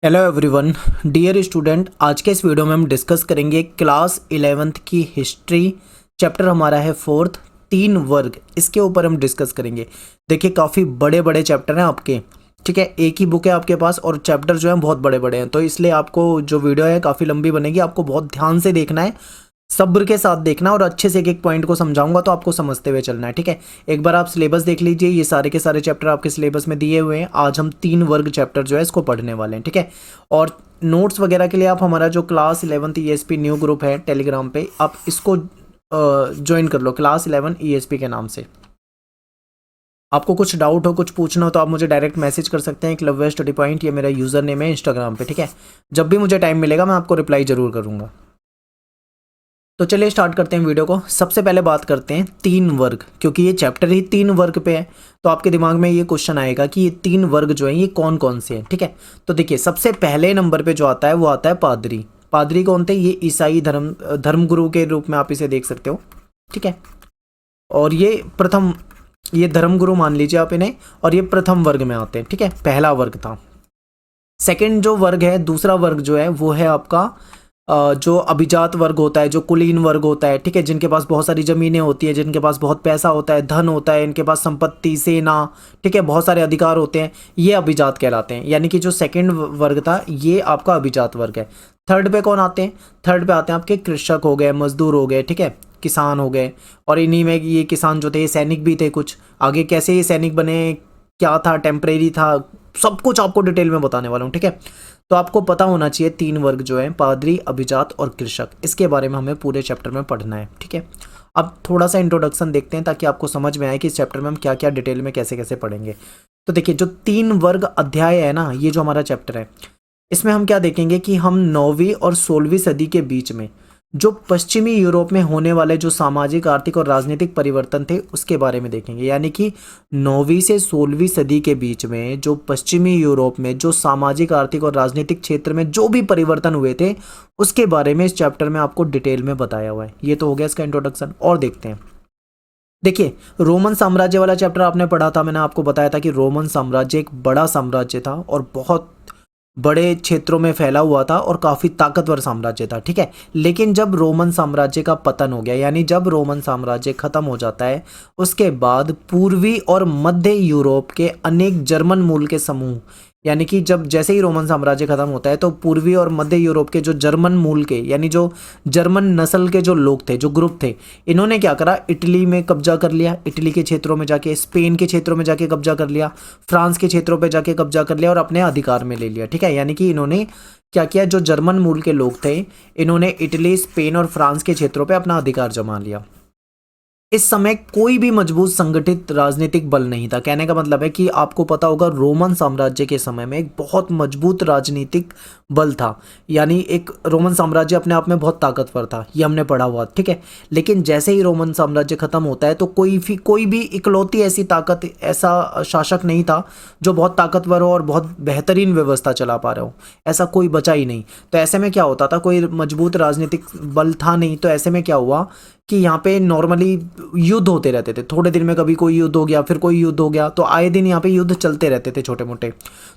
Hello everyone, dear student. आज के इस वीडियो में हम डिस्कस करेंगे क्लास 11th की हिस्ट्री। चैप्टर हमारा है फोर्थ, 3 वर्ग। इसके ऊपर हम डिस्कस करेंगे। देखिए, काफ़ी बड़े बड़े चैप्टर हैं आपके, ठीक है। एक ही बुक है आपके पास और चैप्टर जो है बहुत बड़े बड़े हैं, तो इसलिए आपको जो वीडियो है काफ़ी लंबी बनेगी। आपको बहुत ध्यान से देखना है, सब्र के साथ देखना और अच्छे से एक एक पॉइंट को समझाऊंगा तो आपको समझते हुए चलना है, ठीक है। एक बार आप सिलेबस देख लीजिए, ये सारे के सारे चैप्टर आपके सिलेबस में दिए हुए हैं। आज हम 3 वर्ग चैप्टर जो है इसको पढ़ने वाले हैं, ठीक है। और नोट्स वगैरह के लिए आप हमारा जो क्लास 11 ईएसपी न्यू ग्रुप है टेलीग्राम पे, आप इसको ज्वाइन कर लो, क्लास 11 ईएसपी के नाम से। आपको कुछ डाउट हो, कुछ पूछना हो तो आप मुझे डायरेक्ट मैसेज कर सकते हैं। एकलव्य स्टडी पॉइंट, ये मेरा यूज़र नेम है इंस्टाग्राम पे, ठीक है। जब भी मुझे टाइम मिलेगा मैं आपको रिप्लाई ज़रूर करूँगा। तो चलिए स्टार्ट करते हैं वीडियो को। सबसे पहले बात करते हैं 3 वर्ग, क्योंकि ये चैप्टर ही 3 वर्ग पे है। तो आपके दिमाग में ये क्वेश्चन आएगा कि ये 3 वर्ग जो हैं ये कौन कौन से हैं, ठीक है। तो देखिए, सबसे पहले नंबर पे जो आता है वो आता है पादरी। पादरी कौन थे? ये ईसाई धर्मगुरु के रूप में आप इसे देख सकते हो, ठीक है। और ये धर्मगुरु मान लीजिए आप इन्हें, और ये प्रथम वर्ग में आते हैं, ठीक है। पहला वर्ग था। सेकंड जो वर्ग है, दूसरा वर्ग जो है वो है आपका जो अभिजात वर्ग होता है, जो कुलीन वर्ग होता है, ठीक है। जिनके पास बहुत सारी ज़मीनें होती है, जिनके पास बहुत पैसा होता है, धन होता है, इनके पास संपत्ति, सेना, ठीक है, बहुत सारे अधिकार होते हैं, ये अभिजात कहलाते हैं। यानी कि जो सेकंड वर्ग था ये आपका अभिजात वर्ग है। थर्ड पे कौन आते हैं? थर्ड पे आते हैं आपके कृषक हो गए, मजदूर हो गए, ठीक है, किसान हो गए। और इन्हीं में ये किसान जो थे ये सैनिक भी थे कुछ। आगे कैसे ये सैनिक बने, क्या था, टेम्परेरी था, सब कुछ आपको डिटेल में बताने वाला हूँ, ठीक है। तो आपको पता होना चाहिए 3 वर्ग जो है, पादरी, अभिजात और कृषक। इसके बारे में हमें पूरे चैप्टर में पढ़ना है, ठीक है। अब थोड़ा सा इंट्रोडक्शन देखते हैं ताकि आपको समझ में आए कि इस चैप्टर में हम क्या क्या डिटेल में कैसे कैसे पढ़ेंगे। तो देखिए, जो 3 वर्ग अध्याय है ना, ये जो हमारा चैप्टर है, इसमें हम क्या देखेंगे कि हम 9वीं और 16वीं सदी के बीच में जो पश्चिमी यूरोप में होने वाले जो सामाजिक, आर्थिक और राजनीतिक परिवर्तन थे उसके बारे में देखेंगे। यानी कि 9वीं से 16वीं सदी के बीच में जो पश्चिमी यूरोप में जो सामाजिक, आर्थिक और राजनीतिक क्षेत्र में जो भी परिवर्तन हुए थे उसके बारे में इस चैप्टर में आपको डिटेल में बताया हुआ है। ये तो हो गया इसका इंट्रोडक्शन। और देखते हैं, देखिए, रोमन साम्राज्य वाला चैप्टर आपने पढ़ा था। मैंने आपको बताया था कि रोमन साम्राज्य एक बड़ा साम्राज्य था और बहुत बड़े क्षेत्रों में फैला हुआ था और काफ़ी ताकतवर साम्राज्य था, ठीक है। लेकिन जब रोमन साम्राज्य का पतन हो गया, यानी जब रोमन साम्राज्य खत्म हो जाता है, उसके बाद पूर्वी और मध्य यूरोप के अनेक जर्मन मूल के समूह, यानी कि जब जैसे ही रोमन साम्राज्य खत्म होता है तो पूर्वी और मध्य यूरोप के जो जर्मन मूल के, यानी जो जर्मन नस्ल के जो लोग थे, जो ग्रुप थे, इन्होंने क्या करा, इटली में कब्जा कर लिया। इटली के क्षेत्रों में जाके, स्पेन के क्षेत्रों में जाके कब्जा कर लिया, फ्रांस के क्षेत्रों पे जाके कब्जा कर लिया और अपने अधिकार में ले लिया, ठीक है। यानी कि इन्होंने क्या किया, जो जर्मन मूल के लोग थे इन्होंने इटली, स्पेन और फ्रांस के क्षेत्रों पे अपना अधिकार जमा लिया। इस समय कोई भी मजबूत संगठित राजनीतिक बल नहीं था। कहने का मतलब है कि आपको पता होगा रोमन साम्राज्य के समय में एक बहुत मजबूत राजनीतिक बल था। यानी एक रोमन साम्राज्य अपने आप में बहुत ताकतवर था, ये हमने पढ़ा हुआ, ठीक है। लेकिन जैसे ही रोमन साम्राज्य खत्म होता है तो कोई भी इकलौती ऐसी ताकत, ऐसा शासक नहीं था जो बहुत ताकतवर हो और बहुत बेहतरीन व्यवस्था चला पा रहा हो। ऐसा कोई बचा ही नहीं। तो ऐसे में क्या होता था, कोई मजबूत राजनीतिक बल था नहीं। तो ऐसे में क्या हुआ कि यहाँ पे नॉर्मली युद्ध होते रहते थे। थोड़े दिन में कभी कोई युद्ध हो गया, फिर कोई युद्ध हो गया, तो आए दिन यहाँ पे युद्ध चलते रहते थे छोटे मोटे।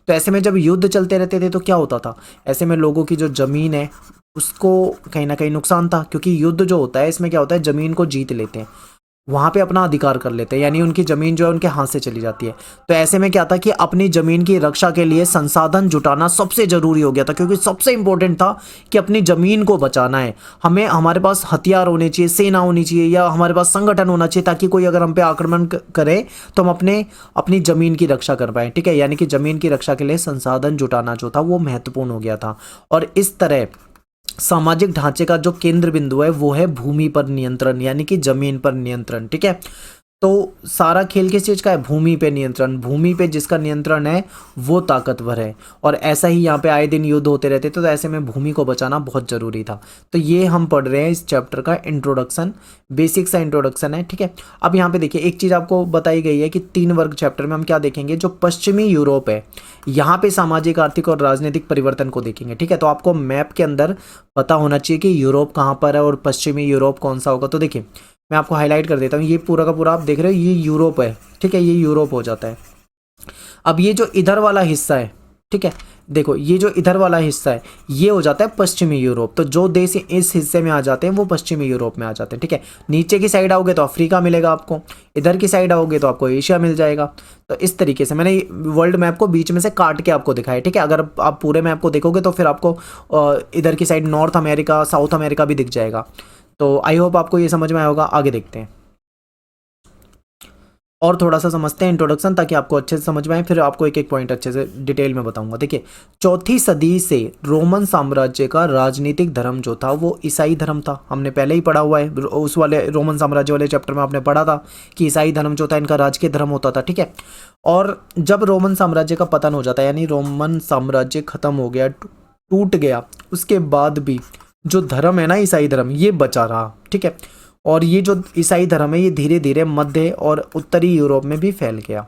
तो ऐसे में जब युद्ध चलते रहते थे तो क्या होता था, ऐसे में लोगों की जो ज़मीन है उसको कहीं ना कहीं नुकसान था। क्योंकि युद्ध जो होता है इसमें क्या होता है, ज़मीन को जीत लेते हैं, वहाँ पे अपना अधिकार कर लेते हैं, यानी उनकी ज़मीन जो है उनके हाथ से चली जाती है। तो ऐसे में क्या था कि अपनी ज़मीन की रक्षा के लिए संसाधन जुटाना सबसे ज़रूरी हो गया था, क्योंकि सबसे इम्पोर्टेंट था कि अपनी ज़मीन को बचाना है हमें। हमारे पास हथियार होने चाहिए, सेना होनी चाहिए, या हमारे पास संगठन होना चाहिए, ताकि कोई अगर हम पे आक्रमण करे तो हम अपनी ज़मीन की रक्षा कर पाएँ, ठीक है। यानी कि ज़मीन की रक्षा के लिए संसाधन जुटाना जो था वो महत्वपूर्ण हो गया था। और इस तरह सामाजिक ढांचे का जो केंद्र बिंदु है वो है भूमि पर नियंत्रण, यानी कि जमीन पर नियंत्रण, ठीक है। तो सारा खेल किस चीज़ का है? भूमि पे नियंत्रण। भूमि पे जिसका नियंत्रण है वो ताकतवर है। और ऐसा ही यहाँ पे आए दिन युद्ध होते रहते थे, तो ऐसे में भूमि को बचाना बहुत ज़रूरी था। तो ये हम पढ़ रहे हैं इस चैप्टर का इंट्रोडक्शन, बेसिक सा इंट्रोडक्शन है, ठीक है। अब यहाँ पे देखिए, एक चीज़ आपको बताई गई है कि 3 वर्ग चैप्टर में हम क्या देखेंगे, जो पश्चिमी यूरोप है यहाँ पे सामाजिक, आर्थिक और राजनीतिक परिवर्तन को देखेंगे, ठीक है। तो आपको मैप के अंदर पता होना चाहिए कि यूरोप कहाँ पर है और पश्चिमी यूरोप कौन सा होगा। तो देखिए, मैं आपको हाईलाइट कर देता हूँ। ये पूरा का पूरा आप देख रहे हो, ये यूरोप है, ठीक है, ये यूरोप हो जाता है। अब ये जो इधर वाला हिस्सा है, ठीक है। देखो ये जो इधर वाला हिस्सा है ये हो जाता है पश्चिमी यूरोप, तो जो देश इस हिस्से में आ जाते हैं वो पश्चिमी यूरोप में आ जाते हैं, ठीक है। नीचे की साइड आओगे तो अफ्रीका मिलेगा आपको, इधर की साइड आओगे तो आपको एशिया मिल जाएगा। तो इस तरीके से मैंने वर्ल्ड मैप को बीच में से काट के आपको दिखाया, ठीक है। अगर आप पूरे मैप को देखोगे तो फिर आपको इधर की side north America, south America भी दिख जाएगा। तो आई होप आपको ये समझ में आया होगा। आगे देखते हैं और थोड़ा सा समझते हैं इंट्रोडक्शन, ताकि आपको अच्छे से समझ में आए, फिर आपको एक एक पॉइंट अच्छे से डिटेल में बताऊंगा। देखिए, चौथी सदी से रोमन साम्राज्य का राजनीतिक धर्म जो था वो ईसाई धर्म था। हमने पहले ही पढ़ा हुआ है, उस वाले रोमन साम्राज्य वाले चैप्टर में आपने पढ़ा था कि ईसाई धर्म जो था इनका राजकीय धर्म होता था, ठीक है। और जब रोमन साम्राज्य का पतन हो जाता है, यानी रोमन साम्राज्य खत्म हो गया, टूट गया, उसके बाद भी जो धर्म है ना ईसाई धर्म, ये बचा रहा, ठीक है। और ये जो ईसाई धर्म है ये धीरे धीरे मध्य और उत्तरी यूरोप में भी फैल गया।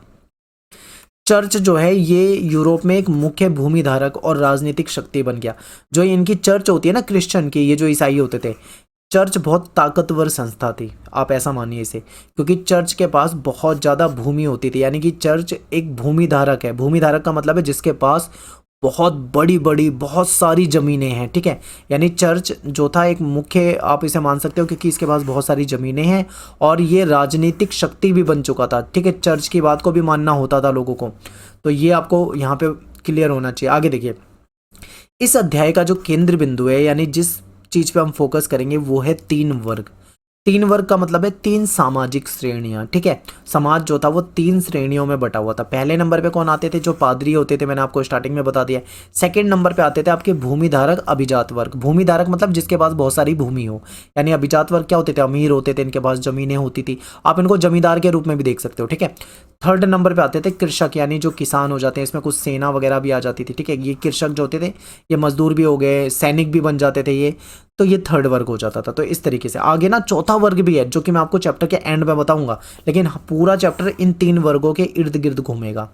चर्च जो है ये यूरोप में एक मुख्य भूमि धारक और राजनीतिक शक्ति बन गया। जो इनकी चर्च होती है ना क्रिश्चियन की, ये जो ईसाई होते थे, चर्च बहुत ताकतवर संस्था थी, आप ऐसा मानिए इसे, क्योंकि चर्च के पास बहुत ज़्यादा भूमि होती थी। यानी कि चर्च एक भूमि धारक है। भूमि धारक का मतलब है जिसके पास बहुत बड़ी बड़ी बहुत सारी ज़मीनें हैं, ठीक है। यानी चर्च जो था एक मुख्य, आप इसे मान सकते हो, क्योंकि इसके पास बहुत सारी ज़मीनें हैं और ये राजनीतिक शक्ति भी बन चुका था, ठीक है। चर्च की बात को भी मानना होता था लोगों को, तो ये आपको यहाँ पे क्लियर होना चाहिए। आगे देखिए, इस अध्याय का जो केंद्र बिंदु है, यानी जिस चीज़ पे हम फोकस करेंगे वो है 3 वर्ग। 3 वर्ग का मतलब है 3 सामाजिक श्रेणियां, ठीक है। समाज जो था वो 3 श्रेणियों में बटा हुआ था। पहले नंबर पे कौन आते थे? जो पादरी होते थे, मैंने आपको स्टार्टिंग में बता दिया। सेकंड नंबर पे आते थे आपके भूमिधारक, अभिजात वर्ग। भूमिधारक मतलब जिसके पास बहुत सारी भूमि हो, यानी अभिजात वर्ग क्या होते थे? अमीर होते थे, इनके पास जमीनें होती थी, आप इनको जमींदार के रूप में भी देख सकते हो, ठीक है। थर्ड नंबर पे आते थे कृषक, यानी जो किसान हो जाते हैं, इसमें कुछ सेना वगैरह भी आ जाती थी, ठीक है। ये कृषक जो होते थे ये मजदूर भी हो गए, सैनिक भी बन जाते थे ये, तो ये थर्ड वर्ग हो जाता था। तो इस तरीके से आगे ना चौथा वर्ग भी है, जो कि मैं आपको चैप्टर के एंड में बताऊंगा, लेकिन पूरा चैप्टर इन 3 वर्गों के इर्द गिर्द घूमेगा।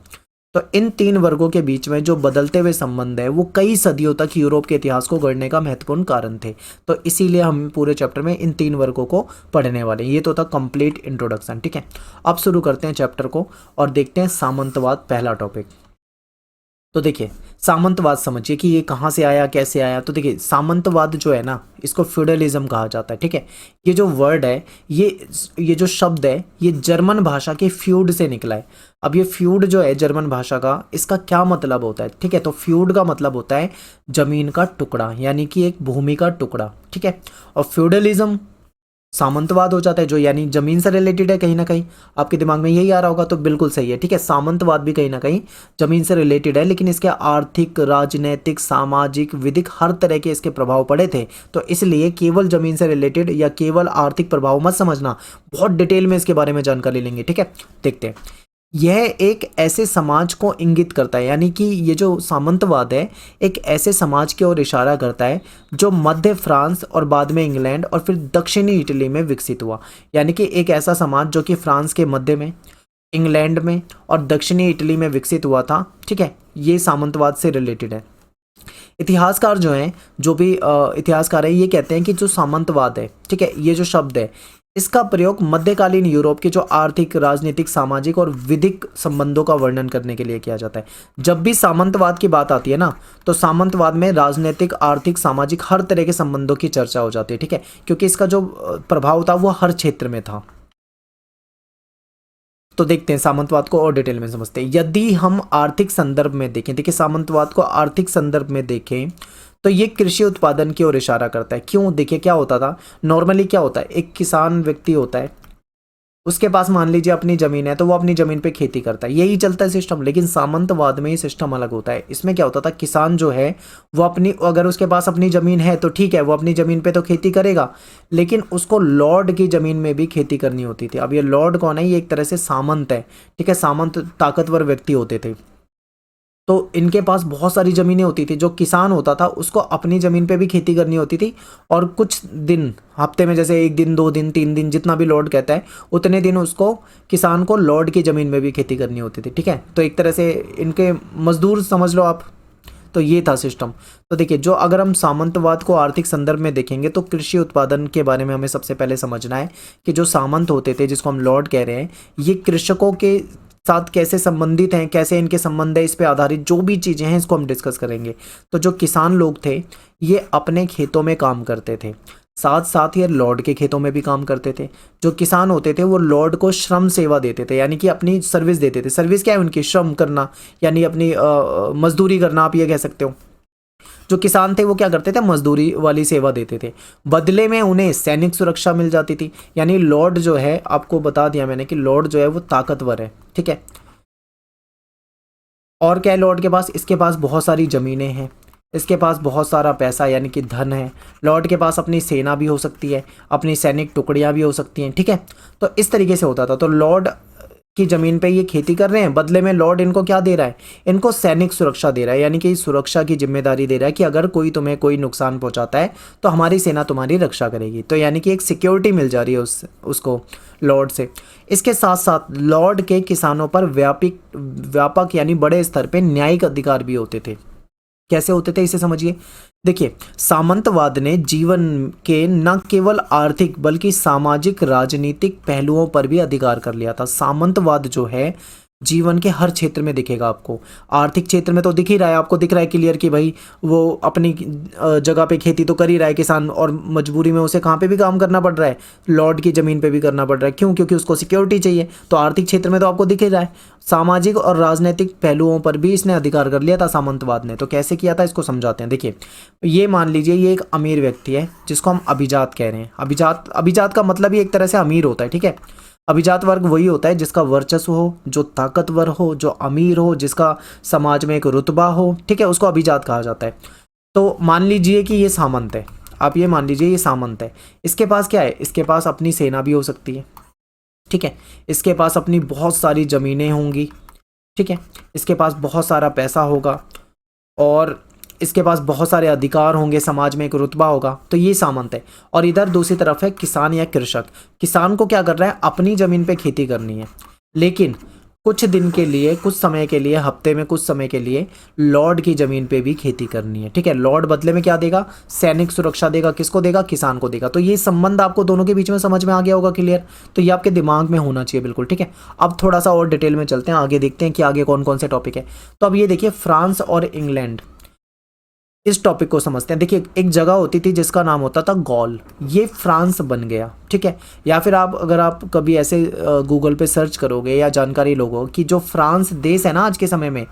तो इन 3 वर्गों के बीच में जो बदलते हुए संबंध है वो कई सदियों तक यूरोप के इतिहास को गढ़ने का महत्वपूर्ण कारण थे। तो इसीलिए हम पूरे चैप्टर में इन 3 वर्गों को पढ़ने वाले हैं। ये तो था कंप्लीट इंट्रोडक्शन, ठीक है। अब शुरू करते हैं चैप्टर को और देखते हैं सामंतवाद, पहला टॉपिक। तो देखिए, सामंतवाद समझिए कि ये कहाँ से आया, कैसे आया। तो देखिए, सामंतवाद जो है ना, इसको फ्यूडलिज्म कहा जाता है, ठीक है। ये जो वर्ड है, ये जो शब्द है, ये जर्मन भाषा के फ्यूड से निकला है। अब ये फ्यूड जो है जर्मन भाषा का, इसका क्या मतलब होता है, ठीक है। तो फ्यूड का मतलब होता है जमीन का टुकड़ा, यानी कि एक भूमि का टुकड़ा, ठीक है। और फ्यूडलिज्म सामंतवाद हो जाता है, जो यानी जमीन से रिलेटेड है। कहीं ना कहीं आपके दिमाग में यही आ रहा होगा, तो बिल्कुल सही है, ठीक है। सामंतवाद भी कहीं ना कहीं जमीन से रिलेटेड है, लेकिन इसके आर्थिक, राजनैतिक, सामाजिक, विधिक हर तरह के इसके प्रभाव पड़े थे। तो इसलिए केवल जमीन से रिलेटेड या केवल आर्थिक प्रभाव मत समझना, बहुत डिटेल में इसके बारे में जानकारी लेंगे, ठीक है। देखते हैं, यह एक ऐसे समाज को इंगित करता है, यानी कि ये जो सामंतवाद है एक ऐसे समाज की ओर इशारा करता है जो मध्य फ्रांस और बाद में इंग्लैंड और फिर दक्षिणी इटली में विकसित हुआ। यानी कि एक ऐसा समाज जो कि फ्रांस के मध्य में, इंग्लैंड में और दक्षिणी इटली में विकसित हुआ था, ठीक है। ये सामंतवाद से रिलेटेड है। इतिहासकार जो हैं, जो भी इतिहासकार है, ये कहते हैं कि जो सामंतवाद है, ठीक है, ये जो शब्द है इसका प्रयोग मध्यकालीन यूरोप के जो आर्थिक, राजनीतिक, सामाजिक और विधिक संबंधों का वर्णन करने के लिए किया जाता है। जब भी सामंतवाद की बात आती है ना, तो सामंतवाद में राजनीतिक, आर्थिक, सामाजिक हर तरह के संबंधों की चर्चा हो जाती है, ठीक है, क्योंकि इसका जो प्रभाव था वो हर क्षेत्र में था। तो देखते हैं सामंतवाद को और डिटेल में समझते हैं। यदि हम आर्थिक संदर्भ में देखें, देखिए सामंतवाद को आर्थिक संदर्भ में देखें तो ये कृषि उत्पादन की ओर इशारा करता है। क्यों? देखिए क्या होता था, नॉर्मली क्या होता है, एक किसान व्यक्ति होता है, उसके पास मान लीजिए अपनी ज़मीन है, तो वो अपनी ज़मीन पे खेती करता है, यही चलता है सिस्टम। लेकिन सामंतवाद में ये सिस्टम अलग होता है। इसमें क्या होता था, किसान जो है वो अपनी, अगर उसके पास अपनी ज़मीन है तो ठीक है, वो अपनी ज़मीन पे तो खेती करेगा, लेकिन उसको लॉर्ड की ज़मीन में भी खेती करनी होती थी। अब ये लॉर्ड कौन है? ये एक तरह से सामंत है, ठीक है। सामंत ताकतवर व्यक्ति होते थे, तो इनके पास बहुत सारी ज़मीनें होती थी। जो किसान होता था उसको अपनी ज़मीन पे भी खेती करनी होती थी, और कुछ दिन हफ्ते में, जैसे 1 दिन, 2 दिन, 3 दिन, जितना भी लॉर्ड कहता है उतने दिन उसको, किसान को लॉर्ड की ज़मीन में भी खेती करनी होती थी, ठीक है। तो एक तरह से इनके मजदूर समझ लो आप। तो ये था सिस्टम। तो देखिए, जो अगर हम सामंतवाद को आर्थिक संदर्भ में देखेंगे तो कृषि उत्पादन के बारे में हमें सबसे पहले समझना है कि जो सामंत होते थे, जिसको हम लॉर्ड कह रहे हैं, ये कृषकों के साथ कैसे संबंधित हैं, कैसे इनके संबंध है, इस पे आधारित जो भी चीज़ें हैं इसको हम डिस्कस करेंगे। तो जो किसान लोग थे ये अपने खेतों में काम करते थे, साथ साथ ये लॉर्ड के खेतों में भी काम करते थे। जो किसान होते थे वो लॉर्ड को श्रम सेवा देते थे, यानी कि अपनी सर्विस देते थे। सर्विस क्या है उनकी? श्रम करना, यानी अपनी मजदूरी करना, आप ये कह सकते हो। जो किसान थे वो क्या करते थे? मजदूरी वाली सेवा देते थे। बदले में उन्हें सैनिक सुरक्षा मिल जाती थी। यानी लॉर्ड जो है, आपको बता दिया मैंने कि लॉर्ड जो है वो ताकतवर है, ठीक है। और क्या है लॉर्ड के पास? इसके पास बहुत सारी ज़मीनें हैं, इसके पास बहुत सारा पैसा यानी कि धन है। लॉर्ड के पास अपनी सेना भी हो सकती है, अपनी सैनिक टुकड़ियाँ भी हो सकती हैं, ठीक है। तो इस तरीके से होता था। तो लॉर्ड की ज़मीन पे ये खेती कर रहे हैं, बदले में लॉर्ड इनको क्या दे रहा है? इनको सैनिक सुरक्षा दे रहा है, यानी कि सुरक्षा की जिम्मेदारी दे रहा है कि अगर कोई तुम्हें कोई नुकसान पहुंचाता है तो हमारी सेना तुम्हारी रक्षा करेगी। तो यानी कि एक सिक्योरिटी मिल जा रही है उसको लॉर्ड से। इसके साथ साथ लॉर्ड के किसानों पर व्यापक यानी बड़े स्तर पे न्यायिक अधिकार भी होते थे। कैसे होते थे इसे समझिए। देखिए, सामंतवाद ने जीवन के न केवल आर्थिक बल्कि सामाजिक राजनीतिक पहलुओं पर भी अधिकार कर लिया था। सामंतवाद जो है जीवन के हर क्षेत्र में दिखेगा आपको। आर्थिक क्षेत्र में तो दिख ही रहा है, आपको दिख रहा है क्लियर कि भाई वो अपनी जगह पे खेती तो कर ही रहा है किसान, और मजबूरी में उसे कहाँ पे भी काम करना पड़ रहा है? लॉर्ड की ज़मीन पे भी करना पड़ रहा है। क्यों? क्योंकि उसको सिक्योरिटी चाहिए। तो आर्थिक क्षेत्र में तो आपको दिख ही रहा है। सामाजिक और राजनीतिक पहलुओं पर भी इसने अधिकार कर लिया था सामंतवाद ने। तो कैसे किया था इसको समझाते हैं। देखिए, ये मान लीजिए ये एक अमीर व्यक्ति है जिसको हम अभिजात कह रहे हैं। अभिजात का मतलब ही एक तरह से अमीर होता है, ठीक है। अभिजात वर्ग वही होता है जिसका वर्चस्व हो, जो ताकतवर हो, जो अमीर हो, जिसका समाज में एक रुतबा हो, ठीक है, उसको अभिजात कहा जाता है। तो मान लीजिए कि ये सामंत है, आप ये मान लीजिए ये सामंत है। इसके पास क्या है? इसके पास अपनी सेना भी हो सकती है, ठीक है। इसके पास अपनी बहुत सारी ज़मीनें होंगी, ठीक है। इसके पास बहुत सारा पैसा होगा और इसके पास बहुत सारे अधिकार होंगे, समाज में एक रुतबा होगा। तो ये सामंत है। और इधर दूसरी तरफ है किसान या कृषक। किसान को क्या कर रहा है? अपनी ज़मीन पे खेती करनी है, लेकिन कुछ दिन के लिए, कुछ समय के लिए, हफ्ते में कुछ समय के लिए लॉर्ड की ज़मीन पे भी खेती करनी है, ठीक है। लॉर्ड बदले में क्या देगा? सैनिक सुरक्षा देगा। किसको देगा? किसान को देगा। तो ये संबंध आपको दोनों के बीच में समझ में आ गया होगा क्लियर। तो ये आपके दिमाग में होना चाहिए बिल्कुल, ठीक है। अब थोड़ा सा और डिटेल में चलते हैं, आगे देखते हैं कि आगे कौन कौन से टॉपिक है। तो अब ये देखिए, फ्रांस और इंग्लैंड, इस टॉपिक को समझते हैं। देखिए, एक जगह होती थी जिसका नाम होता था गॉल, ये फ्रांस बन गया, ठीक है। या फिर अगर आप कभी ऐसे गूगल पे सर्च करोगे या जानकारी लोगों कि जो फ्रांस देश है ना आज के समय में,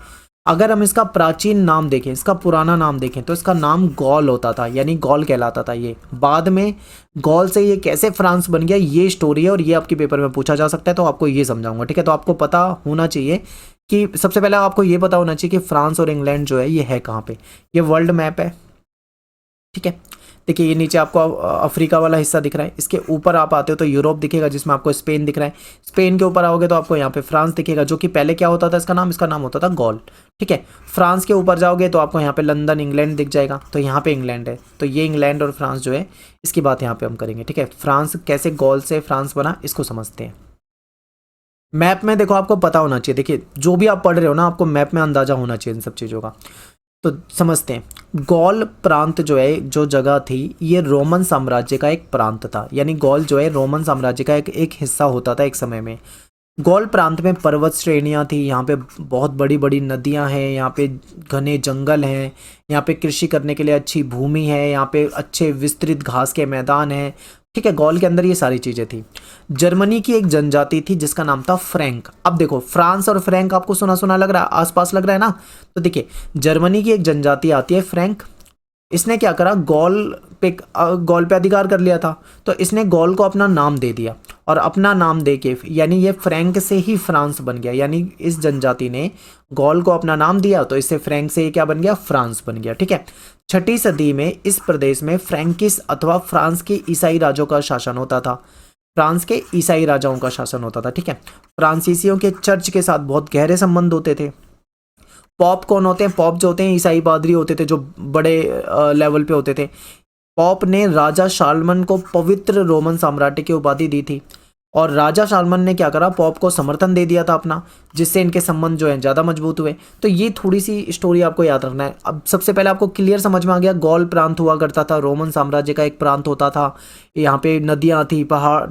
अगर हम इसका प्राचीन नाम देखें, इसका पुराना नाम देखें, तो इसका नाम गॉल होता था, यानी गॉल कहलाता था ये। बाद में गॉल से ये कैसे फ्रांस बन गया, ये स्टोरी है और ये आपके पेपर में पूछा जा सकता है, तो आपको ये समझाऊंगा, ठीक है। तो आपको पता होना चाहिए कि सबसे पहले आपको ये पता होना चाहिए कि फ्रांस और इंग्लैंड जो है ये है कहाँ पे। ये वर्ल्ड मैप है, ठीक है। देखिए, ये नीचे आपको अफ्रीका वाला हिस्सा दिख रहा है। इसके ऊपर आप आते हो तो यूरोप दिखेगा, जिसमें आपको स्पेन दिख रहा है। स्पेन के ऊपर आओगे तो आपको यहाँ पे फ्रांस दिखेगा, जो कि पहले क्या होता था? इसका नाम होता था गॉल, ठीक है। फ्रांस के ऊपर जाओगे तो आपको यहाँ पे लंदन इंग्लैंड दिख जाएगा, तो यहाँ पे इंग्लैंड है। तो ये इंग्लैंड और फ्रांस जो है इसकी बात यहाँ पे हम करेंगे, ठीक है। फ्रांस कैसे गॉल से फ्रांस बना इसको समझते हैं। मैप में देखो, आपको पता होना चाहिए। देखिए, जो भी आप पढ़ रहे हो ना, आपको मैप में अंदाजा होना चाहिए इन सब चीज़ों का। तो समझते हैं। गॉल प्रांत जो है, जो जगह थी, ये रोमन साम्राज्य का एक प्रांत था। यानी गॉल जो है रोमन साम्राज्य का एक हिस्सा होता था एक समय में। गॉल प्रांत में पर्वत श्रेणियाँ थी, यहाँ पे बहुत बड़ी बड़ी नदियाँ हैं, यहाँ पे घने जंगल हैं, यहाँ पे कृषि करने के लिए अच्छी भूमि है, यहाँ पे अच्छे विस्तृत घास के मैदान हैं, ठीक है। गॉल के अंदर ये सारी चीज़ें थी। जर्मनी की एक जनजाति थी जिसका नाम था फ्रैंक। अब देखो, फ्रांस और फ्रैंक आपको सुना सुना लग रहा है, आसपास लग रहा है ना। तो देखिए, जर्मनी की एक जनजाति आती है फ्रैंक। इसने क्या करा? गॉल पे अधिकार कर लिया था, तो इसने गॉल को अपना नाम दे दिया, और अपना नाम दे के यानी ये फ्रैंक से ही फ्रांस बन गया। यानी इस जनजाति ने गॉल को अपना नाम दिया, तो इससे फ्रैंक से ये क्या बन गया? फ्रांस बन गया, ठीक है। 6ठी सदी में इस प्रदेश में फ्रैंकिस अथवा फ्रांस के ईसाई राजों का शासन होता था। फ्रांस के ईसाई राजाओं का शासन होता था, ठीक है। फ्रांसीसियों के चर्च के साथ बहुत गहरे संबंध होते थे। पॉप कौन होते हैं? पॉप जो होते हैं ईसाई पादरी होते थे, जो बड़े लेवल पे होते थे। पॉप ने राजा शालमन को पवित्र रोमन साम्राज्य की उपाधि दी थी, और राजा शालमन ने क्या करा? पॉप को समर्थन दे दिया था अपना, जिससे इनके संबंध जो है ज़्यादा मजबूत हुए। तो ये थोड़ी सी स्टोरी आपको याद रखना है। अब सबसे पहले आपको क्लियर समझ में आ गया, गॉल प्रांत हुआ करता था, रोमन साम्राज्य का एक प्रांत होता था। यहाँ पे नदियाँ थी, पहाड़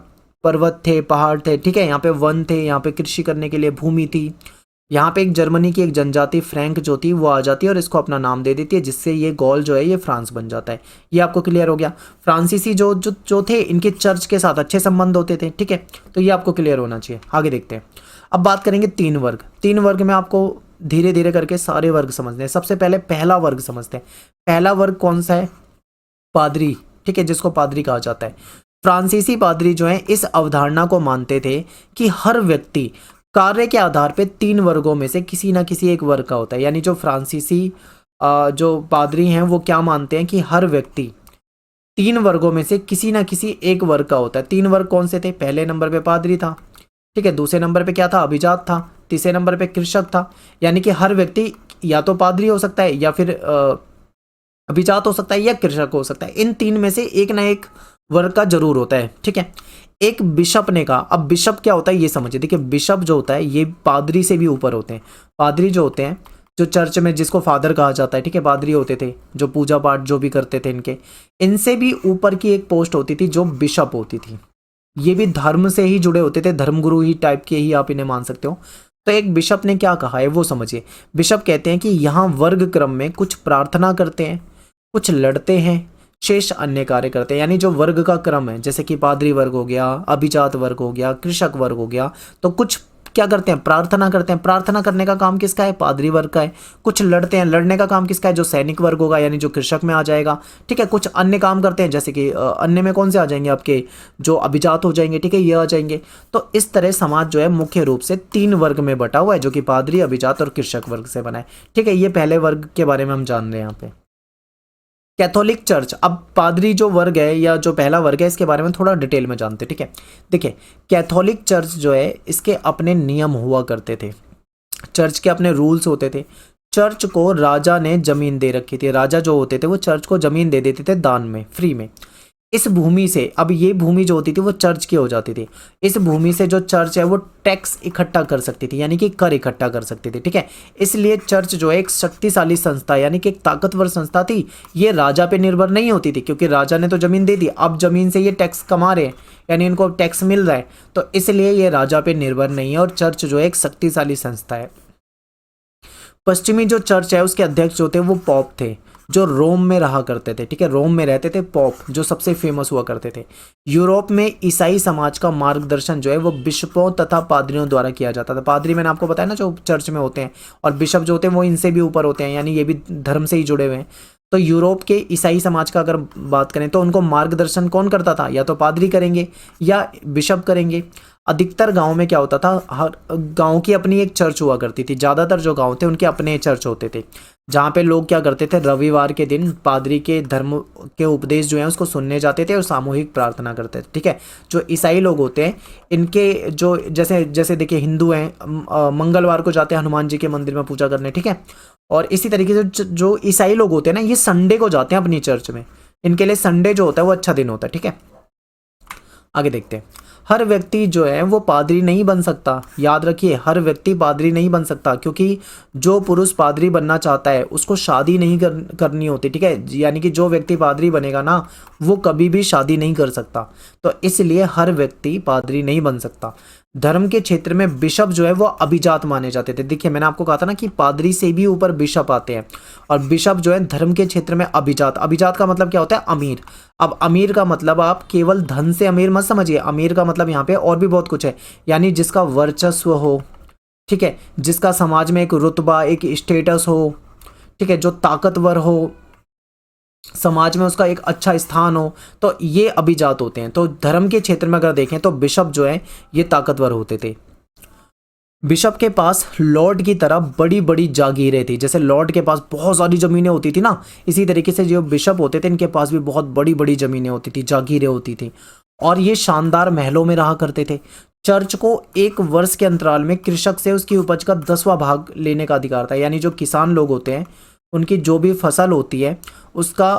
पर्वत थे, पहाड़ थे, ठीक है, यहाँ पे वन थे, यहाँ पे कृषि करने के लिए भूमि थी। यहाँ पे एक जर्मनी की एक जनजाति फ्रैंक जो थी वो आ जाती है और इसको अपना नाम दे देती है, जिससे ये गॉल जो है ये फ्रांस बन जाता है। ये आपको क्लियर हो गया। फ्रांसीसी जो थे इनके चर्च के साथ अच्छे संबंध होते थे, ठीक है, तो ये आपको क्लियर होना चाहिए। आगे देखते हैं। अब बात करेंगे 3 वर्ग। 3 वर्ग में आपको धीरे धीरे करके सारे वर्ग समझने हैं। सबसे पहले पहला वर्ग समझते हैं। पहला वर्ग कौन सा है? पादरी, ठीक है, जिसको पादरी कहा जाता है। फ्रांसीसी पादरी जो है इस अवधारणा को मानते थे कि हर व्यक्ति कार्य के आधार पे 3 वर्गों में से किसी ना किसी एक वर्ग का होता है। यानी जो फ्रांसीसी जो पादरी हैं वो क्या मानते हैं कि हर व्यक्ति 3 वर्गों में से किसी ना किसी एक वर्ग का होता है। 3 वर्ग कौन से थे? पहले नंबर पे पादरी था, ठीक है, दूसरे नंबर पे क्या था? अभिजात था, तीसरे नंबर पे कृषक था। यानी कि हर व्यक्ति या तो पादरी हो सकता है या फिर अभिजात हो सकता है या कृषक हो सकता है। इन 3 में से एक ना एक वर्ग का जरूर होता है, ठीक है। एक बिशप ने कहा, अब बिशप क्या होता है ये समझिए। देखिए बिशप जो होता है ये पादरी से भी ऊपर होते हैं। पादरी जो होते हैं जो चर्च में जिसको फादर कहा जाता है, ठीक है, पादरी होते थे जो पूजा पाठ जो भी करते थे इनसे भी ऊपर की एक पोस्ट होती थी जो बिशप होती थी। ये भी धर्म से ही जुड़े होते थे, धर्मगुरु ही टाइप के ही आप इन्हें मान सकते हो। तो एक बिशप ने क्या कहा है वो समझिए। बिशप कहते हैं कि यहाँ वर्ग क्रम में कुछ प्रार्थना करते हैं, कुछ लड़ते हैं, शेष अन्य कार्य करते हैं। यानी जो वर्ग का क्रम है, जैसे कि पादरी वर्ग हो गया, अभिजात वर्ग हो गया, कृषक वर्ग हो गया, तो कुछ क्या करते हैं? प्रार्थना करते हैं। प्रार्थना करने का काम किसका है? पादरी वर्ग का है। कुछ लड़ते हैं, लड़ने का काम किसका है? जो सैनिक वर्ग होगा, यानी जो कृषक में आ जाएगा, ठीक है। कुछ अन्य काम करते हैं, जैसे कि अन्य में कौन से आ जाएंगे? आपके जो अभिजात हो जाएंगे, ठीक है, ये आ जाएंगे। तो इस तरह समाज जो है मुख्य रूप से 3 वर्ग में बटा हुआ है, जो कि पादरी, अभिजात और कृषक वर्ग से बना है, ठीक है। ये पहले वर्ग के बारे में हम जान रहे हैं यहाँ पे। Catholic church. अब पादरी जो वर्ग है या जो पहला वर्ग है इसके बारे में थोड़ा डिटेल में जानते हैं, ठीक है। देखिए कैथोलिक चर्च जो है इसके अपने नियम हुआ करते थे, चर्च के अपने रूल्स होते थे। चर्च को राजा ने जमीन दे रखी थी। राजा जो होते थे वो चर्च को जमीन दे देते थे दान में, फ्री में। इस भूमि से, अब ये भूमि जो होती थी वो चर्च की हो जाती थी। इस भूमि से जो चर्च है वो टैक्स इकट्ठा कर सकती थी, यानी कि कर इकट्ठा कर सकती थी, ठीक है। इसलिए चर्च जो है एक शक्तिशाली संस्था, यानी कि एक ताकतवर संस्था थी। ये राजा पे निर्भर नहीं होती थी, क्योंकि राजा ने तो जमीन दे दी, अब जमीन से ये टैक्स कमा रहे हैं, यानी इनको टैक्स मिल रहा है, तो इसलिए ये राजा पे निर्भर नहीं है। और चर्च जो है एक शक्तिशाली संस्था है। पश्चिमी जो चर्च है उसके अध्यक्ष जो थे वो पॉप थे, जो रोम में रहा करते थे, ठीक है, रोम में रहते थे पॉप, जो सबसे फेमस हुआ करते थे। यूरोप में ईसाई समाज का मार्गदर्शन जो है वो बिशपों तथा पादरियों द्वारा किया जाता था। पादरी मैंने आपको बताया ना जो चर्च में होते हैं, और बिशप जो होते हैं वो इनसे भी ऊपर होते हैं, यानी ये भी धर्म से ही जुड़े हुए हैं। तो यूरोप के ईसाई समाज का अगर बात करें तो उनको मार्गदर्शन कौन करता था? या तो पादरी करेंगे या बिशप करेंगे। अधिकतर गांव में क्या होता था, हर गांव की अपनी एक चर्च हुआ करती थी। ज़्यादातर जो गांव थे उनके अपने चर्च होते थे, जहाँ पे लोग क्या करते थे, रविवार के दिन पादरी के धर्म के उपदेश जो हैं उसको सुनने जाते थे और सामूहिक प्रार्थना करते थे, ठीक है। जो ईसाई लोग होते हैं इनके जो जैसे जैसे देखिए हिंदू हैं मंगलवार को जाते हैं हनुमान जी के मंदिर में पूजा करने, ठीक है। और इसी तरीके से जो ईसाई लोग होते हैं ना ये संडे को जाते हैं अपनी चर्च में। इनके लिए संडे जो होता है वो अच्छा दिन होता है, ठीक है। आगे देखते हैं। हर व्यक्ति जो है वो पादरी नहीं बन सकता। याद रखिए हर व्यक्ति पादरी नहीं बन सकता, क्योंकि जो पुरुष पादरी बनना चाहता है उसको शादी नहीं करनी होती, ठीक है। यानी कि जो व्यक्ति पादरी बनेगा ना वो कभी भी शादी नहीं कर सकता, तो इसलिए हर व्यक्ति पादरी नहीं बन सकता। धर्म के क्षेत्र में बिशप जो है वो अभिजात माने जाते थे। देखिए मैंने आपको कहा था ना कि पादरी से भी ऊपर बिशप आते हैं, और बिशप जो है धर्म के क्षेत्र में अभिजात। अभिजात का मतलब क्या होता है? अमीर। अब अमीर का मतलब आप केवल धन से अमीर मत समझिए, अमीर का मतलब यहाँ पे और भी बहुत कुछ है, यानी जिसका वर्चस्व हो, ठीक है, जिसका समाज में एक रुतबा, एक स्टेटस हो, ठीक है, जो ताकतवर हो, समाज में उसका एक अच्छा स्थान हो, तो ये अभिजात होते हैं। तो धर्म के क्षेत्र में अगर देखें तो बिशप जो है ये ताकतवर होते थे। बिशप के पास लॉर्ड की तरह बड़ी बड़ी जागीरें थी। जैसे लॉर्ड के पास बहुत सारी ज़मीनें होती थी ना, इसी तरीके से जो बिशप होते थे इनके पास भी बहुत बड़ी बड़ी ज़मीनें होती थी, जागीरें होती थी, और ये शानदार महलों में रहा करते थे। चर्च को 1 वर्ष के अंतराल में कृषक से उसकी उपज का 10वां भाग लेने का अधिकार था। यानी जो किसान लोग होते हैं उनकी जो भी फसल होती है उसका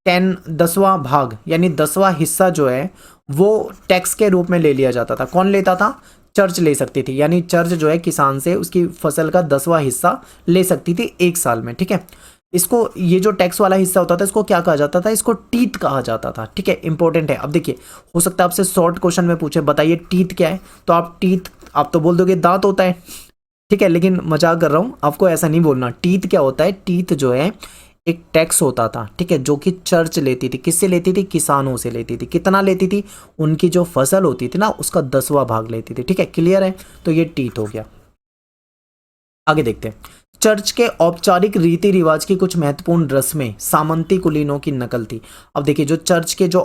10वां भाग यानी 10वां हिस्सा जो है वो टैक्स के रूप में ले लिया जाता था। कौन लेता था? चर्च ले सकती थी। यानी चर्च जो है किसान से उसकी फसल का 10वां हिस्सा ले सकती थी 1 साल में, ठीक है। इसको, ये जो टैक्स वाला हिस्सा होता था इसको क्या कहा जाता था, इसको टीथ कहा जाता था। ठीक है, इंपॉर्टेंट है। अब देखिए, हो सकता है आपसे शॉर्ट क्वेश्चन में पूछे बताइए टीथ क्या है, तो आप टीथ, आप तो बोल दोगे दांत होता है। ठीक है, लेकिन मजाक कर रहा हूँ, आपको ऐसा नहीं बोलना। टीथ क्या होता है, टीथ जो है एक टैक्स होता था। ठीक है, जो कि चर्च लेती थी। किससे लेती थी, किसानों से लेती थी। कितना लेती थी, उनकी जो फसल होती थी ना उसका 10वां भाग लेती थी। ठीक है, क्लियर है, तो ये टीथ हो गया। आगे देखते हैं, चर्च के औपचारिक रीति रिवाज की कुछ महत्वपूर्ण रस्में सामंती कुलीनों की नकल थी। अब देखिए, जो चर्च के जो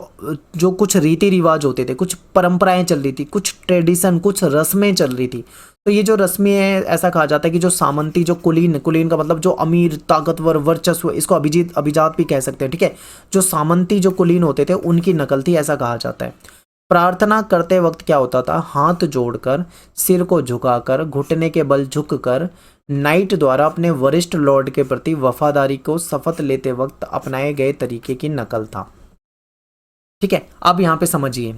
जो कुछ रीति रिवाज होते थे, कुछ परंपराएं चल रही थी, कुछ ट्रेडिशन, कुछ रस्में चल रही थी, तो ये जो रस्में हैं, ऐसा कहा जाता है कि जो सामंती, जो कुलीन, कुलीन का मतलब जो अमीर, ताकतवर, वर्चस्व, इसको अभिजीत, अभिजात भी कह सकते हैं। ठीक है, जो सामंती, जो कुलीन होते थे उनकी नकल थी, ऐसा कहा जाता है। प्रार्थना करते वक्त क्या होता था, हाथ जोड़कर, सिर को झुकाकर, घुटने के बल झुककर, नाइट द्वारा अपने वरिष्ठ लॉर्ड के प्रति वफादारी को शपथ लेते वक्त अपनाए गए तरीके की नकल था। ठीक है, अब यहां पे समझिए,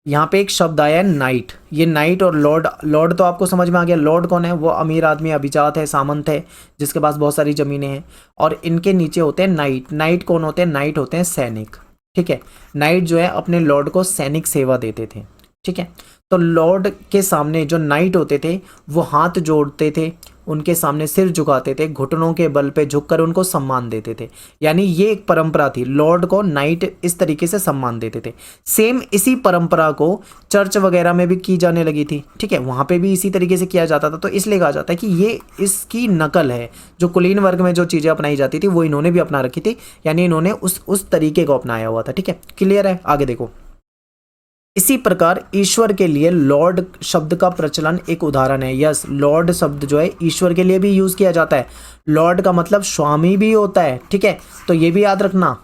यहाँ पे एक शब्द आया है नाइट। ये नाइट और लॉर्ड, लॉर्ड तो आपको समझ में आ गया। लॉर्ड कौन है, वो अमीर आदमी, अभिजात है, सामंत है, जिसके पास बहुत सारी जमीनें हैं। और इनके नीचे होते हैं नाइट। नाइट कौन होते हैं, नाइट होते हैं सैनिक। ठीक है, नाइट जो है अपने लॉर्ड को सैनिक सेवा देते थे। ठीक है, तो लॉर्ड के सामने जो नाइट होते थे वो हाथ जोड़ते थे, उनके सामने सिर झुकाते थे, घुटनों के बल पे झुककर उनको सम्मान देते थे। यानी ये एक परंपरा थी, लॉर्ड को नाइट इस तरीके से सम्मान देते थे। सेम इसी परंपरा को चर्च वगैरह में भी की जाने लगी थी। ठीक है, वहाँ पे भी इसी तरीके से किया जाता था। तो इसलिए कहा जाता है कि ये इसकी नकल है। जो कुलीन वर्ग में जो चीज़ें अपनाई जाती थी वो इन्होंने भी अपना रखी थी, यानी इन्होंने उस तरीके को अपनाया हुआ था। ठीक है, क्लियर है, आगे देखो। इसी प्रकार ईश्वर के लिए लॉर्ड शब्द का प्रचलन एक उदाहरण है। यस, लॉर्ड शब्द जो है ईश्वर के लिए भी यूज किया जाता है। लॉर्ड का मतलब स्वामी भी होता है। ठीक है, तो ये भी याद रखना।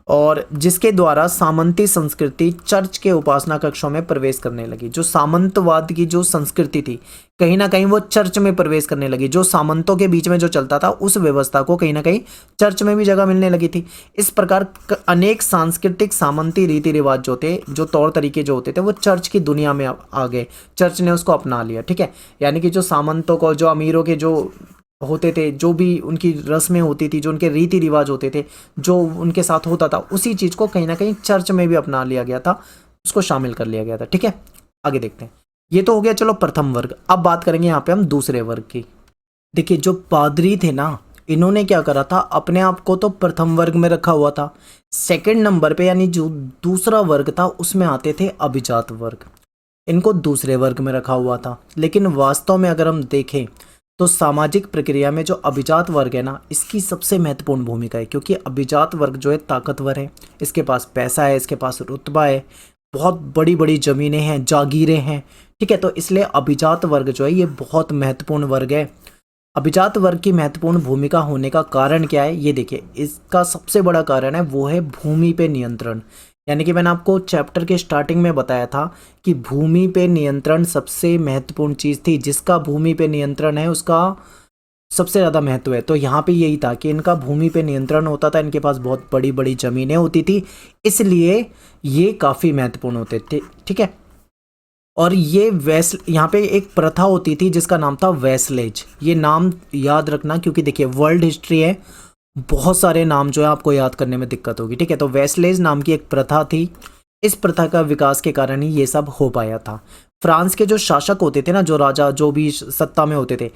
और जिसके द्वारा सामंती संस्कृति चर्च के उपासना कक्षों में प्रवेश करने लगी। जो सामंतवाद की जो संस्कृति थी, कहीं ना कहीं वो चर्च में प्रवेश करने लगी। जो सामंतों के बीच में जो चलता था उस व्यवस्था को कहीं ना कहीं चर्च में भी जगह मिलने लगी थी। इस प्रकार अनेक सांस्कृतिक सामंती रीति रिवाज जो थे, जो तौर तरीके जो होते थे, वो चर्च की दुनिया में आ गए। चर्च ने उसको अपना लिया। ठीक है, यानी कि जो सामंतों को, जो अमीरों के जो होते थे, जो भी उनकी रस्में होती थी, जो उनके रीति रिवाज होते थे, जो उनके साथ होता था, उसी चीज़ को कहीं ना कहीं चर्च में भी अपना लिया गया था, उसको शामिल कर लिया गया था। ठीक है, आगे देखते हैं। ये तो हो गया चलो प्रथम वर्ग। अब बात करेंगे यहाँ पे हम दूसरे वर्ग की। देखिए, जो पादरी थे ना, इन्होंने क्या करा था, अपने आप को तो प्रथम वर्ग में रखा हुआ था। सेकंड नंबर पे यानी जो दूसरा वर्ग था उसमें आते थे अभिजात वर्ग। इनको दूसरे वर्ग में रखा हुआ था। लेकिन वास्तव में अगर हम देखें तो सामाजिक प्रक्रिया में जो अभिजात वर्ग है ना, इसकी सबसे महत्वपूर्ण भूमिका है। क्योंकि अभिजात वर्ग जो है ताकतवर है, इसके पास पैसा है, इसके पास रुतबा है, बहुत बड़ी बड़ी ज़मीनें हैं, जागीरें हैं। ठीक है, तो इसलिए अभिजात वर्ग जो है ये बहुत महत्वपूर्ण वर्ग है। अभिजात वर्ग की महत्वपूर्ण भूमिका होने का कारण क्या है, ये देखिए, इसका सबसे बड़ा कारण है वो है भूमि पे नियंत्रण। यानी कि मैंने आपको चैप्टर के स्टार्टिंग में बताया था कि भूमि पे नियंत्रण सबसे महत्वपूर्ण चीज़ थी। जिसका भूमि पे नियंत्रण है उसका सबसे ज़्यादा महत्व है। तो यहाँ पे यही था कि इनका भूमि पे नियंत्रण होता था, इनके पास बहुत बड़ी बड़ी ज़मीनें होती थी, इसलिए ये काफ़ी महत्वपूर्ण होते थे। ठीक है, और ये यहाँ पे एक प्रथा होती थी जिसका नाम था वैसलेज। ये नाम याद रखना, क्योंकि देखिए वर्ल्ड हिस्ट्री है, बहुत सारे नाम जो है आपको याद करने में दिक्कत होगी। ठीक है, तो वैसलेज नाम की एक प्रथा थी। इस प्रथा का विकास के कारण ही ये सब हो पाया था। फ्रांस के जो शासक होते थे ना, जो राजा, जो भी सत्ता में होते थे,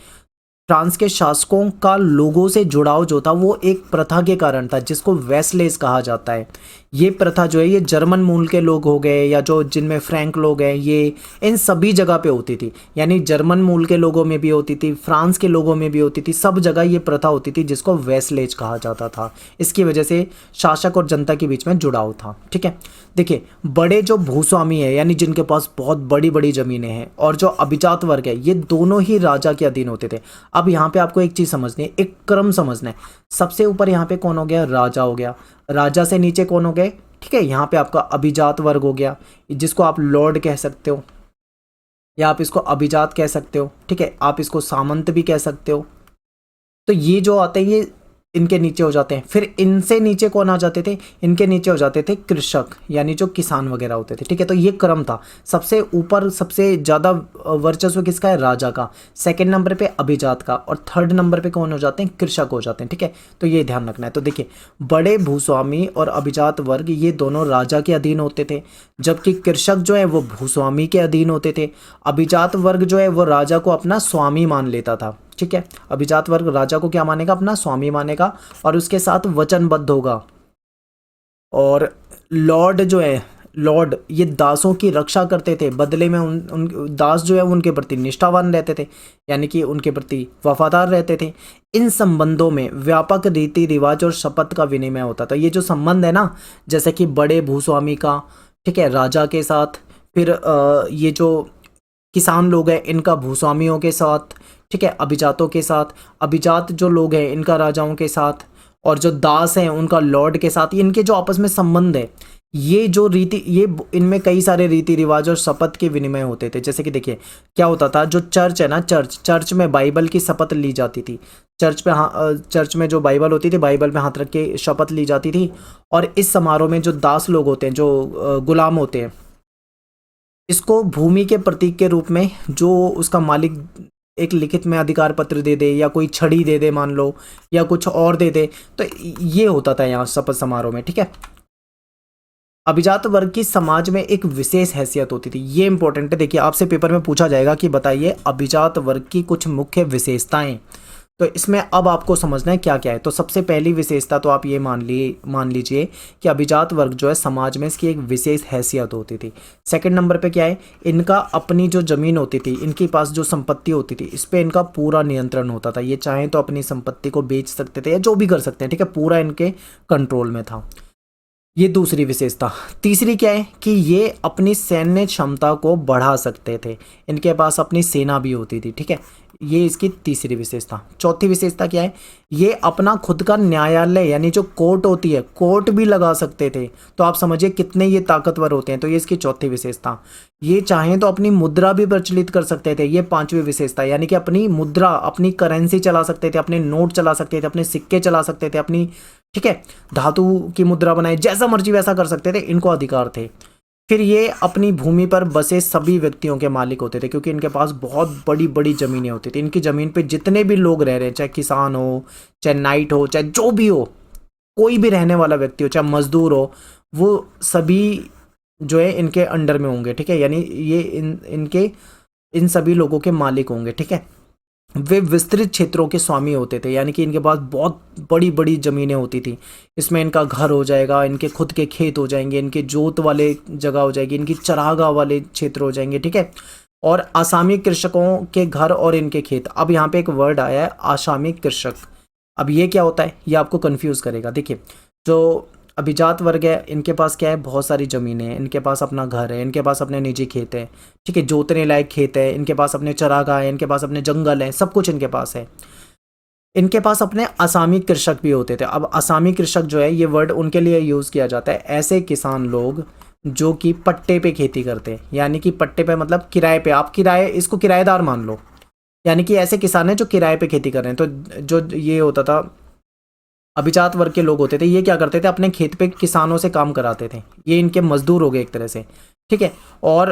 फ्रांस के शासकों का लोगों से जुड़ाव जो था वो एक प्रथा के कारण था, जिसको वैसलेज कहा जाता है। ये प्रथा जो है ये जर्मन मूल के लोग हो गए, या जो जिनमें फ्रैंक लोग हैं, ये इन सभी जगह पे होती थी। यानी जर्मन मूल के लोगों में भी होती थी, फ्रांस के लोगों में भी होती थी, सब जगह ये प्रथा होती थी जिसको वैसलेज कहा जाता था। इसकी वजह से शासक और जनता के बीच में जुड़ाव था। ठीक है, देखिए, बड़े जो भूस्वामी है, यानी जिनके पास बहुत बड़ी बड़ी ज़मीनें हैं, और जो अभिजात वर्ग है, ये दोनों ही राजा के अधीन होते थे। अब यहाँ पे आपको एक चीज़ समझनी है, एक क्रम समझना है। सबसे ऊपर यहाँ पे कौन हो गया, राजा हो गया। राजा से नीचे कौन हो गए, ठीक है, यहाँ पे आपका अभिजात वर्ग हो गया, जिसको आप लॉर्ड कह सकते हो, या आप इसको अभिजात कह सकते हो। ठीक है, आप इसको सामंत भी कह सकते हो। तो ये जो आते हैं, ये इनके नीचे हो जाते हैं। फिर इनसे नीचे कौन आ जाते थे, इनके नीचे हो जाते थे कृषक, यानी जो किसान वगैरह होते थे, ठीक है। तो ये क्रम था। सबसे ऊपर सबसे ज़्यादा वर्चस्व किसका है, राजा का। सेकंड नंबर पे अभिजात का, और थर्ड नंबर पे कौन हो जाते हैं, कृषक हो जाते हैं, ठीक है। तो ये ध्यान रखना है। तो देखिए, बड़े भूस्वामी और अभिजात वर्ग ये दोनों राजा के अधीन होते थे, जबकि कृषक जो है वो भूस्वामी के अधीन होते थे। अभिजात वर्ग जो है वो राजा को अपना स्वामी मान लेता था, ठीक है। अभिजात वर्ग राजा को क्या मानेगा, अपना स्वामी मानेगा, और उसके साथ वचनबद्ध होगा। और लॉर्ड जो है, लॉर्ड ये दासों की रक्षा करते थे, बदले में उन दास जो है उनके प्रति निष्ठावान रहते थे, यानी कि उनके प्रति वफादार रहते थे। इन संबंधों में व्यापक रीति रिवाज और शपथ का विनिमय होता था। ये जो संबंध है ना, जैसे कि बड़े भूस्वामी का, ठीक है, राजा के साथ, फिर ये जो किसान लोग हैं इनका भूस्वामियों के साथ, ठीक है, अभिजातों के साथ, अभिजात जो लोग हैं इनका राजाओं के साथ, और जो दास हैं उनका लॉर्ड के साथ, इनके जो आपस में संबंध है, ये जो रीति, ये इनमें कई सारे रीति रिवाज और शपथ के विनिमय होते थे। जैसे कि देखिए क्या होता था, जो चर्च है ना, चर्च में बाइबल की शपथ ली जाती थी। चर्च में जो बाइबल होती थी, बाइबल में हाथ रख के शपथ ली जाती थी। और इस समारोह में जो दास लोग होते हैं, जो गुलाम होते हैं, इसको भूमि के प्रतीक के रूप में जो उसका मालिक एक लिखित में अधिकार पत्र दे दे, या कोई छड़ी दे दे मान लो, या कुछ और दे दे, तो ये होता था यहाँ शपथ समारोह में, ठीक है। अभिजात वर्ग की समाज में एक विशेष हैसियत होती थी, ये इंपॉर्टेंट है। देखिए आपसे पेपर में पूछा जाएगा कि बताइए अभिजात वर्ग की कुछ मुख्य विशेषताएं। तो इसमें अब आपको समझना है क्या क्या है। तो सबसे पहली विशेषता तो आप ये मान लीजिए कि अभिजात वर्ग जो है समाज में इसकी एक विशेष हैसियत होती थी। सेकंड नंबर पे क्या है, इनका अपनी जो ज़मीन होती थी, इनके पास जो संपत्ति होती थी, इस पे इनका पूरा नियंत्रण होता था। ये चाहें तो अपनी संपत्ति को बेच सकते थे या जो भी कर सकते हैं, ठीक है, पूरा इनके कंट्रोल में था। ये दूसरी विशेषता। तीसरी क्या है कि ये अपनी सैन्य क्षमता को बढ़ा सकते थे, इनके पास अपनी सेना भी होती थी, ठीक है। ये इसकी तीसरी विशेषता। चौथी विशेषता क्या है, ये अपना खुद का न्यायालय यानी जो कोर्ट होती है, कोर्ट भी लगा सकते थे। तो आप समझिए कितने ये ताकतवर होते हैं। तो ये इसकी चौथी विशेषता। ये चाहें तो अपनी मुद्रा भी प्रचलित कर सकते थे, ये पांचवी विशेषता, यानी कि अपनी मुद्रा, अपनी करेंसी चला सकते थे, अपने नोट चला सकते थे, अपने सिक्के चला सकते थे, अपनी, ठीक है, धातु की मुद्रा बनाए, जैसा मर्जी वैसा कर सकते थे, इनको अधिकार थे। फिर ये अपनी भूमि पर बसे सभी व्यक्तियों के मालिक होते थे, क्योंकि इनके पास बहुत बड़ी बड़ी ज़मीनें होती थी। इनकी ज़मीन पे जितने भी लोग रह रहे हैं, चाहे किसान हो, चाहे नाइट हो, चाहे जो भी हो, कोई भी रहने वाला व्यक्ति हो, चाहे मजदूर हो, वो सभी जो है इनके अंडर में होंगे, ठीक है। यानी ये इन सभी लोगों के मालिक होंगे, ठीक है। वे विस्तृत क्षेत्रों के स्वामी होते थे, यानी कि इनके पास बहुत बड़ी बड़ी ज़मीनें होती थी। इसमें इनका घर हो जाएगा, इनके खुद के खेत हो जाएंगे, इनके जोत वाले जगह हो जाएगी, इनकी चरागाह वाले क्षेत्र हो जाएंगे, ठीक है। और आसामी कृषकों के घर और इनके खेत। अब यहाँ पे एक वर्ड आया है, आसामी कृषक। अब ये क्या होता है, ये आपको कंफ्यूज करेगा। देखिए, जो अभिजात वर्ग है इनके पास क्या है, बहुत सारी ज़मीनें हैं, इनके पास अपना घर है, इनके पास अपने निजी खेत है, ठीक है, जोतने लायक खेत है, इनके पास अपने चरागाह है, इनके पास अपने जंगल है, सब कुछ इनके पास है। इनके पास अपने असामी कृषक भी होते थे। अब असामी कृषक जो है, ये वर्ड उनके लिए यूज़ किया जाता है, ऐसे किसान लोग जो कि पट्टे पे खेती करते हैं, यानी कि पट्टे पे मतलब किराए पे, आप किराए, इसको किराएदार मान लो, यानी कि ऐसे किसान हैं जो किराए पे खेती कर रहे हैं। तो जो ये होता था, अभिजात वर्ग के लोग होते थे, ये क्या करते थे, अपने खेत पे किसानों से काम कराते थे, ये इनके मजदूर हो गए एक तरह से, ठीक है। और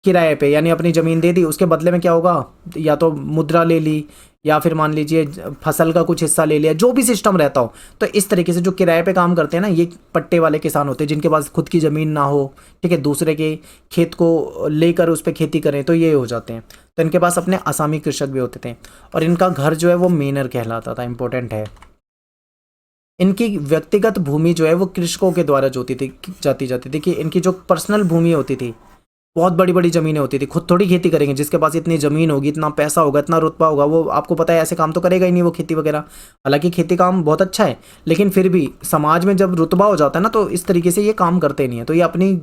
किराए पे, यानी अपनी ज़मीन दे दी, उसके बदले में क्या होगा, या तो मुद्रा ले ली, या फिर मान लीजिए फसल का कुछ हिस्सा ले लिया, जो भी सिस्टम रहता हो। तो इस तरीके से जो किराए पे काम करते हैं ना, ये पट्टे वाले किसान होते हैं, जिनके पास खुद की ज़मीन ना हो, ठीक है, दूसरे के खेत को लेकर उस पर खेती करें, तो ये हो जाते हैं। तो इनके पास अपने असामी कृषक भी होते थे, और इनका घर जो है वो मेनर कहलाता था, इंपॉर्टेंट है। इनकी व्यक्तिगत भूमि जो है वो कृषकों के द्वारा जोती थी जाती थी, कि इनकी जो पर्सनल भूमि होती थी, बहुत बड़ी बड़ी ज़मीनें होती थी, खुद थोड़ी खेती करेंगे। जिसके पास इतनी ज़मीन होगी, इतना पैसा होगा, इतना रुतबा होगा, वो आपको पता है ऐसे काम तो करेगा ही नहीं वो, खेती वगैरह। हालांकि खेती काम बहुत अच्छा है, लेकिन फिर भी समाज में जब रुतबा हो जाता है ना, तो इस तरीके से ये काम करते नहीं है। तो ये अपनी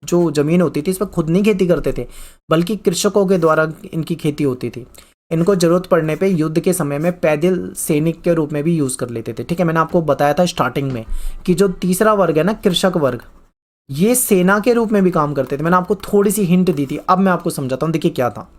जो ज़मीन होती थी इस पर खुद नहीं खेती करते थे, बल्कि कृषकों के द्वारा इनकी खेती होती थी। इनको जरूरत पड़ने पे युद्ध के समय में पैदल सैनिक के रूप में भी यूज़ कर लेते थे, ठीक है। मैंने आपको बताया था स्टार्टिंग में कि जो तीसरा वर्ग है ना, कृषक वर्ग, ये सेना के रूप में भी काम करते थे। मैंने आपको थोड़ी सी हिंट दी थी, अब मैं आपको समझाता हूँ। देखिए क्या था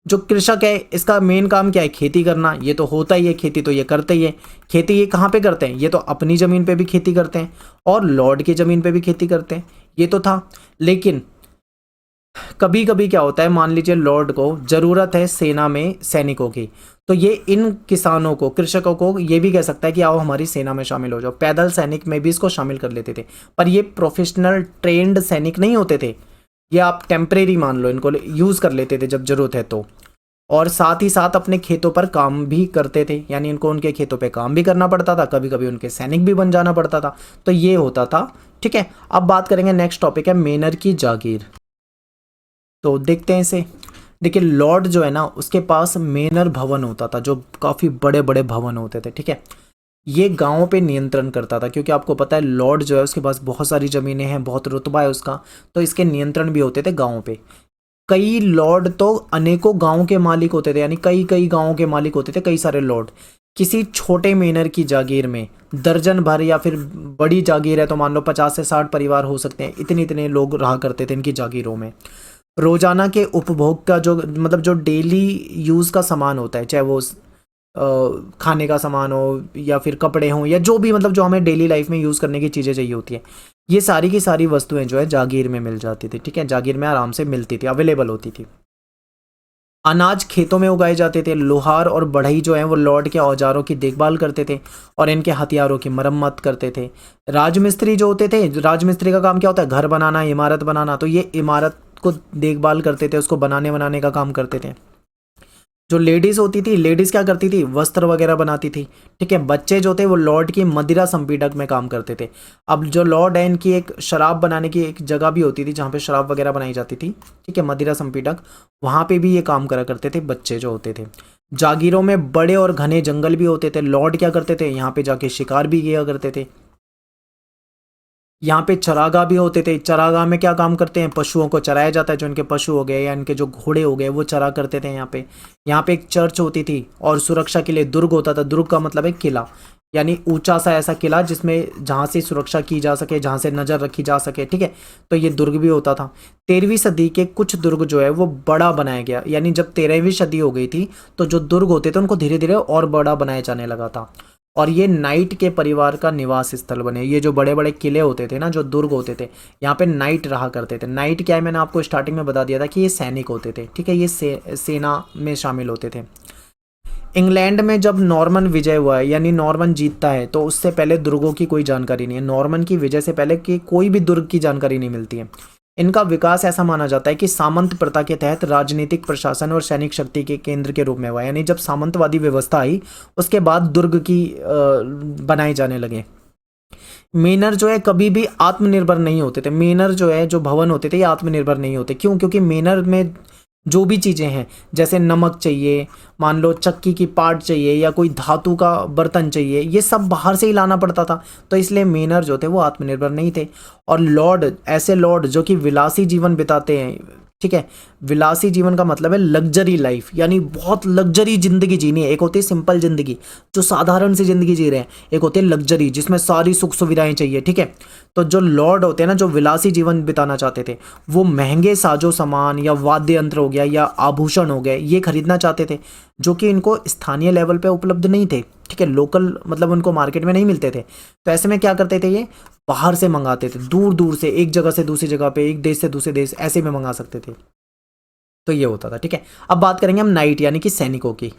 जो कृषक है इसका मेन काम क्या है, खेती करना। ये तो होता ही है, खेती तो ये करते ही है। खेती ये कहाँ पे करते हैं, ये तो अपनी ज़मीन पे भी खेती करते हैं और लॉर्ड की ज़मीन पे भी खेती करते हैं, ये तो था। लेकिन कभी कभी क्या होता है, मान लीजिए लॉर्ड को ज़रूरत है सेना में सैनिकों की, तो ये इन किसानों को, कृषकों को ये भी कह सकता है कि आओ हमारी सेना में शामिल हो जाओ। पैदल सैनिक में भी इसको शामिल कर लेते थे, पर ये प्रोफेशनल ट्रेंड सैनिक नहीं होते थे। ये आप टेम्परेरी मान लो, इनको यूज़ कर लेते थे जब ज़रूरत है तो। और साथ ही साथ अपने खेतों पर काम भी करते थे, यानी इनको उनके खेतों पे काम भी करना पड़ता था, कभी कभी उनके सैनिक भी बन जाना पड़ता था। तो ये होता था, ठीक है। अब बात करेंगे, नेक्स्ट टॉपिक है मेनर की जागीर। तो देखते हैं इसे। देखिए लॉर्ड जो है ना, उसके पास मेनर भवन होता था, जो काफ़ी बड़े बड़े भवन होते थे, ठीक है। ये गाँव पे नियंत्रण करता था, क्योंकि आपको पता है लॉर्ड जो है उसके पास बहुत सारी ज़मीनें हैं, बहुत रुतबा है उसका, तो इसके नियंत्रण भी होते थे गाँव पे। कई लॉर्ड तो अनेकों गांव के मालिक होते थे, यानी कई कई गांवों के मालिक होते थे, कई सारे लॉर्ड। किसी छोटे मेनर की जागीर में दर्जन भर, या फिर बड़ी जागीर है तो मान लो 50 से 60 परिवार हो सकते हैं, इतने इतने लोग रहा करते थे इनकी जागीरों में। रोजाना के उपभोग का जो मतलब जो डेली यूज़ का सामान होता है, चाहे वो खाने का सामान हो या फिर कपड़े हों, या जो भी मतलब जो हमें डेली लाइफ में यूज़ करने की चीज़ें चाहिए होती हैं, ये सारी की सारी वस्तुएं जो है जागीर में मिल जाती थी, ठीक है। जागीर में आराम से मिलती थी, अवेलेबल होती थी। अनाज खेतों में उगाए जाते थे। लोहार और बढ़ई जो है वो लॉर्ड के औजारों की देखभाल करते थे और इनके हथियारों की मरम्मत करते थे। राजमिस्त्री जो होते थे, राजमिस्त्री का काम क्या होता है, घर बनाना, इमारत बनाना, तो ये इमारत को देखभाल करते थे, उसको बनाने का काम करते थे। जो लेडीज़ होती थी, लेडीज़ क्या करती थी, वस्त्र वगैरह बनाती थी, ठीक है। बच्चे जो थे वो लॉर्ड की मदिरा संपीडक में काम करते थे। अब जो लॉर्ड है, इनकी एक शराब बनाने की एक जगह भी होती थी जहाँ पे शराब वगैरह बनाई जाती थी, ठीक है, मदिरा संपीडक। वहाँ पे भी ये काम करा करते थे बच्चे जो होते थे। जागीरों में बड़े और घने जंगल भी होते थे। लॉर्ड क्या करते थे, यहाँ पे जाके शिकार भी किया करते थे। यहाँ पे चरागाह भी होते थे। चरागाह में क्या काम करते हैं, पशुओं को चराया जाता है, जो इनके पशु हो गए या इनके जो घोड़े हो गए वो चरा करते थे यहाँ पे। यहाँ पे एक चर्च होती थी और सुरक्षा के लिए दुर्ग होता था। दुर्ग का मतलब है किला, यानी ऊंचा सा ऐसा किला जिसमें जहाँ से सुरक्षा की जा सके, जहाँ से नज़र रखी जा सके, ठीक है। तो ये दुर्ग भी होता था। 13वीं सदी के कुछ दुर्ग जो है वो बड़ा बनाया गया, यानी जब 13वीं सदी हो गई थी तो जो दुर्ग होते थे उनको धीरे धीरे और बड़ा बनाया जाने लगा था, और ये नाइट के परिवार का निवास स्थल बने। ये जो बड़े बड़े किले होते थे ना, जो दुर्ग होते थे, यहाँ पे नाइट रहा करते थे। नाइट क्या है, मैंने आपको स्टार्टिंग में बता दिया था कि ये सैनिक होते थे, ठीक है, ये सेना में शामिल होते थे। इंग्लैंड में जब नॉर्मन विजय हुआ है, यानी नॉर्मन जीतता है, तो उससे पहले दुर्गों की कोई जानकारी नहीं है। नॉर्मन की विजय से पहले की कोई भी दुर्ग की जानकारी नहीं मिलती है। इनका विकास ऐसा माना जाता है कि सामंत प्रथा के तहत राजनीतिक, प्रशासन और सैनिक शक्ति के केंद्र के रूप में हुआ, यानी जब सामंतवादी व्यवस्था आई उसके बाद दुर्ग की बनाए जाने लगे। मेनर जो है कभी भी आत्मनिर्भर नहीं होते थे। मेनर जो है, जो भवन होते थे, ये आत्मनिर्भर नहीं होते। क्यों? क्योंकि मेनर में जो भी चीज़ें हैं, जैसे नमक चाहिए, मान लो चक्की की पार्ट चाहिए, या कोई धातु का बर्तन चाहिए, ये सब बाहर से ही लाना पड़ता था। तो इसलिए मेनर जो थे वो आत्मनिर्भर नहीं थे। और लॉर्ड, ऐसे लॉर्ड जो कि विलासी जीवन बिताते हैं, ठीक है, विलासी जीवन का मतलब है लग्जरी लाइफ, यानी बहुत लग्जरी जिंदगी जीनी है। एक होती है सिंपल जिंदगी, जो साधारण सी जिंदगी जी रहे हैं, एक होती है लग्जरी जिसमें सारी सुख सुविधाएं चाहिए, ठीक है। तो जो लॉर्ड होते हैं ना, जो विलासी जीवन बिताना चाहते थे, वो महंगे साजो सामान या वाद्य यंत्र हो गया या आभूषण हो गए, ये खरीदना चाहते थे, जो कि इनको स्थानीय लेवल पे उपलब्ध नहीं थे, ठीक है, लोकल मतलब उनको मार्केट में नहीं मिलते थे। तो ऐसे में क्या करते थे, ये बाहर से मंगाते थे, दूर दूर से, एक जगह से दूसरी जगह पे, एक देश से दूसरे देश, ऐसे में मंगा सकते थे। तो ये होता था, ठीक है। अब बात करेंगे हम नाइट यानी कि सैनिकों की।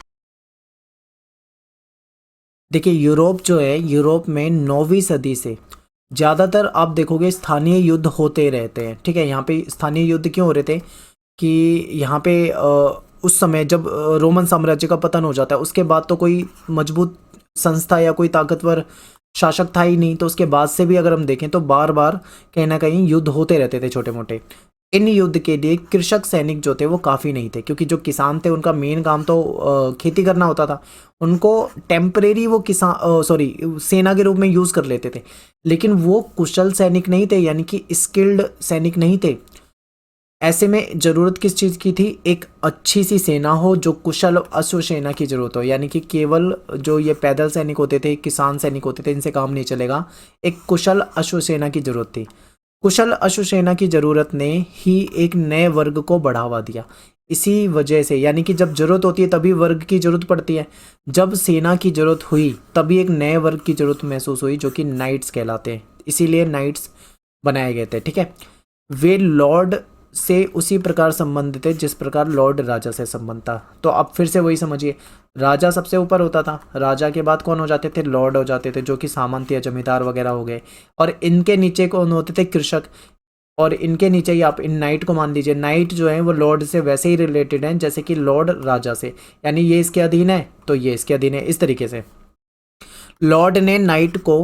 देखिए यूरोप जो है, यूरोप में 9वीं सदी से ज़्यादातर आप देखोगे स्थानीय युद्ध होते रहते हैं, ठीक है। यहाँ पे स्थानीय युद्ध क्यों हो रहे थे कि यहाँ पे उस समय जब रोमन साम्राज्य का पतन हो जाता है, उसके बाद तो कोई मजबूत संस्था या कोई ताकतवर शासक था ही नहीं। तो उसके बाद से भी अगर हम देखें तो बार बार कहीं ना कहीं युद्ध होते रहते थे, छोटे मोटे। इन युद्ध के लिए कृषक सैनिक जो थे वो काफ़ी नहीं थे, क्योंकि जो किसान थे उनका मेन काम तो खेती करना होता था। उनको टेम्परेरी वो किसान सॉरी सेना के रूप में यूज़ कर लेते थे, लेकिन वो कुशल सैनिक नहीं थे, यानी कि स्किल्ड सैनिक नहीं थे। ऐसे में ज़रूरत किस चीज़ की थी, एक अच्छी सी सेना हो, जो कुशल अश्व सेना की ज़रूरत हो, यानी कि केवल जो ये पैदल सैनिक होते थे, किसान सैनिक होते थे, इनसे काम नहीं चलेगा, एक कुशल अश्व सेना की ज़रूरत थी। कुशल अश्वसेना की जरूरत ने ही एक नए वर्ग को बढ़ावा दिया। इसी वजह से, यानी कि जब जरूरत होती है तभी वर्ग की जरूरत पड़ती है। जब सेना की जरूरत हुई तभी एक नए वर्ग की जरूरत महसूस हुई जो कि नाइट्स कहलाते हैं, इसीलिए नाइट्स बनाए गए थे। ठीक है, वे लॉर्ड से उसी प्रकार संबंधित थे जिस प्रकार लॉर्ड राजा से संबंध था। तो अब फिर से वही समझिए, राजा सबसे ऊपर होता था, राजा के बाद कौन हो जाते थे, लॉर्ड हो जाते थे, जो कि सामंत या जमींदार वगैरह हो गए। और इनके नीचे कौन होते थे, कृषक। और इनके नीचे ही आप इन नाइट को मान लीजिए, नाइट जो है वो लॉर्ड से वैसे ही रिलेटेड हैं जैसे कि लॉर्ड राजा से, यानी ये इसके अधीन है तो ये इसके अधीन है, इस तरीके से। लॉर्ड ने नाइट को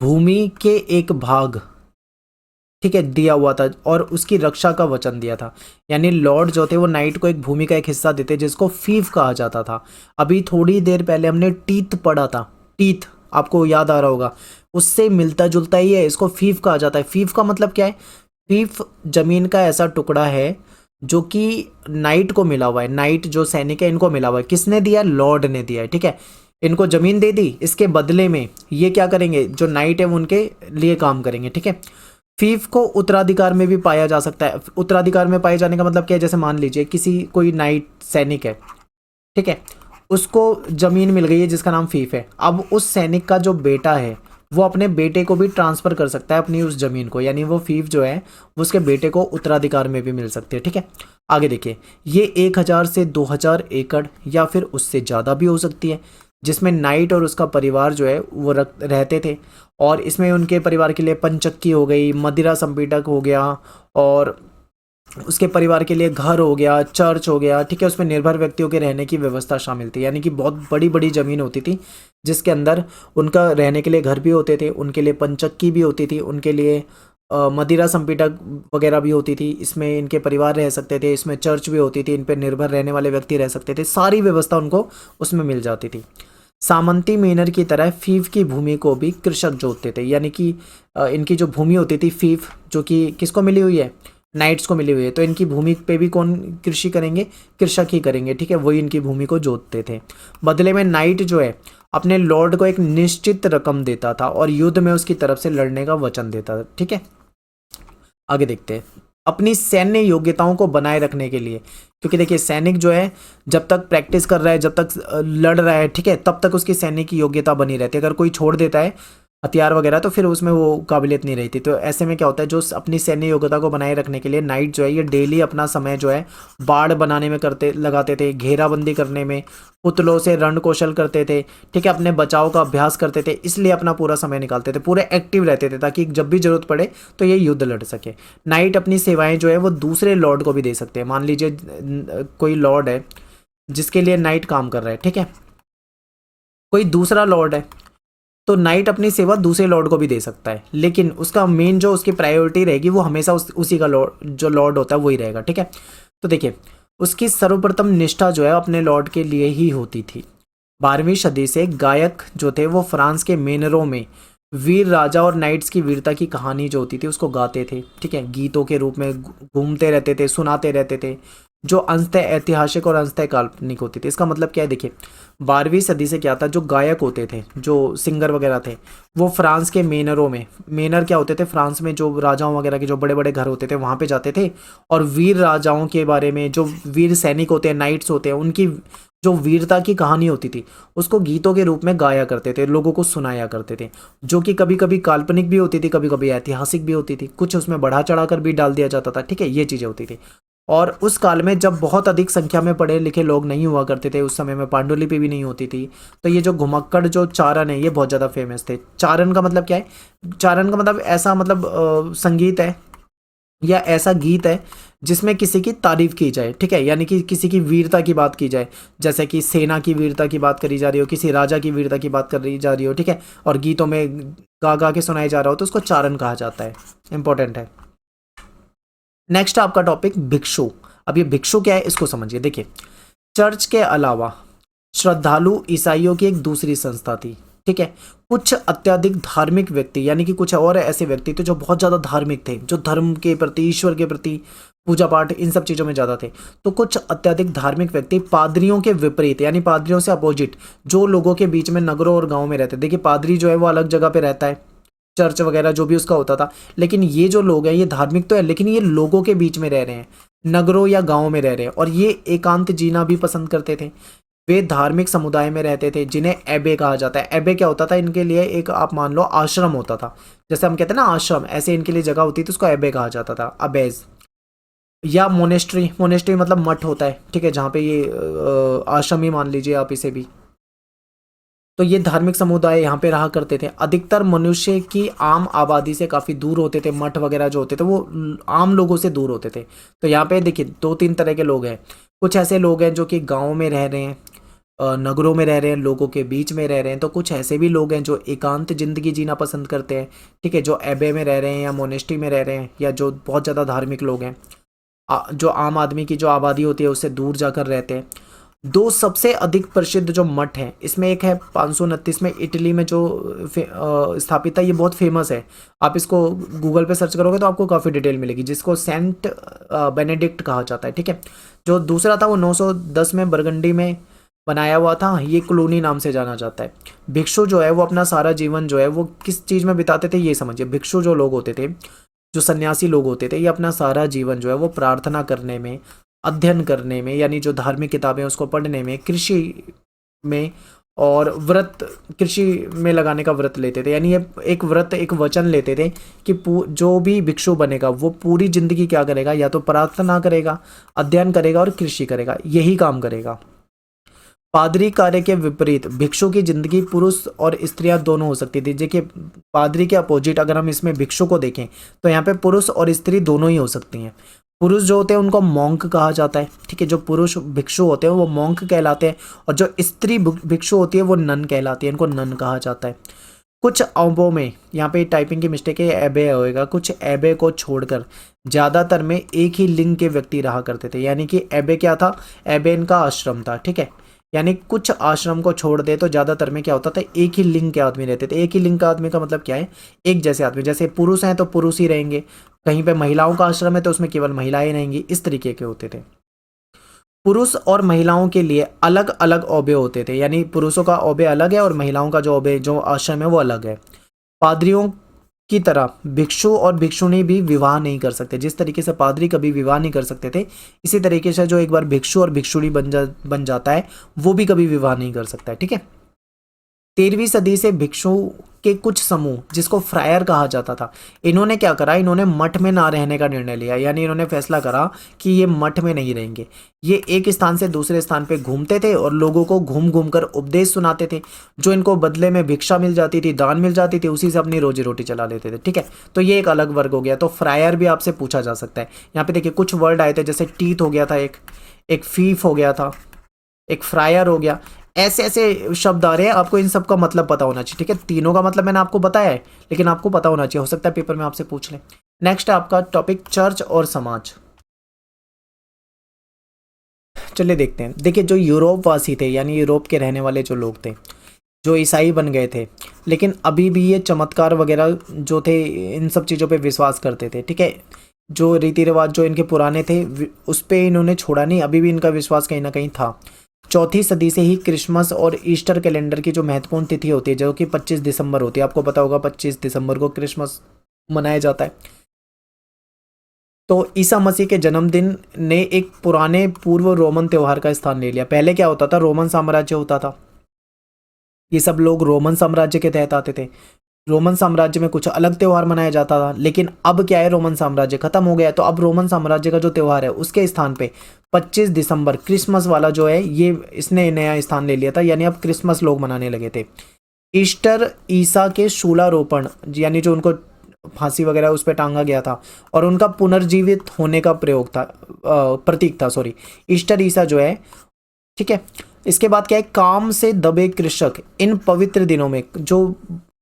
भूमि के एक भाग, ठीक है, दिया हुआ था और उसकी रक्षा का वचन दिया था। यानी लॉर्ड जो थे वो नाइट को एक भूमि का एक हिस्सा देते जिसको फीफ कहा जाता था। अभी थोड़ी देर पहले हमने टीथ पढ़ा था, टीथ आपको याद आ रहा होगा, उससे मिलता जुलता ही है, इसको फीफ कहा जाता है। फीफ का मतलब क्या है, फीफ जमीन का ऐसा टुकड़ा है जो कि नाइट को मिला हुआ है, नाइट जो सैनिक है इनको मिला हुआ है। किसने दिया, लॉर्ड ने दिया है। ठीक है, इनको जमीन दे दी, इसके बदले में ये क्या करेंगे, जो नाइट है वो उनके लिए काम करेंगे। ठीक है, फीफ को उत्तराधिकार में भी पाया जा सकता है। उत्तराधिकार में पाए जाने का मतलब क्या है, जैसे मान लीजिए किसी कोई नाइट सैनिक है, ठीक है, उसको जमीन मिल गई है जिसका नाम फीफ है। अब उस सैनिक का जो बेटा है वो अपने बेटे को भी ट्रांसफर कर सकता है अपनी उस जमीन को, यानी वो फीफ जो है वो उसके बेटे को उत्तराधिकार में भी मिल सकती है। ठीक है, आगे देखिए, ये 1000 से 2000 एकड़ या फिर उससे ज़्यादा भी हो सकती है, जिसमें नाइट और उसका परिवार जो है वो रहते थे। और इसमें उनके परिवार के लिए पंचक्की हो गई, मदिरा संपीड़क हो गया, और उसके परिवार के लिए घर हो गया, चर्च हो गया। ठीक है, उसमें निर्भर व्यक्तियों के रहने की व्यवस्था शामिल थी, यानी कि बहुत बड़ी बड़ी ज़मीन होती थी जिसके अंदर उनका रहने के लिए घर भी होते थे, उनके लिए पंचक्की भी होती थी, उनके लिए मदिरा संपीड़क वगैरह भी होती थी, इसमें इनके परिवार रह सकते थे, इसमें चर्च भी होती थी, इन पर निर्भर रहने वाले व्यक्ति रह सकते थे, सारी व्यवस्था उनको उसमें मिल जाती थी। सामंती मेनर की तरह फीफ की भूमि को भी कृषक जोतते थे, यानी कि इनकी जो भूमि होती थी फीफ, जो कि किसको मिली हुई है, नाइट्स को मिली हुई है, तो इनकी भूमि पे भी कौन कृषि करेंगे, कृषक ही करेंगे। ठीक है, वही इनकी भूमि को जोतते थे। बदले में नाइट जो है अपने लॉर्ड को एक निश्चित रकम देता था और युद्ध में उसकी तरफ से लड़ने का वचन देता था। ठीक है, आगे देखते हैं। अपनी सैन्य योग्यताओं को बनाए रखने के लिए, क्योंकि देखिए सैनिक जो है जब तक प्रैक्टिस कर रहा है, जब तक लड़ रहा है, ठीक है, तब तक उसकी सैन्य की योग्यता बनी रहती है। अगर कोई छोड़ देता है हथियार वगैरह तो फिर उसमें वो काबिलियत नहीं रहती। तो ऐसे में क्या होता है, जो अपनी सैन्य योग्यता को बनाए रखने के लिए नाइट जो है ये डेली अपना समय जो है बाढ़ बनाने में लगाते थे, घेराबंदी करने में, पुतलों से रण कौशल करते थे, ठीक है, अपने बचाव का अभ्यास करते थे, इसलिए अपना पूरा समय निकालते थे, पूरे एक्टिव रहते थे ताकि जब भी जरूरत पड़े तो ये युद्ध लड़ सके। नाइट अपनी सेवाएं जो है वो दूसरे लॉर्ड को भी दे सकते हैं। मान लीजिए कोई लॉर्ड है जिसके लिए नाइट काम कर रहा है, ठीक है, कोई दूसरा लॉर्ड है, तो नाइट अपनी सेवा दूसरे लॉर्ड को भी दे सकता है, लेकिन उसका मेन जो उसकी प्रायोरिटी रहेगी वो हमेशा उसी का लॉर्ड, जो लॉर्ड होता है वही रहेगा। ठीक है, तो देखिए उसकी सर्वप्रथम निष्ठा जो है अपने लॉर्ड के लिए ही होती थी। 12वीं सदी से गायक जो थे वो फ्रांस के मेनरों में वीर राजा और नाइट्स की वीरता की कहानी जो होती थी उसको गाते थे। ठीक है, गीतों के रूप में घूमते रहते थे, सुनाते रहते थे, जो अंशतः ऐतिहासिक और अंशतः काल्पनिक होती थी। इसका मतलब क्या है, देखिए 12वीं सदी से क्या था, जो गायक होते थे, जो सिंगर वगैरह थे, वो फ्रांस के मेनरों में, मेनर क्या होते थे, फ्रांस में जो राजाओं वगैरह के जो बड़े बड़े घर होते थे वहाँ पे जाते थे और वीर राजाओं के बारे में, जो वीर सैनिक होते हैं, नाइट्स होते हैं, उनकी जो वीरता की कहानी होती थी उसको गीतों के रूप में गाया करते थे, लोगों को सुनाया करते थे, जो कि कभी कभी काल्पनिक भी होती थी, कभी कभी ऐतिहासिक भी होती थी, कुछ उसमें बढ़ा चढ़ा कर भी डाल दिया जाता था। ठीक है, ये चीज़ें होती थी। और उस काल में जब बहुत अधिक संख्या में पढ़े लिखे लोग नहीं हुआ करते थे, उस समय में पांडुलिपि भी नहीं होती थी, तो ये जो घुमक्कड़ जो चारण है ये बहुत ज़्यादा फेमस थे। चारण का मतलब क्या है, चारण का मतलब ऐसा मतलब संगीत है या ऐसा गीत है जिसमें किसी की तारीफ की जाए। ठीक है, यानी कि किसी की वीरता की बात की जाए, जैसे कि सेना की वीरता की बात करी जा रही हो, किसी राजा की वीरता की बात करी जा रही हो, ठीक है, और गीतों में गा गा के सुनाया जा रहा हो तो उसको चारण कहा जाता है। इंपॉर्टेंट है। नेक्स्ट आपका टॉपिक भिक्षु। अब ये भिक्षु क्या है इसको समझिए। देखिए चर्च के अलावा श्रद्धालु ईसाइयों की एक दूसरी संस्था थी। ठीक है, कुछ अत्यधिक धार्मिक व्यक्ति, यानी कि कुछ और ऐसे व्यक्ति थे जो बहुत ज़्यादा धार्मिक थे, जो धर्म के प्रति, ईश्वर के प्रति, पूजा पाठ, इन सब चीज़ों में ज़्यादा थे। तो कुछ अत्यधिक धार्मिक व्यक्ति पादरियों के विपरीत, यानी पादरियों से अपोजिट, जो लोगों के बीच में नगरों और गाँव में रहते। देखिए पादरी जो है वो अलग जगह पे रहता है, चर्च वगैरह जो भी उसका होता था। लेकिन ये जो लोग हैं ये धार्मिक तो है, लेकिन ये लोगों के बीच में रह रहे हैं, नगरों या गाँव में रह रहे हैं, और ये एकांत जीना भी पसंद करते थे। वे धार्मिक समुदाय में रहते थे जिन्हें एबे कहा जाता है। एबे क्या होता था इनके लिए, एक आप मान लो आश्रम होता था, जैसे हम कहते हैं ना आश्रम, ऐसे इनके लिए जगह होती थी, उसको एबे कहा जाता था, अबेज। या मोनेस्ट्री, मोनेस्ट्री मतलब मठ होता है, ठीक है, जहाँ पे ये आश्रम ही मान लीजिए आप इसे भी। तो ये धार्मिक समुदाय यहाँ पे रहा करते थे। अधिकतर मनुष्य की आम आबादी से काफ़ी दूर होते थे, मठ वगैरह जो होते थे वो आम लोगों से दूर होते थे। तो यहाँ पे देखिए दो तीन तरह के लोग हैं। कुछ ऐसे लोग हैं जो कि गाँव में रह रहे हैं, नगरों में रह रहे हैं, लोगों के बीच में रह रहे हैं। तो कुछ ऐसे भी लोग हैं जो एकांत जिंदगी जीना पसंद करते हैं, ठीक है, जो एबे में रह रहे हैं या मोनेस्ट्री में रह रहे हैं, या जो बहुत ज़्यादा धार्मिक लोग हैं, जो आम आदमी की जो आबादी होती है उससे दूर जाकर रहते हैं। दो सबसे अधिक प्रसिद्ध जो मठ हैं, इसमें एक है 529 में इटली में जो स्थापित है, ये बहुत फेमस है। आप इसको गूगल पे सर्च करोगे तो आपको काफ़ी डिटेल मिलेगी, जिसको सेंट बेनेडिक्ट कहा जाता है, ठीक है। जो दूसरा था वो 910 में बरगंडी में बनाया हुआ था, ये क्लूनी नाम से जाना जाता है। भिक्षु जो है वो अपना सारा जीवन जो है वो किस चीज़ में बिताते थे, ये समझिए। भिक्षु जो लोग होते थे, जो सन्यासी लोग होते थे, ये अपना सारा जीवन जो है वो प्रार्थना करने में, अध्ययन करने में, यानी जो धार्मिक किताबें उसको पढ़ने में, कृषि में, और व्रत, कृषि में लगाने का व्रत लेते थे। यानी ये एक व्रत, एक वचन लेते थे कि जो भी भिक्षु बनेगा वो पूरी जिंदगी क्या करेगा, या तो प्रार्थना करेगा, अध्ययन करेगा और कृषि करेगा, यही काम करेगा। पादरी कार्य के विपरीत भिक्षु की जिंदगी पुरुष और स्त्रियां दोनों हो सकती थी। देखिए पादरी के अपोजिट अगर हम इसमें भिक्षु को देखें तो यहाँ पे पुरुष और स्त्री दोनों ही हो सकती हैं। पुरुष जो होते हैं उनको मॉन्क कहा जाता है, ठीक है, जो पुरुष भिक्षु होते हैं वो मॉन्क कहलाते हैं, और जो स्त्री भिक्षु होती है वो नन कहलाती है, इनको नन कहा जाता है। कुछ अबों में, यहाँ पे टाइपिंग की मिस्टेक है, एबे होएगा, कुछ एबे को छोड़कर ज़्यादातर में एक ही लिंग के व्यक्ति रहा करते थे। यानी कि एबे क्या था, एबे इनका आश्रम था, ठीक है। यानी कुछ आश्रम को छोड़ दे तो ज़्यादातर में क्या होता था, एक ही लिंग के आदमी रहते थे। एक ही लिंग का आदमी का मतलब क्या है, एक जैसे आदमी, जैसे पुरुष हैं तो पुरुष ही रहेंगे, कहीं पे महिलाओं का आश्रम है तो उसमें केवल महिलाएं रहेंगी, इस तरीके के होते थे। पुरुष और महिलाओं के लिए अलग अलग ओबे होते थे, यानी पुरुषों का ओबे अलग है और महिलाओं का जो ओबे, जो आश्रम है वो अलग है। पादरियों की तरह भिक्षु और भिक्षुणी भी विवाह नहीं कर सकते। जिस तरीके से पादरी कभी विवाह नहीं कर सकते थे, इसी तरीके से जो एक बार भिक्षु और भिक्षुणी बन जाता है वो भी कभी विवाह नहीं कर सकता है, ठीक है। 13वीं सदी से भिक्षु के कुछ समूह, जिसको फ्रायर कहा जाता था, इन्होंने क्या करा, इन्होंने मठ में ना रहने का निर्णय लिया। यानी इन्होंने फैसला करा कि ये मठ में नहीं रहेंगे। ये एक स्थान से दूसरे स्थान पे घूमते थे और लोगों को घूम घूम कर उपदेश सुनाते थे। जो इनको बदले में भिक्षा मिल जाती थी, दान मिल जाती थी, उसी से अपनी रोजी रोटी चला लेते थे, ठीक है। तो ये एक अलग वर्ग हो गया। तो फ्रायर भी आपसे पूछा जा सकता है। यहाँ पे देखिए कुछ वर्ड आए थे, जैसे टीथ हो गया था, एक फीफ हो गया था, एक फ्रायर हो गया, ऐसे ऐसे शब्द आ रहे हैं। आपको इन सब का मतलब पता होना चाहिए, ठीक है। तीनों का मतलब मैंने आपको बताया है, लेकिन आपको पता होना चाहिए, हो सकता है पेपर में आपसे पूछ लें। नेक्स्ट है आपका टॉपिक चर्च और समाज। चलिए देखते हैं। देखिए जो यूरोप वासी थे, यानी यूरोप के रहने वाले जो लोग थे, जो ईसाई बन गए थे, लेकिन अभी भी ये चमत्कार वगैरह जो थे इन सब चीज़ों पे विश्वास करते थे, ठीक है। जो रीति रिवाज जो इनके पुराने थे उस पर इन्होंने छोड़ा नहीं, अभी भी इनका विश्वास कहीं ना कहीं था। 4वीं सदी से ही क्रिसमस और ईस्टर कैलेंडर की जो महत्वपूर्ण तिथि होती है, जो कि 25 दिसंबर होती है, आपको पता होगा 25 दिसंबर को क्रिसमस मनाया जाता है। तो ईसा मसीह के जन्मदिन ने एक पुराने पूर्व रोमन त्यौहार का स्थान ले लिया। पहले क्या होता था, रोमन साम्राज्य होता था, ये सब लोग रोमन साम्राज्य के तहत आते थे। रोमन साम्राज्य में कुछ अलग त्यौहार मनाया जाता था, लेकिन अब क्या है, रोमन साम्राज्य खत्म हो गया है, तो अब रोमन साम्राज्य का जो त्यौहार है उसके स्थान पे 25 दिसंबर क्रिसमस वाला जो है ये इसने नया स्थान ले लिया था। यानी अब क्रिसमस लोग मनाने लगे थे। ईस्टर ईसा के शूलारोपण, यानी जो उनको फांसी वगैरह उस पर टांगा गया था, और उनका पुनर्जीवित होने का प्रयोग था, प्रतीक था, सॉरी। ईस्टर ईसा जो है, ठीक है। इसके बाद क्या है, काम से दबे कृषक इन पवित्र दिनों में, जो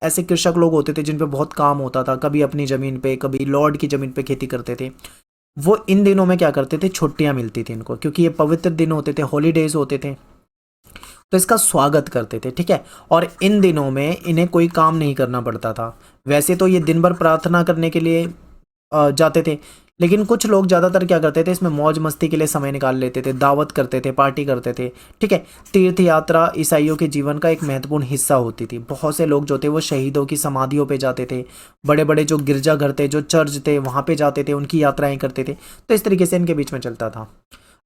ऐसे कृषक लोग होते थे जिन पे बहुत काम होता था, कभी अपनी ज़मीन पे, कभी लॉर्ड की ज़मीन पे खेती करते थे, वो इन दिनों में क्या करते थे, छुट्टियां मिलती थी इनको, क्योंकि ये पवित्र दिन होते थे, हॉलीडेज होते थे, तो इसका स्वागत करते थे, ठीक है। और इन दिनों में इन्हें कोई काम नहीं करना पड़ता था। वैसे तो ये दिन भर प्रार्थना करने के लिए जाते थे, लेकिन कुछ लोग ज़्यादातर क्या करते थे, इसमें मौज मस्ती के लिए समय निकाल लेते थे, दावत करते थे, पार्टी करते थे। ठीक है। तीर्थ यात्रा ईसाइयों के जीवन का एक महत्वपूर्ण हिस्सा होती थी। बहुत से लोग जो थे वो शहीदों की समाधियों पे जाते थे, बड़े बड़े जो गिरजाघर थे, जो चर्च थे, वहाँ पे जाते थे, उनकी यात्राएं करते थे। तो इस तरीके से इनके बीच में चलता था।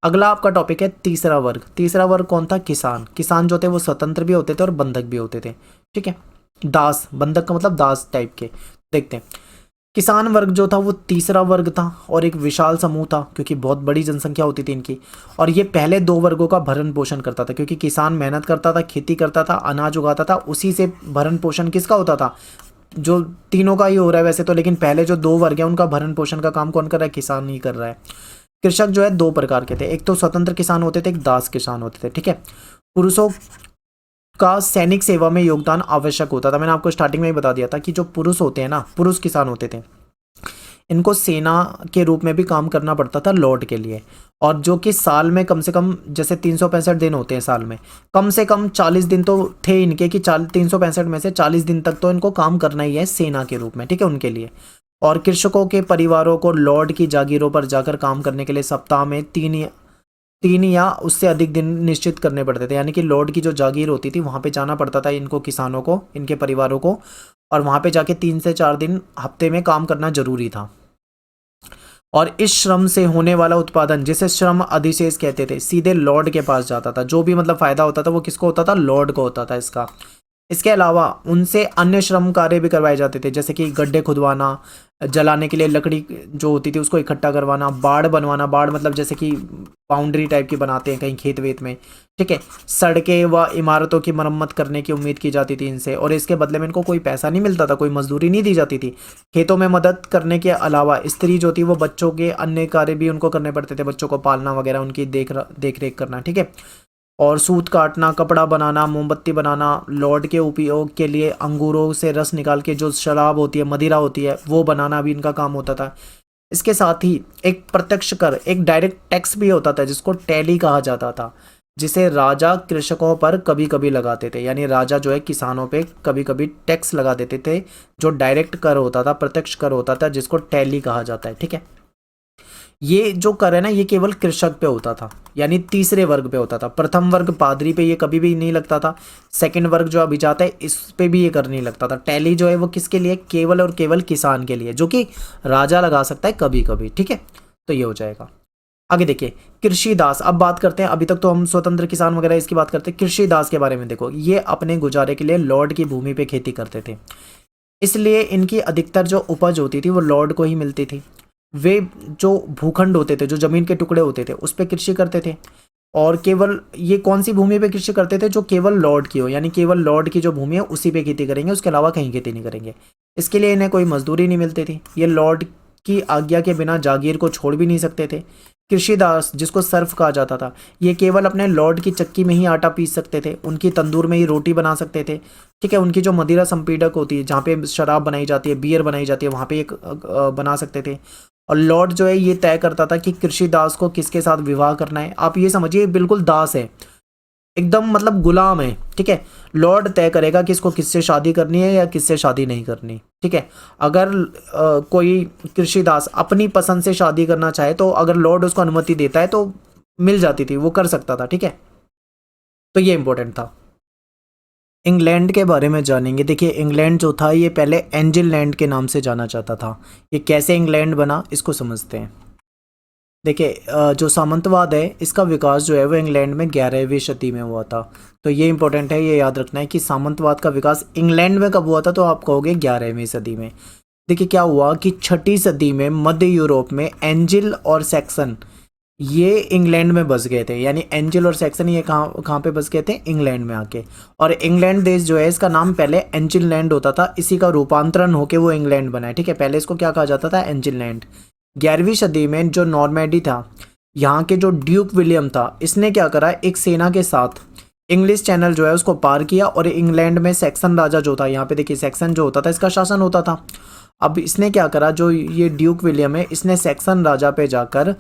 अगला आपका टॉपिक है तीसरा वर्ग। तीसरा वर्ग कौन था? किसान। किसान जो थे वो स्वतंत्र भी होते थे और बंधक भी होते थे। ठीक है। दास, बंधक का मतलब दास टाइप के। देखते हैं, किसान वर्ग जो था वो तीसरा वर्ग था और एक विशाल समूह था, क्योंकि बहुत बड़ी जनसंख्या होती थी इनकी। और ये पहले दो वर्गों का भरण पोषण करता था, क्योंकि किसान मेहनत करता था, खेती करता था, अनाज उगाता था, उसी से भरण पोषण किसका होता था? जो तीनों का ही हो रहा है वैसे तो, लेकिन पहले जो दो वर्ग है उनका भरण पोषण का काम कौन कर रहा है? किसान ही कर रहा है। कृषक जो है दो प्रकार के थे, एक तो स्वतंत्र किसान होते थे, एक दास किसान होते थे। ठीक है। पुरुषों का सैनिक सेवा में योगदान आवश्यक होता था। मैंने आपको स्टार्टिंग में ही बता दिया था कि जो पुरुष होते हैं ना, पुरुष किसान होते थे, इनको सेना के रूप में भी काम करना पड़ता था लॉर्ड के लिए। और जो कि साल में कम से कम, जैसे 365 दिन होते हैं साल में, कम से कम 40 दिन तो थे इनके कि 365 में से 40 दिन तक तो इनको काम करना ही है सेना के रूप में। ठीक है, उनके लिए। और कृषकों के परिवारों को लॉर्ड की जागीरों पर जाकर काम करने के लिए सप्ताह में तीन या उससे अधिक दिन निश्चित करने पड़ते थे। यानी कि लॉर्ड की जो जागीर होती थी वहाँ पे जाना पड़ता था इनको, किसानों को, इनके परिवारों को, और वहाँ पे जाके 3 से 4 दिन हफ्ते में काम करना जरूरी था। और इस श्रम से होने वाला उत्पादन, जिसे श्रम अधिशेष कहते थे, सीधे लॉर्ड के पास जाता था। जो भी मतलब फायदा होता था वो किसको होता था? लॉर्ड को होता था इसका। इसके अलावा उनसे अन्य श्रम कार्य भी करवाए जाते थे, जैसे कि गड्ढे खुदवाना, जलाने के लिए लकड़ी जो होती थी उसको इकट्ठा करवाना, बाड़ बनवाना। बाड़ मतलब जैसे कि बाउंड्री टाइप की बनाते हैं कहीं खेत वेत में। ठीक है। सड़कें व इमारतों की मरम्मत करने की उम्मीद की जाती थी इनसे, और इसके बदले में इनको कोई पैसा नहीं मिलता था, कोई मजदूरी नहीं दी जाती थी। खेतों में मदद करने के अलावा स्त्री जो थी वो बच्चों के अन्य कार्य भी उनको करने पड़ते थे, बच्चों को पालना वगैरह, उनकी देख रेख करना। ठीक है। और सूत काटना, कपड़ा बनाना, मोमबत्ती बनाना, लॉर्ड के उपयोग के लिए अंगूरों से रस निकाल के जो शराब होती है, मदिरा होती है, वो बनाना भी इनका काम होता था। इसके साथ ही एक प्रत्यक्ष कर, एक डायरेक्ट टैक्स भी होता था जिसको टैली कहा जाता था, जिसे राजा कृषकों पर कभी कभी लगाते थे। यानी राजा जो है किसानों पे कभी कभी टैक्स लगा देते थे, जो डायरेक्ट कर होता था, प्रत्यक्ष कर होता था, जिसको टैली कहा जाता है। ठीक है। ये जो कर है ना, ये केवल कृषक पे होता था, यानी तीसरे वर्ग पे होता था। प्रथम वर्ग पादरी पे ये कभी भी नहीं लगता था। सेकंड वर्ग जो अभी जाता है इस पे भी ये कर नहीं लगता था। टैली जो है वो किसके लिए? केवल और केवल किसान के लिए, जो कि राजा लगा सकता है कभी कभी। ठीक है। तो ये हो जाएगा। आगे देखिए, कृषि दास। अब बात करते हैं, अभी तक तो हम स्वतंत्र किसान वगैरह इसकी बात करते हैं, कृषि दास के बारे में देखो। ये अपने गुजारे के लिए लॉर्ड की भूमि पे खेती करते थे, इसलिए इनकी अधिकतर जो उपज होती थी वो लॉर्ड को ही मिलती थी। वे जो भूखंड होते थे, जो जमीन के टुकड़े होते थे, उस पर कृषि करते थे। और केवल ये कौन सी भूमि पे कृषि करते थे? जो केवल लॉर्ड की हो, यानी केवल लॉर्ड की जो भूमि है उसी पे खेती करेंगे, उसके अलावा कहीं खेती नहीं करेंगे। इसके लिए इन्हें कोई मजदूरी नहीं मिलती थी। ये लॉर्ड की आज्ञा के बिना जागीर को छोड़ भी नहीं सकते थे। कृषिदास, जिसको सर्फ कहा जाता था, ये केवल अपने लॉर्ड की चक्की में ही आटा पीस सकते थे, उनकी तंदूर में ही रोटी बना सकते थे। ठीक है। उनकी जो मदिरा संपीड़क होती है, जहाँ पे शराब बनाई जाती है, बियर बनाई जाती है, वहाँ पे एक बना सकते थे। और लॉर्ड जो है ये तय करता था कि कृषि दास को किसके साथ विवाह करना है। आप ये समझिए बिल्कुल दास है, एकदम मतलब गुलाम है। ठीक है। लॉर्ड तय करेगा कि इसको किससे शादी करनी है या किससे शादी नहीं करनी। ठीक है। अगर कोई कृषि दास अपनी पसंद से शादी करना चाहे तो अगर लॉर्ड उसको अनुमति देता है तो मिल जाती थी, वो कर सकता था। ठीक है। तो ये इंपॉर्टेंट था। इंग्लैंड के बारे में जानेंगे। देखिए, इंग्लैंड जो था ये पहले एंजिल लैंड के नाम से जाना जाता था। ये कैसे इंग्लैंड बना इसको समझते हैं। देखिए, जो सामंतवाद है इसका विकास जो है वो इंग्लैंड में 11वीं सदी में हुआ था। तो ये इंपॉर्टेंट है, ये याद रखना है कि सामंतवाद का विकास इंग्लैंड में कब हुआ था, तो आप कहोगे 11वीं सदी में। देखिए क्या हुआ कि 6ठी सदी में मध्य यूरोप में एंजिल और सैक्सन ये इंग्लैंड में बस गए थे। यानी एंजिल और सैक्सन ये कहाँ कहाँ पे बस गए थे? इंग्लैंड में आके। और इंग्लैंड देश जो है इसका नाम पहले एंजिल लैंड होता था, इसी का रूपांतरण होके वो इंग्लैंड बना है। ठीक है। पहले इसको क्या कहा जाता था? Angel land. 11वीं सदी में जो नॉर्मैंडी था, यहाँ के जो ड्यूक विलियम था, इसने क्या करा, एक सेना के साथ इंग्लिश चैनल जो है उसको पार किया और इंग्लैंड में सैक्सन राजा जो था, यहाँ पे देखिए सैक्सन जो होता था इसका शासन होता था। अब इसने क्या करा, जो ये ड्यूक विलियम है इसने सैक्सन राजा पे जाकर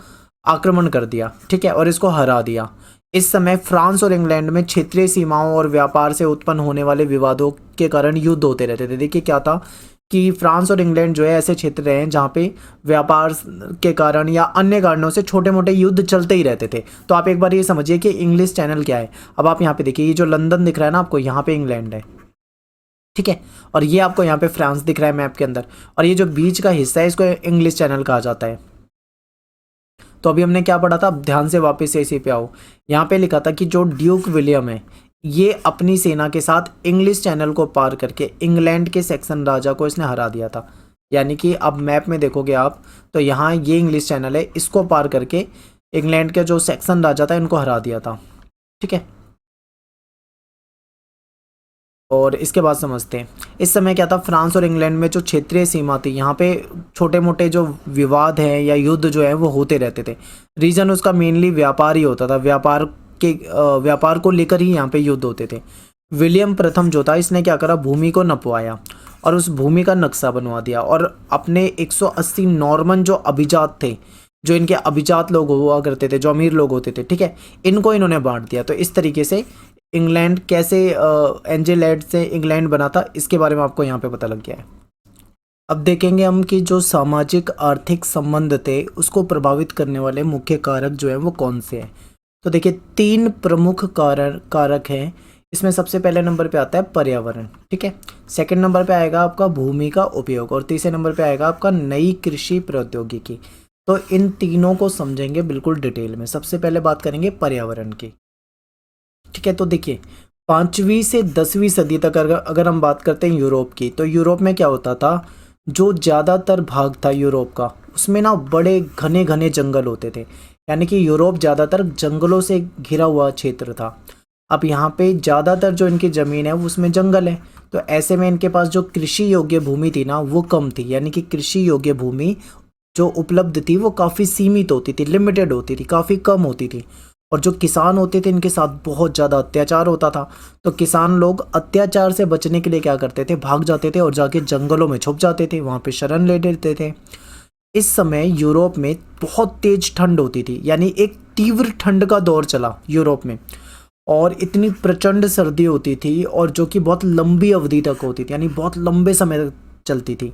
आक्रमण कर दिया। ठीक है। और इसको हरा दिया। इस समय फ्रांस और इंग्लैंड में क्षेत्रीय सीमाओं और व्यापार से उत्पन्न होने वाले विवादों के कारण युद्ध होते रहते थे। देखिए क्या था कि फ्रांस और इंग्लैंड जो है ऐसे क्षेत्र हैं जहाँ पे व्यापार के कारण या अन्य कारणों से छोटे मोटे युद्ध चलते ही रहते थे। तो आप एक बार ये समझिए कि इंग्लिश चैनल क्या है। अब आप यहाँ पे देखिए, ये जो लंदन दिख रहा है ना आपको, यहाँ पे इंग्लैंड है, ठीक है, और ये आपको यहाँ पे फ्रांस दिख रहा है मैप के अंदर, और ये जो बीच का हिस्सा है इसको इंग्लिश चैनल कहा जाता है। तो अभी हमने क्या पढ़ा था, अब ध्यान से वापस से इसी पे आओ। यहाँ पे लिखा था कि जो ड्यूक विलियम है ये अपनी सेना के साथ इंग्लिश चैनल को पार करके इंग्लैंड के सैक्सन राजा को इसने हरा दिया था। यानी कि अब मैप में देखोगे आप तो यहाँ ये इंग्लिश चैनल है, इसको पार करके इंग्लैंड के जो सैक्सन राजा था इनको हरा दिया था, ठीक है। और इसके बाद समझते हैं इस समय क्या था, फ्रांस और इंग्लैंड में जो क्षेत्रीय सीमा थी यहाँ पे छोटे मोटे जो विवाद हैं या युद्ध जो है वो होते रहते थे। रीजन उसका मेनली व्यापार ही होता था, व्यापार को लेकर ही यहाँ पे युद्ध होते थे। विलियम प्रथम जो था इसने क्या करा, भूमि को नपवाया और उस भूमि का नक्शा बनवा दिया और अपने 180 नॉर्मन जो अभिजात थे, जो इनके अभिजात लोग हुआ करते थे, जो अमीर लोग होते थे, ठीक है, इनको इन्होंने बांट दिया। तो इस तरीके से इंग्लैंड कैसे एंजेलैड से इंग्लैंड बना था इसके बारे में आपको यहाँ पे पता लग गया है। अब देखेंगे हम कि जो सामाजिक आर्थिक संबंध थे उसको प्रभावित करने वाले मुख्य कारक जो है वो कौन से हैं। तो देखिए 3 प्रमुख कारक हैं। इसमें सबसे पहले नंबर पे आता है पर्यावरण, ठीक है, सेकंड नंबर पे आएगा आपका भूमि का उपयोग और तीसरे नंबर पे आएगा आपका नई कृषि प्रौद्योगिकी। तो इन तीनों को समझेंगे बिल्कुल डिटेल में। सबसे पहले बात करेंगे पर्यावरण की, ठीक है। तो देखिए 5वीं से 10वीं सदी तक अगर हम बात करते हैं यूरोप की, तो यूरोप में क्या होता था, जो ज़्यादातर भाग था यूरोप का उसमें ना बड़े घने घने जंगल होते थे। यानी कि यूरोप ज़्यादातर जंगलों से घिरा हुआ क्षेत्र था। अब यहाँ पे ज़्यादातर जो इनकी ज़मीन है उसमें जंगल है, तो ऐसे में इनके पास जो कृषि योग्य भूमि थी ना वो कम थी। यानी कि कृषि योग्य भूमि जो उपलब्ध थी वो काफ़ी सीमित होती थी, लिमिटेड होती थी, काफ़ी कम होती थी। और जो किसान होते थे इनके साथ बहुत ज़्यादा अत्याचार होता था। तो किसान लोग अत्याचार से बचने के लिए क्या करते थे, भाग जाते थे और जाके जंगलों में छुप जाते थे, वहाँ पे शरण ले लेते थे। इस समय यूरोप में बहुत तेज ठंड होती थी, यानी एक तीव्र ठंड का दौर चला यूरोप में, और इतनी प्रचंड सर्दी होती थी और जो कि बहुत लंबी अवधि तक होती थी, यानी बहुत लंबे समय तक चलती थी।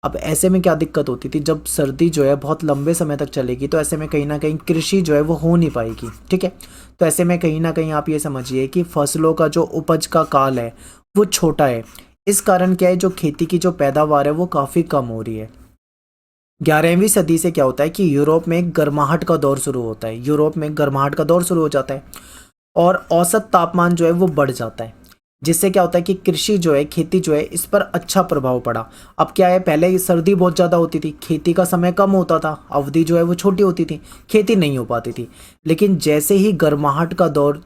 अब ऐसे में क्या दिक्कत होती थी, जब सर्दी जो है बहुत लंबे समय तक चलेगी तो ऐसे में कहीं ना कहीं कृषि जो है वो हो नहीं पाएगी, ठीक है। तो ऐसे में कहीं ना कहीं आप ये समझिए कि फसलों का जो उपज का काल है वो छोटा है। इस कारण क्या है, जो खेती की जो पैदावार है वो काफ़ी कम हो रही है। 11वीं सदी से क्या होता है कि यूरोप में गर्माहट का दौर शुरू होता है, यूरोप में गर्माहट का दौर शुरू हो जाता है और औसत तापमान जो है वो बढ़ जाता है, जिससे क्या होता है कि कृषि जो है, खेती जो है, इस पर अच्छा प्रभाव पड़ा। अब क्या है, पहले सर्दी बहुत ज़्यादा होती थी, खेती का समय कम होता था, अवधि जो है वो छोटी होती थी, खेती नहीं हो पाती थी। लेकिन जैसे ही गर्माहट का दौर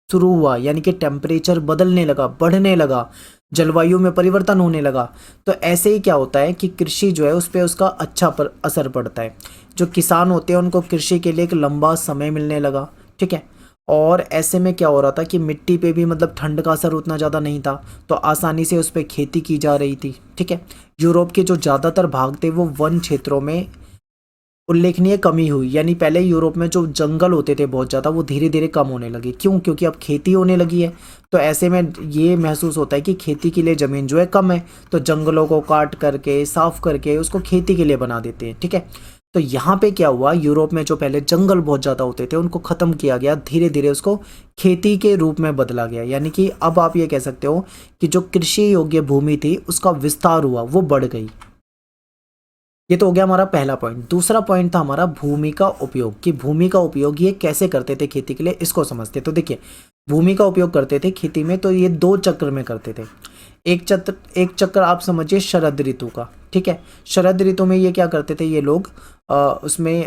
शुरू हुआ, यानी कि टेम्परेचर बदलने लगा, बढ़ने लगा, जलवायु में परिवर्तन होने लगा, तो ऐसे ही क्या होता है कि कृषि जो है उस पर उसका अच्छा असर पड़ता है। जो किसान होते हैं उनको कृषि के लिए एक लंबा समय मिलने लगा, ठीक है। और ऐसे में क्या हो रहा था कि मिट्टी पे भी मतलब ठंड का असर उतना ज़्यादा नहीं था, तो आसानी से उस पर खेती की जा रही थी, ठीक है। यूरोप के जो ज़्यादातर भाग थे वो वन क्षेत्रों में उल्लेखनीय कमी हुई। यानी पहले यूरोप में जो जंगल होते थे बहुत ज़्यादा, वो धीरे धीरे कम होने लगे। क्यों? क्योंकि अब खेती होने लगी है। तो ऐसे में ये महसूस होता है कि खेती के लिए ज़मीन जो है कम है, तो जंगलों को काट करके, साफ करके उसको खेती के लिए बना देते हैं, ठीक है। तो यहाँ पे क्या हुआ, यूरोप में जो पहले जंगल बहुत ज़्यादा होते थे उनको ख़त्म किया गया, धीरे धीरे उसको खेती के रूप में बदला गया। यानी कि अब आप ये कह सकते हो कि जो कृषि योग्य भूमि थी उसका विस्तार हुआ, वो बढ़ गई। ये तो हो गया हमारा पहला पॉइंट। दूसरा पॉइंट था हमारा भूमि का उपयोग, कि भूमि का उपयोग ये कैसे करते थे खेती के लिए, इसको समझते। तो देखिए भूमि का उपयोग करते थे खेती में, तो ये 2 चक्र में करते थे। एक चक्र आप समझिए शरद ऋतु का, ठीक है। शरद ऋतु में ये क्या करते थे, ये लोग उसमें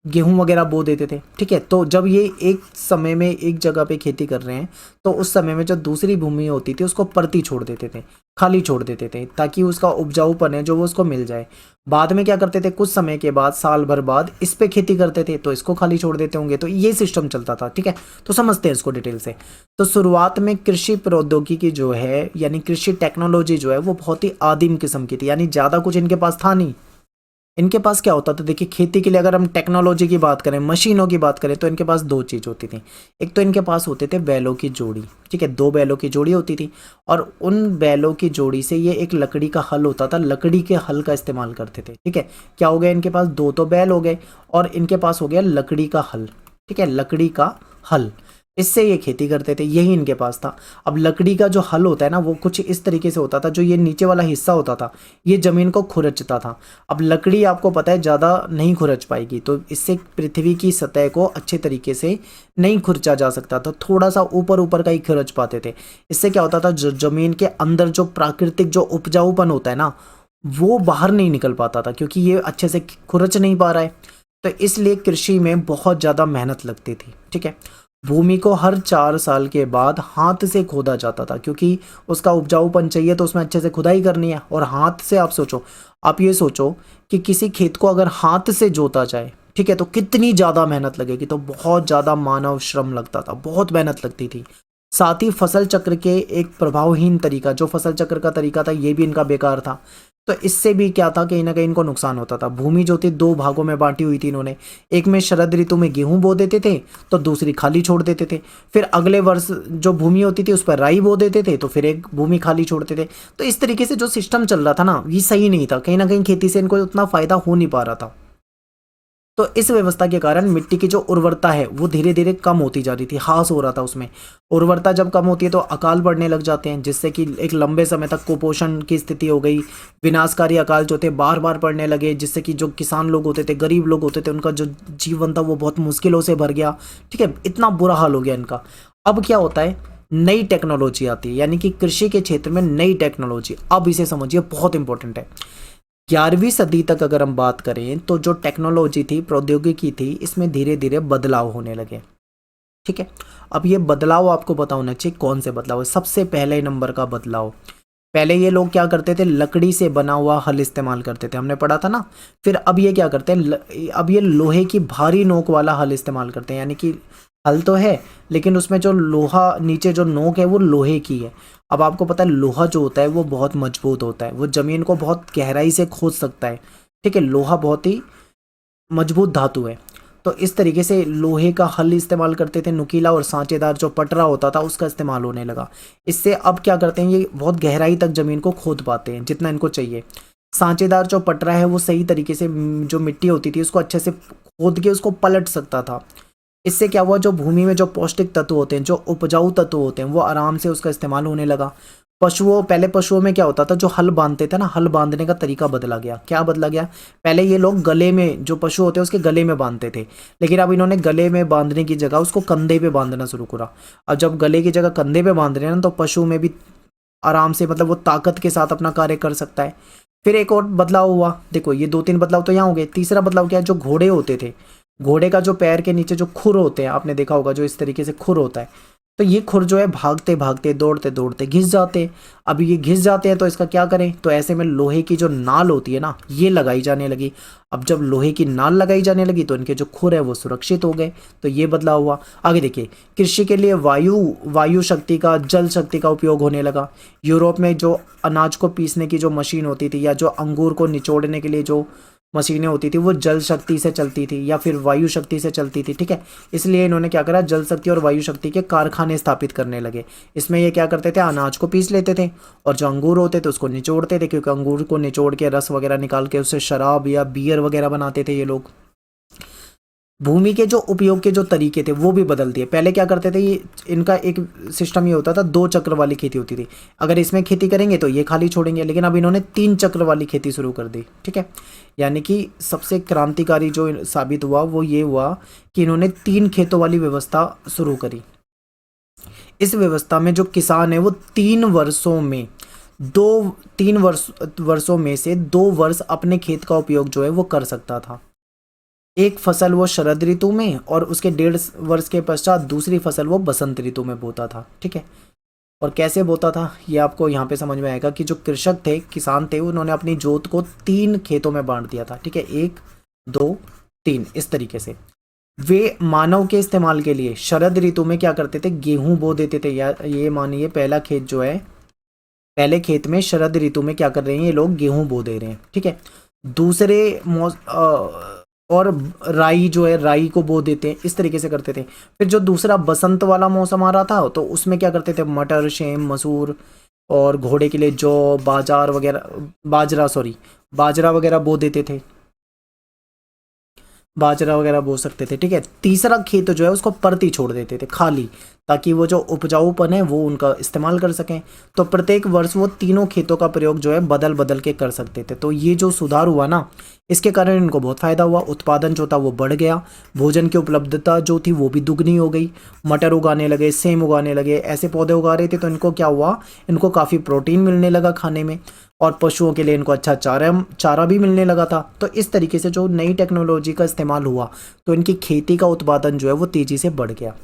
गेहूं वगैरह बो देते थे, ठीक है। तो जब ये एक समय में एक जगह पे खेती कर रहे हैं, तो उस समय में जो दूसरी भूमि होती थी उसको परती छोड़ देते थे, खाली छोड़ देते थे, ताकि उसका उपजाऊपन है जो वो उसको मिल जाए। बाद में क्या करते थे, कुछ समय के बाद, साल भर बाद इस पे खेती करते थे, तो इसको खाली छोड़ देते होंगे। तो ये सिस्टम चलता था, ठीक है। तो समझते हैं इसको डिटेल से। तो शुरुआत में कृषि प्रौद्योगिकी जो है, यानी कृषि टेक्नोलॉजी जो है वो बहुत ही आदिम किस्म की थी, यानी ज़्यादा कुछ इनके पास था नहीं। इनके पास क्या होता था, देखिए खेती के लिए अगर हम टेक्नोलॉजी की बात करें, मशीनों की बात करें, तो इनके पास दो चीज़ होती थी। एक तो इनके पास होते थे बैलों की जोड़ी, ठीक है, दो बैलों की जोड़ी होती थी, और उन बैलों की जोड़ी से ये एक लकड़ी का हल होता था, लकड़ी के हल का इस्तेमाल करते थे, ठीक है। क्या हो गया, इनके पास दो तो बैल हो गए और इनके पास हो गया लकड़ी का हल, ठीक है, लकड़ी का हल, इससे ये खेती करते थे, यही इनके पास था। अब लकड़ी का जो हल होता है ना, वो कुछ इस तरीके से होता था, जो ये नीचे वाला हिस्सा होता था ये ज़मीन को खुरचता था। अब लकड़ी आपको पता है ज़्यादा नहीं खुरच पाएगी, तो इससे पृथ्वी की सतह को अच्छे तरीके से नहीं खुरचा जा सकता, तो थोड़ा सा ऊपर ऊपर का ही खुरच पाते थे। इससे क्या होता था, जो ज़मीन के अंदर जो प्राकृतिक जो उपजाऊपन होता है ना, वो बाहर नहीं निकल पाता था, क्योंकि ये अच्छे से खुरच नहीं पा रहा है। तो इसलिए कृषि में बहुत ज़्यादा मेहनत लगती थी, ठीक है। भूमि को हर 4 साल के बाद हाथ से खोदा जाता था, क्योंकि उसका उपजाऊपन चाहिए तो उसमें अच्छे से खुदाई करनी है। और हाथ से आप सोचो, आप ये सोचो कि किसी खेत को अगर हाथ से जोता जाए, ठीक है, तो कितनी ज़्यादा मेहनत लगेगी, तो बहुत ज़्यादा मानव श्रम लगता था, बहुत मेहनत लगती थी। साथ ही फसल चक्र के एक प्रभावहीन तरीका, जो फसल चक्र का तरीका था, ये भी इनका बेकार था। तो इससे भी क्या था, कहीं ना कहीं इनको नुकसान होता था। भूमि जो थी दो भागों में बांटी हुई थी इन्होंने, एक में शरद ऋतु में गेहूं बो देते थे, तो दूसरी खाली छोड़ देते थे। फिर अगले वर्ष जो भूमि होती थी उस पर राई बो देते थे, तो फिर एक भूमि खाली छोड़ते थे। तो इस तरीके से जो सिस्टम चल रहा था ना, ये सही नहीं था, कहीं ना कहीं खेती से इनको उतना फायदा हो नहीं पा रहा था। तो इस व्यवस्था के कारण मिट्टी की जो उर्वरता है वो धीरे धीरे कम होती जा रही थी, ह्रास हो रहा था उसमें। उर्वरता जब कम होती है तो अकाल पड़ने लग जाते हैं, जिससे कि एक लंबे समय तक कुपोषण की स्थिति हो गई। विनाशकारी अकाल जो थे बार बार पड़ने लगे, जिससे कि जो किसान लोग होते थे, गरीब लोग होते थे, उनका जो जीवन था वो बहुत मुश्किलों से भर गया, ठीक है, इतना बुरा हाल हो गया इनका। अब क्या होता है, नई टेक्नोलॉजी आती है, यानी कि कृषि के क्षेत्र में नई टेक्नोलॉजी। अब इसे समझिए, बहुत इंपॉर्टेंट है। 11वीं सदी तक अगर हम बात करें तो जो टेक्नोलॉजी थी, प्रौद्योगिकी थी, इसमें धीरे धीरे बदलाव होने लगे, ठीक है। अब ये बदलाव आपको पता होना चाहिए कौन से बदलाव है। सबसे पहले नंबर का बदलाव, पहले ये लोग क्या करते थे, लकड़ी से बना हुआ हल इस्तेमाल करते थे, हमने पढ़ा था ना। फिर अब ये क्या करते हैं, अब ये लोहे की भारी नोक वाला हल इस्तेमाल करते हैं, यानी कि हल तो है लेकिन उसमें जो लोहा नीचे जो नोक है वो लोहे की है। अब आपको पता है लोहा जो होता है वो बहुत मजबूत होता है, वो जमीन को बहुत गहराई से खोद सकता है, ठीक है, लोहा बहुत ही मजबूत धातु है। तो इस तरीके से लोहे का हल इस्तेमाल करते थे, नुकीला और सांचेदार जो पटरा होता था उसका इस्तेमाल होने लगा। इससे अब क्या करते हैं, ये बहुत गहराई तक जमीन को खोद पाते हैं जितना इनको चाहिए। सांचेदार जो पटरा है वो सही तरीके से जो मिट्टी होती थी उसको अच्छे से खोद के उसको पलट सकता था। इससे क्या हुआ, जो भूमि में जो पौष्टिक तत्व होते हैं, जो उपजाऊ तत्व होते हैं, वो आराम से उसका इस्तेमाल होने लगा। पहले पशुओं में क्या होता था, जो हल बांधते थे ना, हल बांधने का तरीका बदला गया। क्या बदला गया, पहले ये लोग गले में, जो पशु होते हैं उसके गले में बांधते थे, लेकिन अब इन्होंने गले में बांधने की जगह उसको कंधे पे बांधना शुरू करा। अब जब गले की जगह कंधे पे बांध रहे हैं ना, तो पशु में भी आराम से, मतलब वो ताकत के साथ अपना कार्य कर सकता है। फिर एक और बदलाव हुआ, देखो ये 2-3 बदलाव तो यहाँ हो गए। तीसरा बदलाव क्या है, जो घोड़े होते थे, घोड़े का जो पैर के नीचे जो खुर होते हैं, आपने देखा होगा, जो इस तरीके से खुर होता है, तो ये खुर जो है भागते भागते दौड़ते दौड़ते घिस जाते हैं। अब ये घिस जाते हैं तो इसका क्या करें, तो ऐसे में लोहे की जो नाल होती है ना, ये लगाई जाने लगी। अब जब लोहे की नाल लगाई जाने लगी तो इनके जो खुर है वो सुरक्षित हो गए। तो ये बदलाव हुआ। आगे देखिए, कृषि के लिए वायु शक्ति का, जल शक्ति का उपयोग होने लगा। यूरोप में जो अनाज को पीसने की जो मशीन होती थी, या जो अंगूर को निचोड़ने के लिए जो मशीनें होती थी, वो जल शक्ति से चलती थी या फिर वायु शक्ति से चलती थी, ठीक है। इसलिए इन्होंने क्या करा, जल शक्ति और वायु शक्ति के कारखाने स्थापित करने लगे। इसमें ये क्या करते थे, अनाज को पीस लेते थे और जो अंगूर होते थे उसको निचोड़ते थे, क्योंकि अंगूर को निचोड़ के रस वगैरह निकाल के उससे शराब या बियर वगैरह बनाते थे ये लोग। भूमि के जो उपयोग के जो तरीके थे वो भी बदल दिए। पहले क्या करते थे, ये इनका एक सिस्टम ये होता था, 2 चक्र वाली खेती होती थी। अगर इसमें खेती करेंगे तो ये खाली छोड़ेंगे, लेकिन अब इन्होंने 3 चक्र वाली खेती शुरू कर दी, ठीक है। यानी कि सबसे क्रांतिकारी जो साबित हुआ वो ये हुआ कि इन्होंने 3 खेतों वाली व्यवस्था शुरू करी। इस व्यवस्था में जो किसान है वो 3 वर्षों में 3 वर्षों में से 2 वर्ष अपने खेत का उपयोग जो है वो कर सकता था। एक फसल वो शरद ऋतु में और उसके 1.5 वर्ष के पश्चात दूसरी फसल वो बसंत ऋतु में बोता था, ठीक है। और कैसे बोता था ये आपको यहाँ पे समझ में आएगा कि जो कृषक थे, किसान थे, उन्होंने अपनी जोत को 3 खेतों में बांट दिया था, ठीक है, 1 2 3 इस तरीके से। वे मानव के इस्तेमाल के लिए शरद ऋतु में क्या करते थे, गेहूं बो देते थे। या ये मानिए पहला खेत जो है, पहले खेत में शरद ऋतु में क्या कर रहे हैं, ये लोग गेहूं बो दे रहे हैं, ठीक है। दूसरे और राई जो है, राई को बो देते हैं, इस तरीके से करते थे। फिर जो दूसरा बसंत वाला मौसम आ रहा था तो उसमें क्या करते थे, मटर, सेम, मसूर और घोड़े के लिए जौ, बाजार वगैरह, बाजरा, सॉरी, बाजरा वगैरह बो देते थे, बाजरा वगैरह बो सकते थे। ठीक है, तीसरा खेत जो है उसको परती छोड़ देते थे खाली, ताकि वो जो उपजाऊपन है वो उनका इस्तेमाल कर सकें। तो प्रत्येक वर्ष वो तीनों खेतों का प्रयोग जो है बदल बदल के कर सकते थे। तो ये जो सुधार हुआ ना, इसके कारण इनको बहुत फ़ायदा हुआ, उत्पादन जो था वो बढ़ गया, भोजन की उपलब्धता जो थी वो भी दुगनी हो गई, मटर उगाने लगे, सेम उगाने लगे, ऐसे पौधे उगा रहे थे तो इनको क्या हुआ, इनको काफ़ी प्रोटीन मिलने लगा खाने में, और पशुओं के लिए इनको अच्छा चारा चारा भी मिलने लगा था। तो इस तरीके से जो नई टेक्नोलॉजी का इस्तेमाल हुआ तो इनकी खेती का उत्पादन जो है वो तेज़ी से बढ़ गया।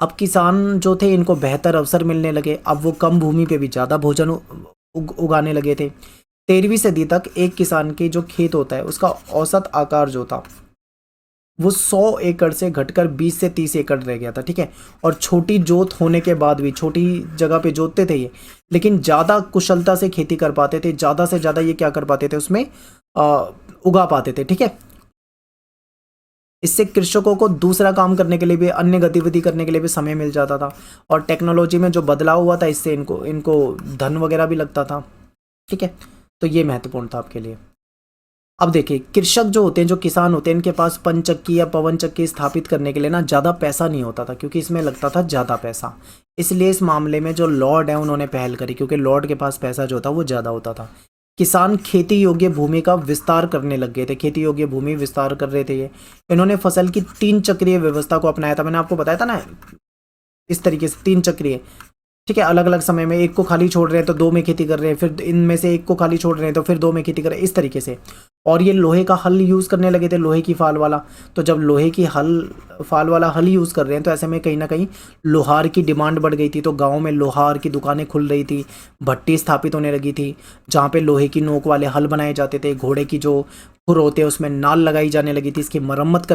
अब किसान जो थे इनको बेहतर अवसर मिलने लगे, अब वो कम भूमि पे भी ज़्यादा भोजन उगाने लगे थे। 13वीं सदी तक एक किसान के जो खेत होता है उसका औसत आकार जो था वो 100 एकड़ से घटकर 20 से 30 एकड़ रह गया था। ठीक है, और छोटी जोत होने के बाद भी, छोटी जगह पे जोतते थे ये, लेकिन ज़्यादा कुशलता से खेती कर पाते थे, ज़्यादा से ज़्यादा ये क्या कर पाते थे उसमें उगा पाते थे। ठीक है, इससे कृषकों को दूसरा काम करने के लिए भी, अन्य गतिविधि करने के लिए भी समय मिल जाता था, और टेक्नोलॉजी में जो बदलाव हुआ था इससे इनको इनको धन वगैरह भी लगता था। ठीक है, तो ये महत्वपूर्ण था आपके लिए। अब देखिए, कृषक जो होते हैं, जो किसान होते हैं, इनके पास पंचक्की या पवन चक्की स्थापित करने के लिए ना ज़्यादा पैसा नहीं होता था, क्योंकि इसमें लगता था ज़्यादा पैसा। इसलिए इस मामले में जो लॉर्ड है उन्होंने पहल करी, क्योंकि लॉर्ड के पास पैसा जो था वो ज़्यादा होता था। किसान खेती योग्य भूमि का विस्तार करने लग गए थे, खेती योग्य भूमि विस्तार कर रहे थे ये। इन्होंने फसल की 3 चक्रीय व्यवस्था को अपनाया था, मैंने आपको बताया था ना, इस तरीके से 3 चक्रीय। ठीक है, अलग अलग समय में एक को खाली छोड़ रहे हैं तो दो में खेती कर रहे हैं, फिर इनमें से एक को खाली छोड़ रहे हैं तो फिर दो में खेती कर रहे हैं, इस तरीके से। और ये लोहे का हल यूज़ करने लगे थे, लोहे की फाल वाला। तो जब लोहे की फाल वाला हल यूज़ कर रहे हैं तो ऐसे में कहीं ना कहीं लोहार की डिमांड बढ़ गई थी। तो गाँव में लोहार की दुकानें खुल रही थी, भट्टी स्थापित होने लगी थी, जहाँ पे लोहे की नोक वाले हल बनाए जाते थे, घोड़े की जो खुर होते हैं उसमें नाल लगाई जाने लगी थी, इसकी मरम्मत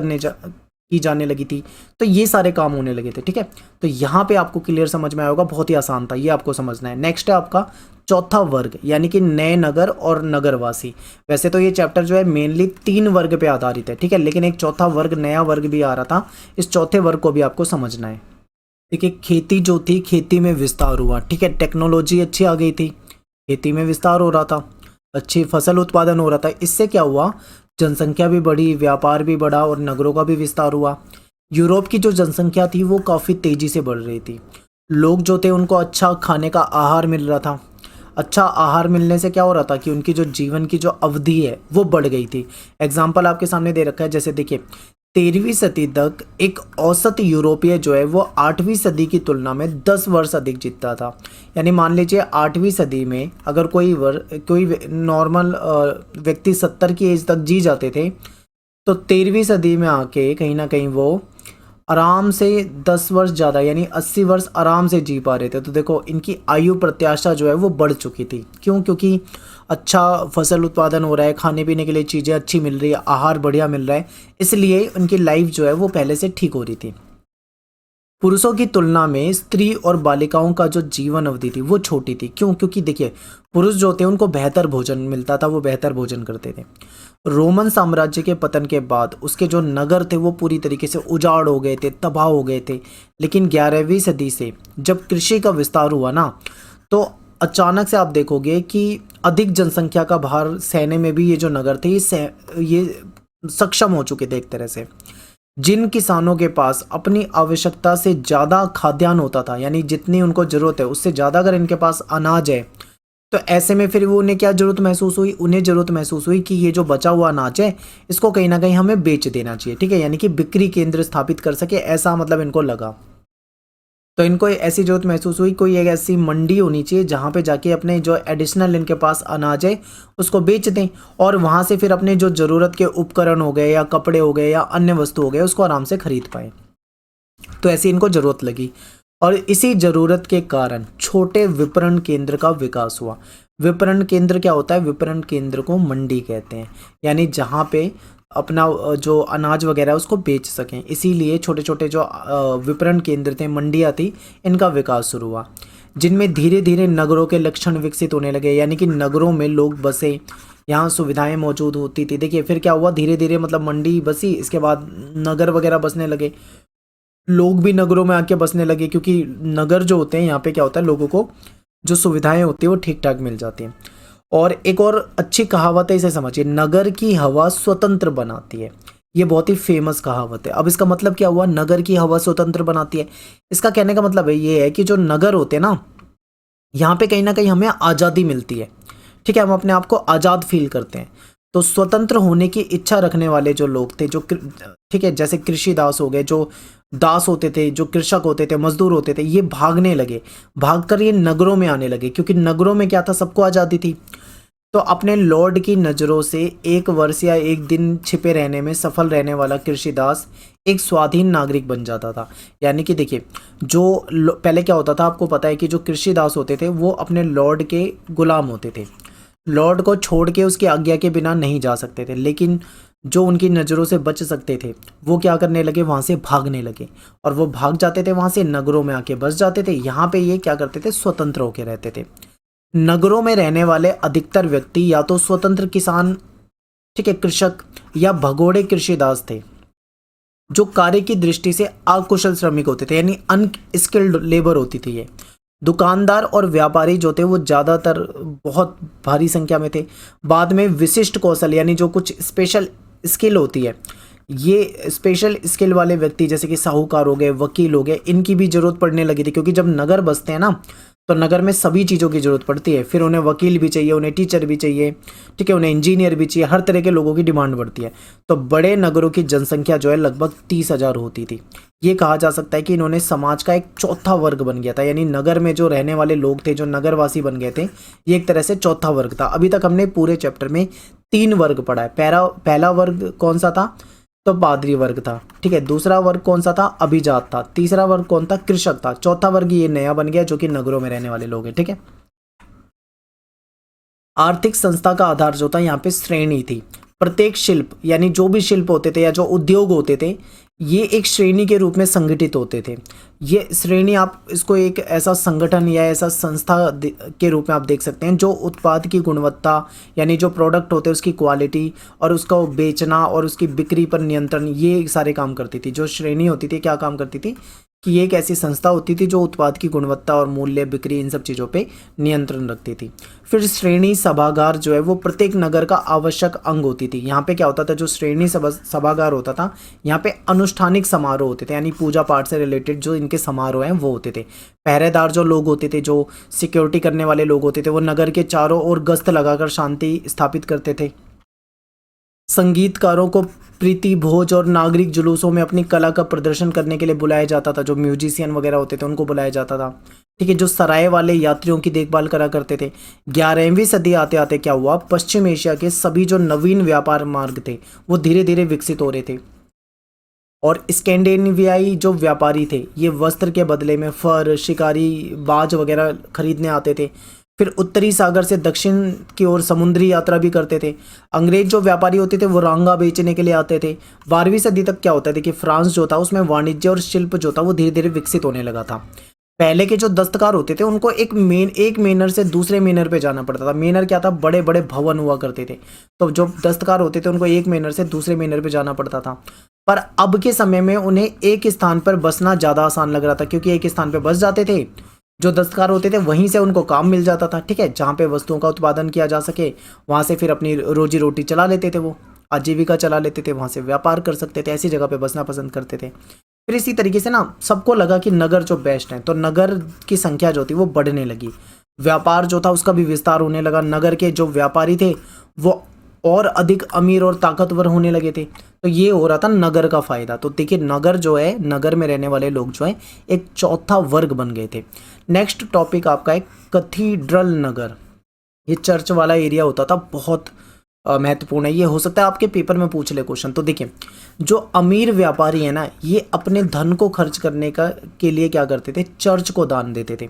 की जाने लगी थी। तो ये सारे काम होने लगे थे। ठीक है, तो यहाँ पे आपको क्लियर समझ में आया होगा, बहुत ही आसान था, ये आपको समझना है। नेक्स्ट है आपका चौथा वर्ग, यानी कि नए नगर और नगरवासी। वैसे तो ये चैप्टर जो है मेनली 3 वर्ग पे आधारित है। ठीक है, लेकिन एक चौथा वर्ग, नया वर्ग भी आ रहा था, इस चौथे वर्ग को भी आपको समझना है। देखिए, खेती जो थी, खेती में विस्तार हुआ। ठीक है, टेक्नोलॉजी अच्छी आ गई थी, खेती में विस्तार हो रहा था, अच्छी फसल उत्पादन हो रहा था। इससे क्या हुआ, जनसंख्या भी बढ़ी, व्यापार भी बढ़ा और नगरों का भी विस्तार हुआ। यूरोप की जो जनसंख्या थी वो काफ़ी तेज़ी से बढ़ रही थी। लोग जो थे उनको अच्छा खाने का आहार मिल रहा था। अच्छा आहार मिलने से क्या हो रहा था कि उनकी जो जीवन की जो अवधि है वो बढ़ गई थी। एग्जाम्पल आपके सामने दे रखा है, जैसे देखिए, 13वीं सदी तक एक औसत यूरोपीय जो है वो 8वीं सदी की तुलना में 10 वर्ष अधिक जीता था। यानी मान लीजिए 8वीं सदी में अगर कोई नॉर्मल व्यक्ति 70 की एज तक जी जाते थे, तो 13वीं सदी में आके कहीं ना कहीं वो आराम से 10 वर्ष ज़्यादा, यानी 80 वर्ष आराम से जी पा रहे थे। तो देखो, इनकी आयु प्रत्याशा जो है वो बढ़ चुकी थी। क्यों? क्योंकि अच्छा फसल उत्पादन हो रहा है, खाने पीने के लिए चीज़ें अच्छी मिल रही है, आहार बढ़िया मिल रहा है, इसलिए उनकी लाइफ जो है वो पहले से ठीक हो रही थी। पुरुषों की तुलना में स्त्री और बालिकाओं का जो जीवन अवधि थी वो छोटी थी। क्यों? क्योंकि देखिए, पुरुष जो थे उनको बेहतर भोजन मिलता था, वो बेहतर भोजन करते थे। रोमन साम्राज्य के पतन के बाद उसके जो नगर थे वो पूरी तरीके से उजाड़ हो गए थे, तबाह हो गए थे। लेकिन 11वीं सदी से जब कृषि का विस्तार हुआ ना, तो अचानक से आप देखोगे कि अधिक जनसंख्या का भार सहने में भी ये जो नगर थे ये सक्षम हो चुके थे एक तरह से। जिन किसानों के पास अपनी आवश्यकता से ज़्यादा खाद्यान्न होता था, यानी जितनी उनको ज़रूरत है उससे ज़्यादा अगर इनके पास अनाज है, तो ऐसे में फिर वो उन्हें क्या ज़रूरत महसूस हुई, उन्हें ज़रूरत महसूस हुई कि ये जो बचा हुआ अनाज है इसको कहीं ना कहीं हमें बेच देना चाहिए। ठीक है, यानी कि बिक्री केंद्र स्थापित कर सके, ऐसा मतलब इनको लगा। तो इनको ऐसी ज़रूरत महसूस हुई, कोई एक ऐसी मंडी होनी चाहिए जहाँ पे जाके अपने जो एडिशनल इनके पास अनाज है उसको बेच दें, और वहाँ से फिर अपने जो ज़रूरत के उपकरण हो गए या कपड़े हो गए या अन्य वस्तु हो गए उसको आराम से खरीद पाएँ। तो ऐसी इनको ज़रूरत लगी, और इसी ज़रूरत के कारण छोटे विपणन केंद्र का विकास हुआ। विपणन केंद्र क्या होता है? विपणन केंद्र को मंडी कहते हैं, यानी जहाँ पे अपना जो अनाज वगैरह है उसको बेच सकें। इसीलिए छोटे छोटे जो विपणन केंद्र थे, मंडियाँ थी, इनका विकास शुरू हुआ। जिनमें धीरे धीरे नगरों के लक्षण विकसित होने लगे, यानी कि नगरों में लोग बसे, यहाँ सुविधाएं मौजूद होती थी। देखिए फिर क्या हुआ, धीरे धीरे मतलब मंडी बसी, इसके बाद नगर वगैरह बसने लगे, लोग भी नगरों में आके बसने लगे, क्योंकि नगर जो होते हैं यहाँ पे क्या होता है, लोगों को जो सुविधाएं होती है वो ठीक ठाक मिल जाती हैं। और एक और अच्छी कहावत है, इसे समझिए, नगर की हवा स्वतंत्र बनाती है। ये बहुत ही फेमस कहावत है। अब इसका मतलब क्या हुआ, नगर की हवा स्वतंत्र बनाती है। इसका कहने का मतलब है ये है कि जो नगर होते हैं ना, यहाँ पे कहीं ना कहीं हमें आज़ादी मिलती है। ठीक है, हम अपने आप को आज़ाद फील करते हैं। तो स्वतंत्र होने की इच्छा रखने वाले जो लोग थे, जो ठीक है, जैसे कृषि दास हो गए, जो दास होते थे, जो कृषक होते थे, मजदूर होते थे, ये भागने लगे, भागकर ये नगरों में आने लगे, क्योंकि नगरों में क्या था, सबको आज़ादी थी। तो अपने लॉर्ड की नज़रों से एक वर्ष या एक दिन छिपे रहने में सफल रहने वाला कृषिदास एक स्वाधीन नागरिक बन जाता था। यानी कि देखिए, जो पहले क्या होता था, आपको पता है कि जो कृषिदास होते थे वो अपने लॉर्ड के गुलाम होते थे, लॉर्ड को छोड़ के उसकी आज्ञा के बिना नहीं जा सकते थे। लेकिन जो उनकी नज़रों से बच सकते थे वो क्या करने लगे, वहाँ से भागने लगे, और वो भाग जाते थे वहाँ से, नगरों में आके बस जाते थे। यहाँ पे ये क्या करते थे, स्वतंत्र होके रहते थे। नगरों में रहने वाले अधिकतर व्यक्ति या तो स्वतंत्र किसान, ठीक है, कृषक, या भगोड़े कृषिदास थे, जो कार्य की दृष्टि से अकुशल श्रमिक होते थे, यानी अनस्किल्ड लेबर होती थी ये। दुकानदार और व्यापारी जो थे वो ज़्यादातर बहुत भारी संख्या में थे। बाद में विशिष्ट कौशल, यानी जो कुछ स्पेशल स्किल होती है, ये स्पेशल स्किल वाले व्यक्ति जैसे कि साहूकार हो गए, वकील हो गए, इनकी भी जरूरत पड़ने लगी थी, क्योंकि जब नगर बसते हैं ना, तो नगर में सभी चीज़ों की ज़रूरत पड़ती है। फिर उन्हें वकील भी चाहिए, उन्हें टीचर भी चाहिए, ठीक है, उन्हें इंजीनियर भी चाहिए, हर तरह के लोगों की डिमांड बढ़ती है। तो बड़े नगरों की जनसंख्या जो है लगभग 30,000 होती थी। ये कहा जा सकता है कि इन्होंने समाज का एक चौथा वर्ग बन गया था, यानी नगर में जो रहने वाले लोग थे, जो नगरवासी बन गए थे, ये एक तरह से चौथा वर्ग था। अभी तक हमने पूरे चैप्टर में 3 वर्ग पढ़ा है। पहला वर्ग कौन सा था, तो पादरी वर्ग था, ठीक है। दूसरा वर्ग कौन सा था, अभिजात था। तीसरा वर्ग कौन था, कृषक था। चौथा वर्ग ये नया बन गया, जो कि नगरों में रहने वाले लोग हैं, ठीक है। आर्थिक संस्था का आधार जो था यहाँ पे श्रेणी थी। प्रत्येक शिल्प, यानी जो भी शिल्प होते थे या जो उद्योग होते थे, ये एक श्रेणी के रूप में संगठित होते थे। ये श्रेणी, आप इसको एक ऐसा संगठन या ऐसा संस्था के रूप में आप देख सकते हैं, जो उत्पाद की गुणवत्ता, यानी जो प्रोडक्ट होते हैं उसकी क्वालिटी और उसका बेचना और उसकी बिक्री पर नियंत्रण, ये सारे काम करती थी। जो श्रेणी होती थी, क्या काम करती थी, कि ये एक ऐसी संस्था होती थी जो उत्पाद की गुणवत्ता और मूल्य, बिक्री, इन सब चीज़ों पे नियंत्रण रखती थी। फिर श्रेणी सभागार जो है वो प्रत्येक नगर का आवश्यक अंग होती थी। यहाँ पे क्या होता था, जो श्रेणी सभागार होता था, यहाँ पे अनुष्ठानिक समारोह होते थे, यानी पूजा पाठ से रिलेटेड जो इनके समारोह हैं वो होते थे। पहरेदार जो लोग होते थे, जो सिक्योरिटी करने वाले लोग होते थे, वो नगर के चारों ओर गश्त लगाकर शांति स्थापित करते थे। संगीतकारों को प्रीति भोज और नागरिक जुलूसों में अपनी कला का प्रदर्शन करने के लिए बुलाया जाता था। जो म्यूजिशियन वगैरह होते थे उनको बुलाया जाता था, ठीक है। जो सराय वाले यात्रियों की देखभाल करा करते थे। 11वीं सदी आते आते क्या हुआ, पश्चिम एशिया के सभी जो नवीन व्यापार मार्ग थे वो धीरे धीरे विकसित हो रहे थे, और स्कैंडिनेवियाई जो व्यापारी थे ये वस्त्र के बदले में फर, शिकारी, बाज वगैरह खरीदने आते थे। फिर उत्तरी सागर से दक्षिण की ओर समुद्री यात्रा भी करते थे। अंग्रेज जो व्यापारी होते थे वो रांगा बेचने के लिए आते थे। 12वीं सदी तक क्या होता है, देखिए फ्रांस जो था उसमें वाणिज्य और शिल्प जो था वो धीरे धीरे विकसित होने लगा था। पहले के जो दस्तकार होते थे उनको एक मेनर से दूसरे मेनर पे जाना पड़ता था। मेनर क्या था, बड़े बड़े भवन हुआ करते थे, तो जो दस्तकार होते थे उनको एक मेनर से दूसरे मेनर पे जाना पड़ता था। पर अब के समय में उन्हें एक स्थान पर बसना ज़्यादा आसान लग रहा था, क्योंकि एक स्थान पर बस जाते थे, जो दस्तकार होते थे वहीं से उनको काम मिल जाता था, ठीक है। जहाँ पे वस्तुओं का उत्पादन किया जा सके वहाँ से फिर अपनी रोजी रोटी चला लेते थे, वो आजीविका चला लेते थे, वहाँ से व्यापार कर सकते थे, ऐसी जगह पे बसना पसंद करते थे। फिर इसी तरीके से ना सबको लगा कि नगर जो बेस्ट है, तो नगर की संख्या जो थी वो बढ़ने लगी। व्यापार जो था उसका भी विस्तार होने लगा। नगर के जो व्यापारी थे वो और अधिक अमीर और ताकतवर होने लगे थे। तो ये हो रहा था नगर का फ़ायदा। तो देखिए, नगर जो है, नगर में रहने वाले लोग जो है एक चौथा वर्ग बन गए थे। नेक्स्ट टॉपिक आपका है कैथीड्रल नगर। ये चर्च वाला एरिया होता था, बहुत महत्वपूर्ण है। ये हो सकता है आपके पेपर में पूछ ले क्वेश्चन। तो देखिए, जो अमीर व्यापारी है ना, ये अपने धन को खर्च करने के लिए क्या करते थे, चर्च को दान देते थे।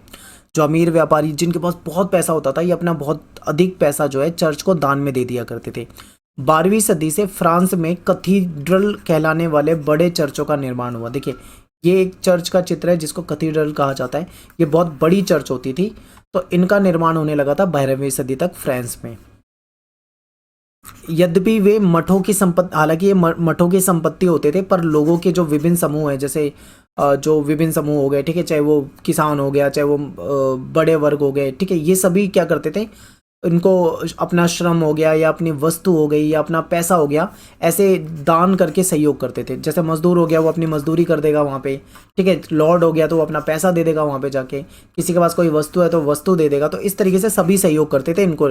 जो अमीर व्यापारी जिनके पास बहुत पैसा होता था, ये अपना बहुत अधिक पैसा जो है चर्च को दान में दे दिया करते थे। 12वीं सदी से फ्रांस में कैथीड्रल कहलाने वाले बड़े चर्चों का निर्माण हुआ। देखिए, ये एक चर्च का चित्र है जिसको कैथेड्रल कहा जाता है। ये बहुत बड़ी चर्च होती थी। तो इनका निर्माण होने लगा था 12वीं सदी तक फ्रांस में। यद्यपि वे मठों की संपत्ति, हालांकि ये मठों की संपत्ति होते थे, पर लोगों के जो विभिन्न समूह हैं, जैसे जो विभिन्न समूह हो गए, ठीक है, चाहे वो किसान हो गया, चाहे वो बड़े वर्ग हो गए, ठीक है, ये सभी क्या करते थे, इनको अपना श्रम हो गया या अपनी वस्तु हो गई या अपना पैसा हो गया, ऐसे दान करके सहयोग करते थे। जैसे मजदूर हो गया, वो अपनी मजदूरी कर देगा वहाँ पे, ठीक है, लॉर्ड हो गया तो वो अपना पैसा दे देगा वहाँ पे जाके, किसी के पास कोई वस्तु है तो वस्तु दे देगा। तो इस तरीके से सभी सहयोग करते थे इनको।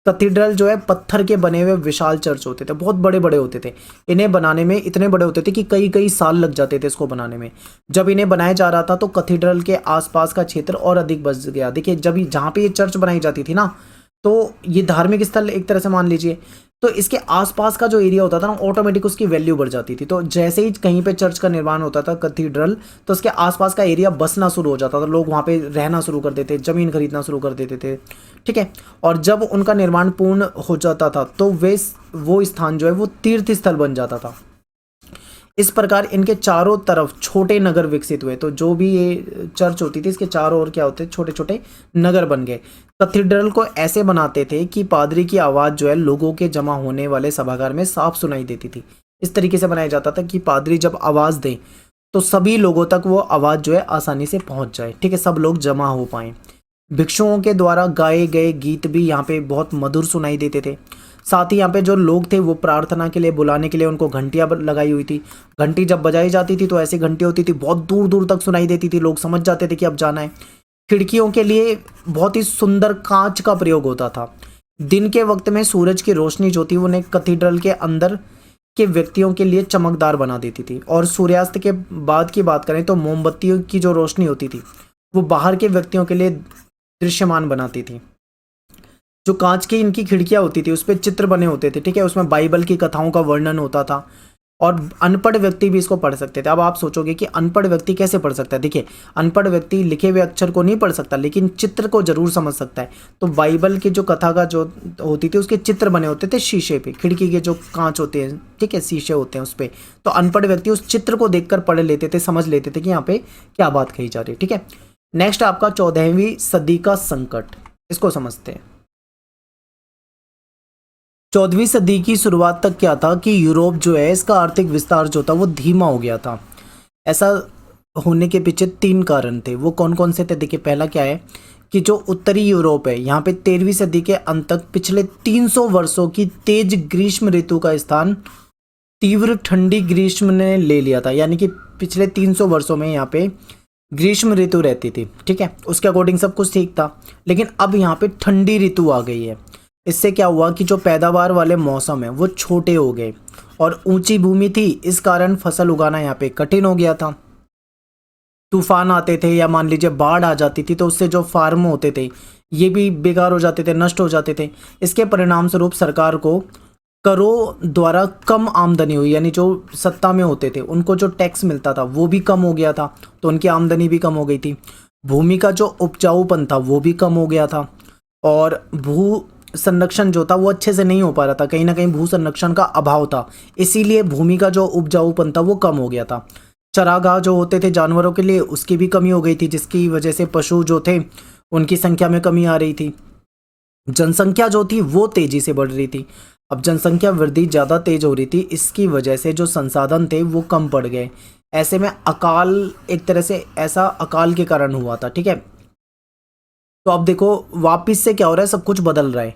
कैथेड्रल जो है पत्थर के बने हुए विशाल चर्च होते थे, बहुत बड़े बड़े होते थे। इन्हें बनाने में इतने बड़े होते थे कि कई कई साल लग जाते थे इसको बनाने में। जब इन्हें बनाया जा रहा था तो कैथेड्रल के आसपास का क्षेत्र और अधिक बच गया। देखिए, जब जहाँ पे ये चर्च बनाई जाती थी ना, तो ये धार्मिक स्थल एक तरह से मान लीजिए, तो इसके आसपास का जो एरिया होता था ना, ऑटोमेटिक उसकी वैल्यू बढ़ जाती थी। तो जैसे ही कहीं पे चर्च का निर्माण होता था, कैथेड्रल, तो उसके आसपास का एरिया बसना शुरू हो जाता था, लोग वहाँ पे रहना शुरू कर देते, ज़मीन खरीदना शुरू कर देते थे, ठीक है। और जब उनका निर्माण पूर्ण हो जाता था तो वो स्थान जो है वो तीर्थ स्थल बन जाता था। इस प्रकार इनके चारों तरफ छोटे नगर विकसित हुए। तो जो भी ये चर्च होती थी, इसके चारों ओर क्या होते, छोटे छोटे नगर बन गए। कैथेड्रल को ऐसे बनाते थे कि पादरी की आवाज़ जो है लोगों के जमा होने वाले सभागार में साफ सुनाई देती थी। इस तरीके से बनाया जाता था कि पादरी जब आवाज़ दे तो सभी लोगों तक वो आवाज़ जो है आसानी से पहुंच जाए, ठीक है, सब लोग जमा हो पाएँ। भिक्षुओं के द्वारा गाए गए गीत भी यहाँ पे बहुत मधुर सुनाई देते थे। साथ ही यहाँ पे जो लोग थे वो प्रार्थना के लिए, बुलाने के लिए उनको घंटियाँ लगाई हुई थी। घंटी जब बजाई जाती थी तो ऐसी घंटी होती थी, बहुत दूर दूर तक सुनाई देती थी, लोग समझ जाते थे कि अब जाना है। खिड़कियों के लिए बहुत ही सुंदर कांच का प्रयोग होता था। दिन के वक्त में सूरज की रोशनी जो थी उन्हें कैथेड्रल के अंदर के व्यक्तियों के लिए चमकदार बना देती थी। और सूर्यास्त के बाद की बात करें तो मोमबत्तियों की जो रोशनी होती थी वो बाहर के व्यक्तियों के लिए दृश्यमान बनाती थी। जो कांच की इनकी खिड़कियां होती थी उस पर चित्र बने होते थे, ठीक है, उसमें बाइबल की कथाओं का वर्णन होता था और अनपढ़ व्यक्ति भी इसको पढ़ सकते थे। अब आप सोचोगे कि अनपढ़ व्यक्ति कैसे पढ़ सकता है। देखिए, अनपढ़ व्यक्ति लिखे हुए अक्षर को नहीं पढ़ सकता लेकिन चित्र को जरूर समझ सकता है। तो बाइबल की जो कथा का जो होती थी उसके चित्र बने होते थे शीशे पे, खिड़की के जो कांच होते हैं, ठीक है, शीशे होते हैं उस पर। तो अनपढ़ व्यक्ति उस चित्र को देखकर पढ़ लेते थे, समझ लेते थे कि यहाँ पे क्या बात कही जा रही है, ठीक है। नेक्स्ट आपका 14वीं सदी का संकट, इसको समझते हैं। 14वीं सदी की शुरुआत तक क्या था कि यूरोप जो है इसका आर्थिक विस्तार जो था वो धीमा हो गया था। ऐसा होने के पीछे 3 कारण थे। वो कौन कौन से थे? देखिए, पहला क्या है कि जो उत्तरी यूरोप है यहाँ पे 13वीं सदी के अंत तक पिछले 300 वर्षों की तेज ग्रीष्म ऋतु का स्थान तीव्र ठंडी ग्रीष्म ने ले लिया था। यानी कि पिछले 300 वर्षों में यहाँ पे ग्रीष्म ऋतु रहती थी, ठीक है, उसके अकॉर्डिंग सब कुछ ठीक था। लेकिन अब यहाँ पे ठंडी ऋतु आ गई है। इससे क्या हुआ कि जो पैदावार वाले मौसम है वो छोटे हो गए और ऊंची भूमि थी, इस कारण फसल उगाना यहाँ पे कठिन हो गया था। तूफान आते थे या मान लीजिए बाढ़ आ जाती थी तो उससे जो फार्म होते थे ये भी बेकार हो जाते थे, नष्ट हो जाते थे। इसके परिणाम स्वरूप सरकार को करों द्वारा कम आमदनी हुई, यानी जो सत्ता में होते थे उनको जो टैक्स मिलता था वो भी कम हो गया था, तो उनकी आमदनी भी कम हो गई थी। भूमि का जो उपजाऊपन था वो भी कम हो गया था और भू संरक्षण जो था वो अच्छे से नहीं हो पा रहा था, कहीं ना कहीं भू संरक्षण का अभाव था, इसीलिए भूमि का जो उपजाऊपन था वो कम हो गया था। चरागाह जो होते थे जानवरों के लिए उसकी भी कमी हो गई थी, जिसकी वजह से पशु जो थे उनकी संख्या में कमी आ रही थी। जनसंख्या जो थी वो तेजी से बढ़ रही थी। अब जनसंख्या वृद्धि ज़्यादा तेज हो रही थी, इसकी वजह से जो संसाधन थे वो कम पड़ गए। ऐसे में अकाल, एक तरह से ऐसा अकाल के कारण हुआ था, ठीक है। तो अब देखो वापिस से क्या हो रहा है, सब कुछ बदल रहा है,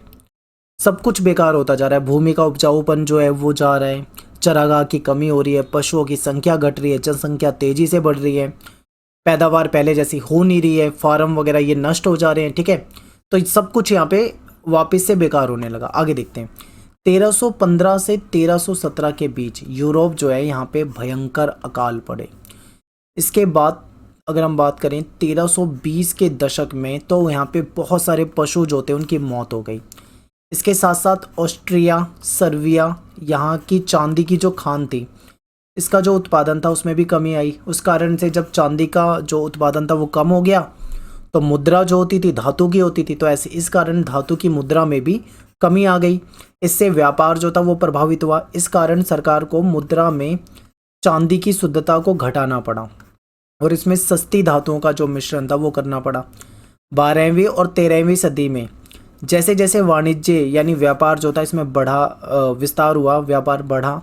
सब कुछ बेकार होता जा रहा है। भूमि का उपजाऊपन जो है वो जा रहा है, चरागाह की कमी हो रही है, पशुओं की संख्या घट रही है, जनसंख्या तेजी से बढ़ रही है, पैदावार पहले जैसी हो नहीं रही है, फार्म वगैरह ये नष्ट हो जा रहे हैं, ठीक है। तो सब कुछ यहाँ पे वापस से बेकार होने लगा। आगे देखते हैं। 1315 से 1317 के बीच यूरोप जो है यहाँ पे भयंकर अकाल पड़े। इसके बाद अगर हम बात करें 1320 के दशक में तो यहाँ पे बहुत सारे पशु जो थे उनकी मौत हो गई। इसके साथ साथ ऑस्ट्रिया, सर्बिया, यहाँ की चांदी की जो खान थी इसका जो उत्पादन था उसमें भी कमी आई। उस कारण से जब चांदी का जो उत्पादन था वो कम हो गया तो मुद्रा जो होती थी धातु की होती थी, तो ऐसे इस कारण धातु की मुद्रा में भी कमी आ गई। इससे व्यापार जो था वो प्रभावित हुआ। इस कारण सरकार को मुद्रा में चांदी की शुद्धता को घटाना पड़ा। और इसमें सस्ती धातुओं का जो मिश्रण था वो करना पड़ा। 12वीं और 13वीं सदी में जैसे जैसे वाणिज्य यानी व्यापार जो था इसमें बढ़ा, विस्तार हुआ, व्यापार बढ़ा,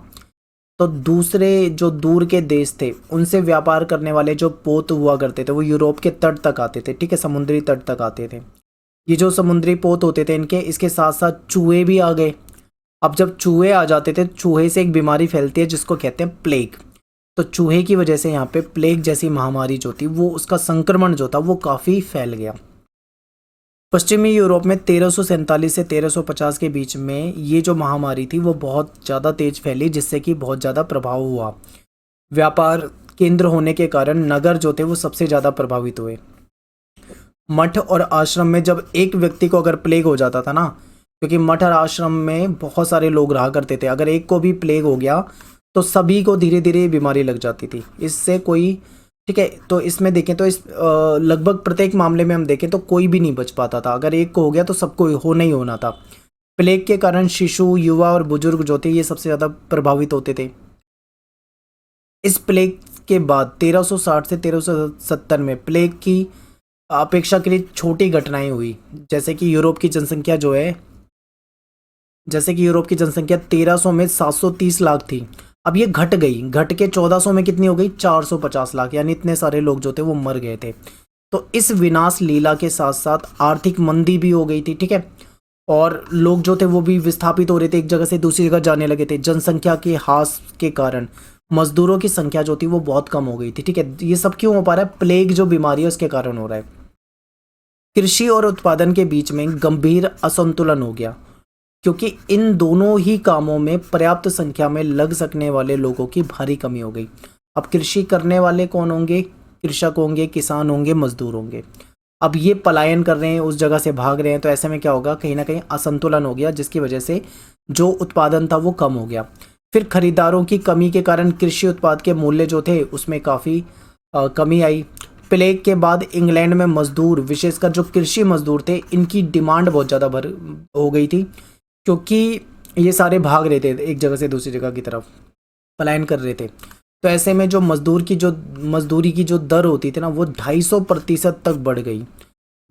तो दूसरे जो दूर के देश थे उनसे व्यापार करने वाले जो पोत हुआ करते थे वो यूरोप के तट तक आते थे, ठीक है, समुद्री तट तक आते थे। ये जो समुद्री पोत होते थे इनके, इसके साथ साथ चूहे भी आ गए। अब जब चूहे आ जाते थे, चूहे से एक बीमारी फैलती है जिसको कहते हैं प्लेग। तो चूहे की वजह से यहाँ पे प्लेग जैसी महामारी जो थी वो, उसका संक्रमण जो था वो काफ़ी फैल गया। पश्चिमी यूरोप में 1347 से 1350 के बीच में ये जो महामारी थी वो बहुत ज़्यादा तेज फैली, जिससे कि बहुत ज़्यादा प्रभाव हुआ। व्यापार केंद्र होने के कारण नगर जो थे वो सबसे ज़्यादा प्रभावित हुए। मठ और आश्रम में जब एक व्यक्ति को अगर प्लेग हो जाता था ना, क्योंकि मठ और आश्रम में बहुत सारे लोग रहा करते थे, अगर एक को भी प्लेग हो गया तो सभी को धीरे धीरे बीमारी लग जाती थी। इससे कोई, ठीक है, तो इसमें देखें तो इस लगभग प्रत्येक मामले में हम देखें तो कोई भी नहीं बच पाता था। अगर एक को हो गया तो सबको होना ही होना था। प्लेग के कारण शिशु, युवा और बुजुर्ग जो थे ये सबसे ज़्यादा प्रभावित होते थे। इस प्लेग के बाद 1360 से 1370 में प्लेग की अपेक्षाकृत छोटी घटनाएं हुई, जैसे कि यूरोप की जनसंख्या जो है, जैसे कि यूरोप की जनसंख्या 1300 में 730 लाख थी। अब ये घट गई, घट के 1400 में कितनी हो गई, 450 लाख, यानी इतने सारे लोग जो थे वो मर गए थे। तो इस विनाश लीला के साथ साथ आर्थिक मंदी भी हो गई थी, ठीक है, और लोग जो थे वो भी विस्थापित हो रहे थे, एक जगह से दूसरी जगह जाने लगे थे। जनसंख्या के ह्रास के कारण मजदूरों की संख्या जो थी वो बहुत कम हो गई थी, ठीक है। ये सब क्यों हो पा रहा है, प्लेग जो बीमारी है उसके कारण हो रहा है। कृषि और उत्पादन के बीच में गंभीर असंतुलन हो गया, क्योंकि इन दोनों ही कामों में पर्याप्त संख्या में लग सकने वाले लोगों की भारी कमी हो गई। अब कृषि करने वाले कौन होंगे, कृषक होंगे, किसान होंगे, मजदूर होंगे। अब ये पलायन कर रहे हैं, उस जगह से भाग रहे हैं, तो ऐसे में क्या होगा, कहीं ना कहीं असंतुलन हो गया, जिसकी वजह से जो उत्पादन था वो कम हो गया। फिर खरीदारों की कमी के कारण कृषि उत्पाद के मूल्य जो थे उसमें काफ़ी कमी आई। प्लेग के बाद इंग्लैंड में मजदूर, विशेषकर जो कृषि मजदूर थे, इनकी डिमांड बहुत ज़्यादा हो गई थी, क्योंकि ये सारे भाग रहे थे एक जगह से दूसरी जगह की तरफ, पलायन कर रहे थे। तो ऐसे में जो मजदूरी की जो दर होती थी ना वो 250% तक बढ़ गई।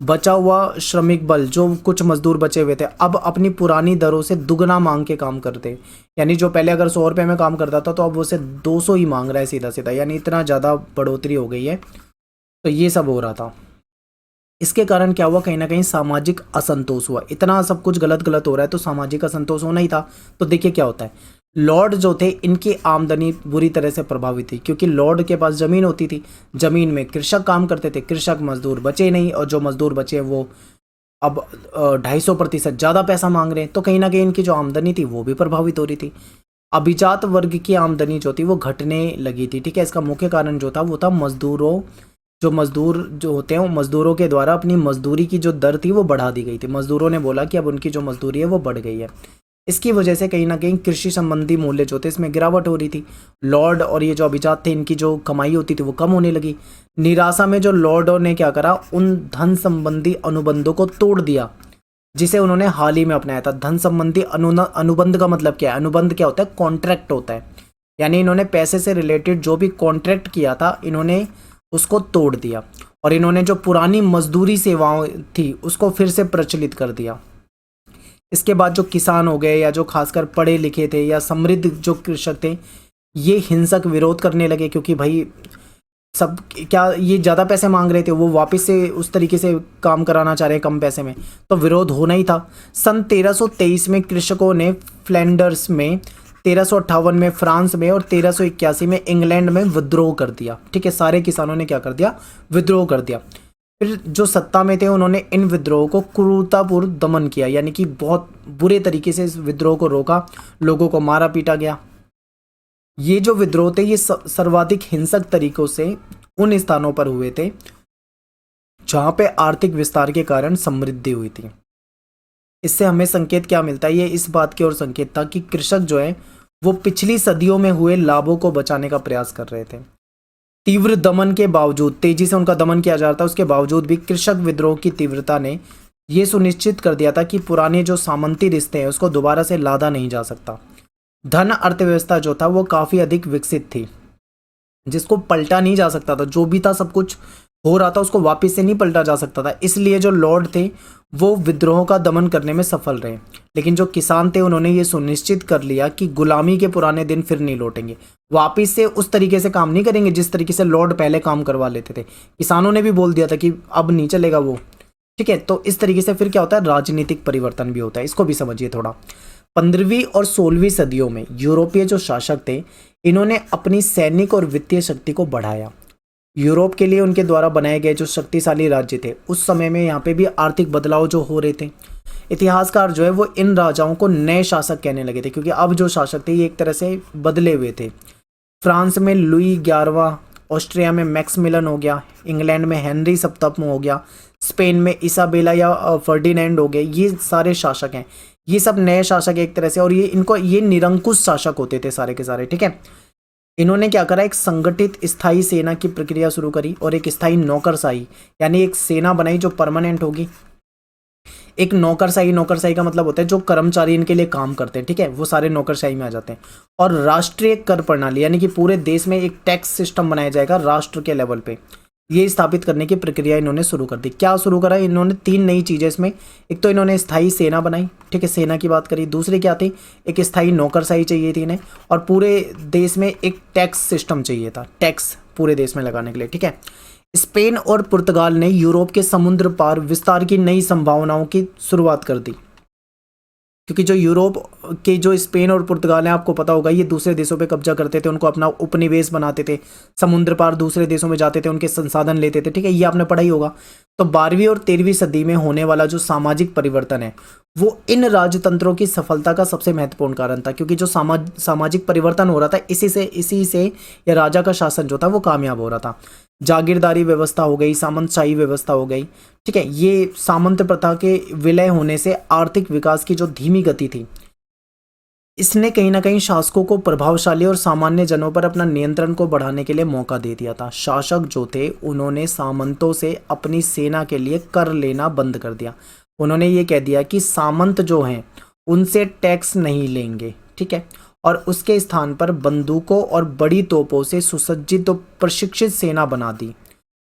बचा हुआ श्रमिक बल, जो कुछ मजदूर बचे हुए थे, अब अपनी पुरानी दरों से दुगना मांग के काम करते। यानी जो पहले अगर 100 रुपये में काम करता था तो अब वो से 200 ही मांग रहा है सीधा सीधा, यानी इतना ज़्यादा बढ़ोतरी हो गई है। तो ये सब हो रहा था। इसके कारण क्या हुआ, कहीं ना कहीं सामाजिक असंतोष हुआ। इतना सब कुछ गलत गलत हो रहा है तो सामाजिक असंतोष होना ही था। तो देखिए क्या होता है, लॉर्ड जो थे इनकी आमदनी बुरी तरह से प्रभावित थी, क्योंकि लॉर्ड के पास ज़मीन होती थी, ज़मीन में कृषक काम करते थे, कृषक मजदूर बचे नहीं, और जो मजदूर बचे वो अब 250% ज़्यादा पैसा मांग रहे हैं। तो कहीं ना कहीं इनकी जो आमदनी थी वो भी प्रभावित हो रही थी। अभिजात वर्ग की आमदनी जो थी वो घटने लगी थी, ठीक है। इसका मुख्य कारण जो था वो था मजदूर जो होते हैं वो मजदूरों के द्वारा अपनी मजदूरी की जो दर थी वो बढ़ा दी गई थी। मजदूरों ने बोला कि अब उनकी जो मजदूरी है वो बढ़ गई है। इसकी वजह से कहीं ना कहीं कृषि संबंधी मूल्य जो थे इसमें गिरावट हो रही थी। लॉर्ड और ये जो अभिजात थे इनकी जो कमाई होती थी वो कम होने लगी। निराशा में जो लॉर्डों ने क्या करा, उन धन संबंधी अनुबंधों को तोड़ दिया जिसे उन्होंने हाल ही में अपनाया था। धन संबंधी अनुबंध का मतलब क्या है, अनुबंध क्या होता है, कॉन्ट्रैक्ट होता है। यानी इन्होंने पैसे से रिलेटेड जो भी कॉन्ट्रैक्ट किया था इन्होंने उसको तोड़ दिया, और इन्होंने जो पुरानी मजदूरी सेवाएं थी उसको फिर से प्रचलित कर दिया। इसके बाद जो किसान हो गए या जो खासकर पढ़े लिखे थे या समृद्ध जो कृषक थे ये हिंसक विरोध करने लगे, क्योंकि भाई सब क्या ये ज़्यादा पैसे मांग रहे थे, वो वापस से उस तरीके से काम कराना चाह रहे कम पैसे में, तो विरोध होना ही था। सन 1323 में कृषकों ने फ्लैंडर्स में, 1358 में फ्रांस में और 1381 में इंग्लैंड में विद्रोह कर दिया, ठीक है। सारे किसानों ने क्या कर दिया, विद्रोह कर दिया। फिर जो सत्ता में थे उन्होंने इन विद्रोह को क्रूरतापूर्व दमन किया, यानी कि बहुत बुरे तरीके से इस विद्रोह को रोका, लोगों को मारा पीटा गया। ये जो विद्रोह थे ये सर्वाधिक हिंसक तरीकों से उन स्थानों पर हुए थे जहाँ पे आर्थिक विस्तार के कारण समृद्धि हुई थी। इससे हमें संकेत क्या मिलता है, ये इस बात की ओर संकेत था कि कृषक जो है वो पिछली सदियों में हुए लाभों को बचाने का प्रयास कर रहे थे। तीव्र दमन के बावजूद, तेजी से उनका दमन किया जा रहा था, उसके बावजूद भी कृषक विद्रोह की तीव्रता ने यह सुनिश्चित कर दिया था कि पुराने जो सामंती रिश्ते हैं उसको दोबारा से लादा नहीं जा सकता। धन अर्थव्यवस्था जो था वो काफ़ी अधिक विकसित थी। जिसको पलटा नहीं जा सकता था, जो भी था सब कुछ हो रहा था उसको वापस से नहीं पलटा जा सकता था, इसलिए जो लॉर्ड थे वो विद्रोह का दमन करने में सफल रहे। लेकिन जो किसान थे उन्होंने ये सुनिश्चित कर लिया कि गुलामी के पुराने दिन फिर नहीं लौटेंगे, वापस से उस तरीके से काम नहीं करेंगे जिस तरीके से लॉर्ड पहले काम करवा लेते थे। किसानों ने भी बोल दिया था कि अब नहीं चलेगा वो, ठीक है। तो इस तरीके से फिर क्या होता है, राजनीतिक परिवर्तन भी होता है, इसको भी समझिए थोड़ा। 15वीं और 16वीं सदियों में यूरोपीय जो शासक थे इन्होंने अपनी सैनिक और वित्तीय शक्ति को बढ़ाया। यूरोप के लिए उनके द्वारा बनाए गए जो शक्तिशाली राज्य थे उस समय में यहाँ पे भी आर्थिक बदलाव जो हो रहे थे। इतिहासकार जो है वो इन राजाओं को नए शासक कहने लगे थे, क्योंकि अब जो शासक थे ये एक तरह से बदले हुए थे। फ्रांस में लुई 11वां, ऑस्ट्रिया में मैक्समिलन हो गया, इंग्लैंड में हेनरी 7वां हो गया, स्पेन में इसाबेला या फर्डिनेंड हो गए, ये सारे शासक हैं। ये सब नए शासक एक तरह से, और ये निरंकुश शासक होते थे सारे के सारे, ठीक है। इन्होंने क्या करा, एक संगठित स्थायी सेना की प्रक्रिया शुरू करी और एक स्थायी नौकरशाही, यानी एक सेना बनाई जो परमानेंट होगी। एक नौकरशाही का मतलब होता है जो कर्मचारी इनके लिए काम करते हैं, ठीक है, वो सारे नौकरशाही में आ जाते हैं। और राष्ट्रीय कर प्रणाली, यानी कि पूरे देश में एक टैक्स सिस्टम बनाया जाएगा राष्ट्र के लेवल पे, ये स्थापित करने की प्रक्रिया इन्होंने शुरू कर दी। क्या शुरू करा इन्होंने, 3 नई चीज़ें इसमें। एक तो इन्होंने स्थायी सेना बनाई, ठीक है, सेना की बात करी। दूसरी क्या थी, एक स्थायी नौकरशाही चाहिए थी इन्हें, और पूरे देश में एक टैक्स सिस्टम चाहिए था, टैक्स पूरे देश में लगाने के लिए, ठीक है। स्पेन और पुर्तगाल ने यूरोप के समुद्र पार विस्तार की नई संभावनाओं की शुरुआत कर दी, क्योंकि जो यूरोप के जो स्पेन और पुर्तगाल हैं, आपको पता होगा, ये दूसरे देशों पे कब्जा करते थे, उनको अपना उपनिवेश बनाते थे, समुद्र पार दूसरे देशों में जाते थे, उनके संसाधन लेते थे, ठीक है, ये आपने पढ़ा ही होगा। तो 12वीं और 13वीं सदी में होने वाला जो सामाजिक परिवर्तन है वो इन राजतंत्रों की सफलता का सबसे महत्वपूर्ण कारण था, क्योंकि जो सामाजिक परिवर्तन हो रहा था इसी से या राजा का शासन जो था वो कामयाब हो रहा था। जागीरदारी व्यवस्था हो गई, सामंतशाही व्यवस्था हो गई, ठीक है। ये सामंत प्रथा के विलय होने से आर्थिक विकास की जो धीमी गति थी, इसने कहीं ना कहीं शासकों को प्रभावशाली और सामान्य जनों पर अपना नियंत्रण को बढ़ाने के लिए मौका दे दिया था। शासक जो थे उन्होंने सामंतों से अपनी सेना के लिए कर लेना बंद कर दिया। उन्होंने ये कह दिया कि सामंत जो हैं उनसे टैक्स नहीं लेंगे, ठीक है, और उसके स्थान पर बंदूकों और बड़ी तोपों से सुसज्जित और प्रशिक्षित सेना बना दी।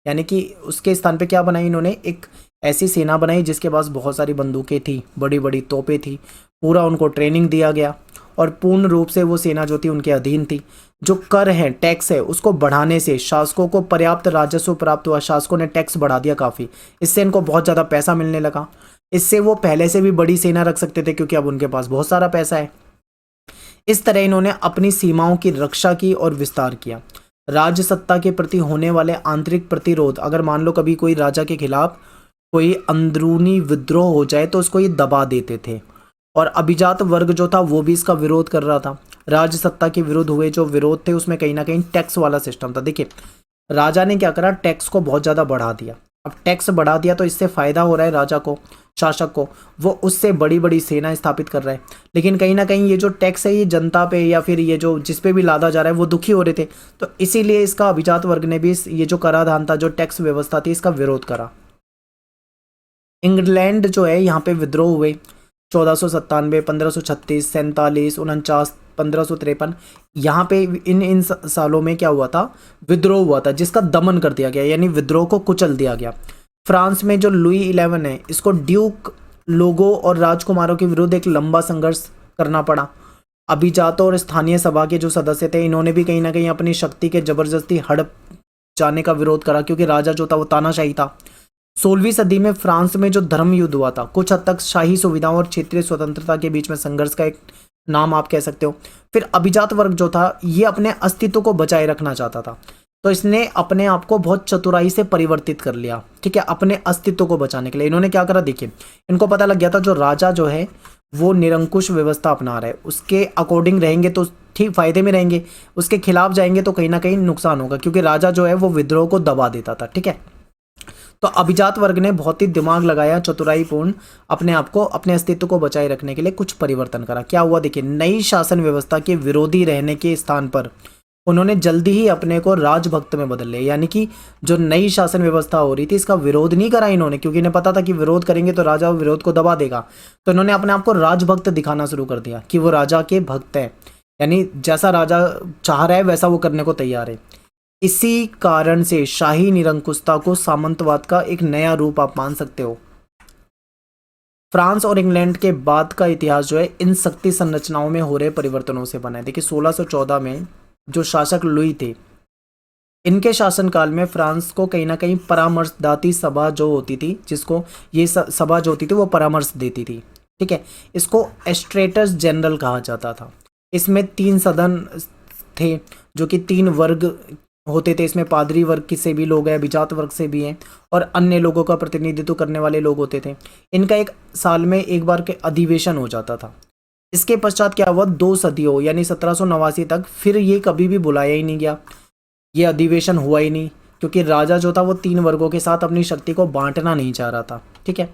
यानी कि उसके स्थान पे क्या बनाई इन्होंने, एक ऐसी सेना बनाई जिसके पास बहुत सारी बंदूकें थी, बड़ी बड़ी तोपें थी, पूरा उनको ट्रेनिंग दिया गया, और पूर्ण रूप से वो सेना जो थी उनके अधीन थी। जो कर है, टैक्स है, उसको बढ़ाने से शासकों को पर्याप्त राजस्व प्राप्त हुआ। शासकों ने टैक्स बढ़ा दिया काफ़ी, इससे इनको बहुत ज़्यादा पैसा मिलने लगा। इससे वो पहले से भी बड़ी सेना रख सकते थे, क्योंकि अब उनके पास बहुत सारा पैसा है। इस तरह इन्होंने अपनी सीमाओं की रक्षा की और विस्तार किया। राज्य सत्ता के प्रति होने वाले आंतरिक प्रतिरोध, अगर मान लो कभी कोई राजा के खिलाफ कोई अंदरूनी विद्रोह हो जाए तो उसको ये दबा देते थे, और अभिजात वर्ग जो था वो भी इसका विरोध कर रहा था। राज्य सत्ता के विरुद्ध हुए जो विरोध थे उसमें कहीं ना कहीं टैक्स वाला सिस्टम था। देखिए, राजा ने क्या करा, टैक्स को बहुत ज़्यादा बढ़ा दिया। अब टैक्स बढ़ा दिया तो इससे फ़ायदा हो रहा है राजा को, शासक को, वो उससे बड़ी बड़ी सेना स्थापित कर रहा है। लेकिन कहीं ना कहीं ये जो टैक्स है ये जनता पे या फिर ये जो जिस पे भी लादा जा रहा है वो दुखी हो रहे थे, तो इसीलिए इसका अभिजात वर्ग ने भी ये जो कराधान था, जो टैक्स व्यवस्था थी, इसका विरोध करा। इंग्लैंड जो है यहाँ पे विद्रोह हुए 1497, 1536, 47, 49, 1553। यहाँ पे इन सालों में क्या हुआ था, विद्रोह हुआ था जिसका दमन कर दिया गया, यानी विद्रोह को कुचल दिया गया। फ्रांस में जो लुई 11 है, इसको ड्यूक लोगों और राजकुमारों के विरुद्ध एक लंबा संघर्ष करना पड़ा। अभिजातों और स्थानीय सभा के जो सदस्य थे इन्होंने भी कहीं ना कहीं अपनी शक्ति के जबरदस्ती हड़प जाने का विरोध करा, क्योंकि राजा जो था वो तानाशाही था। 16वीं सदी में फ्रांस में जो धर्म युद्ध हुआ था, कुछ हद तक शाही सुविधाओं और क्षेत्रीय स्वतंत्रता के बीच में संघर्ष का एक नाम आप कह सकते हो। फिर अभिजात वर्ग जो था ये अपने अस्तित्व को बचाए रखना चाहता था, तो इसने अपने आप को बहुत चतुराई से परिवर्तित कर लिया, ठीक है, अपने अस्तित्व को बचाने के लिए। इन्होंने क्या करा, देखिए, इनको पता लग गया था जो राजा जो है वो निरंकुश व्यवस्था अपना रहा है, उसके अकॉर्डिंग रहेंगे तो ठीक फायदे में रहेंगे, उसके खिलाफ जाएंगे तो कहीं ना कहीं नुकसान होगा, क्योंकि राजा जो है वो विद्रोह को दबा देता था, ठीक है। तो अभिजात वर्ग ने बहुत ही दिमाग लगाया, चतुराईपूर्ण अपने आप को, अपने अस्तित्व को बचाए रखने के लिए कुछ परिवर्तन करा। क्या हुआ, देखिए, नई शासन व्यवस्था के विरोधी रहने के स्थान पर उन्होंने जल्दी ही अपने को राजभक्त में बदल लिया। यानी कि जो नई शासन व्यवस्था हो रही थी इसका विरोध नहीं करा इन्होंने, क्योंकि इन्हें पता था कि विरोध करेंगे तो राजा विरोध को दबा देगा। तो इन्होंने अपने आप को राजभक्त दिखाना शुरू कर दिया कि वो राजा के भक्त हैं, यानी जैसा राजा चाह रहा है वैसा वो करने को तैयार है। इसी कारण से शाही निरंकुशता को सामंतवाद का एक नया रूप आप मान सकते हो। फ्रांस और इंग्लैंड के बाद का इतिहास जो है इन शक्ति संरचनाओं में हो रहे परिवर्तनों से बना है। देखिए 1614 में जो शासक लुई थे, इनके शासनकाल में फ्रांस को कहीं ना कहीं परामर्शदाती सभा जो होती थी, जिसको ये सभा जो होती थी वो परामर्श देती थी, ठीक है, इसको एस्ट्रेटस जनरल कहा जाता था। इसमें 3 सदन थे जो कि 3 वर्ग होते थे। इसमें पादरी वर्ग की से भी लोग हैं, अभिजात वर्ग से भी हैं, और अन्य लोगों का प्रतिनिधित्व करने वाले लोग होते थे। इनका एक साल में एक बार के अधिवेशन हो जाता था। इसके पश्चात क्या हुआ, 2 सदियों यानी 1789 तक फिर ये कभी भी बुलाया ही नहीं गया, ये अधिवेशन हुआ ही नहीं, क्योंकि राजा जो था वो 3 वर्गों के साथ अपनी शक्ति को बांटना नहीं चाह रहा था, ठीक है।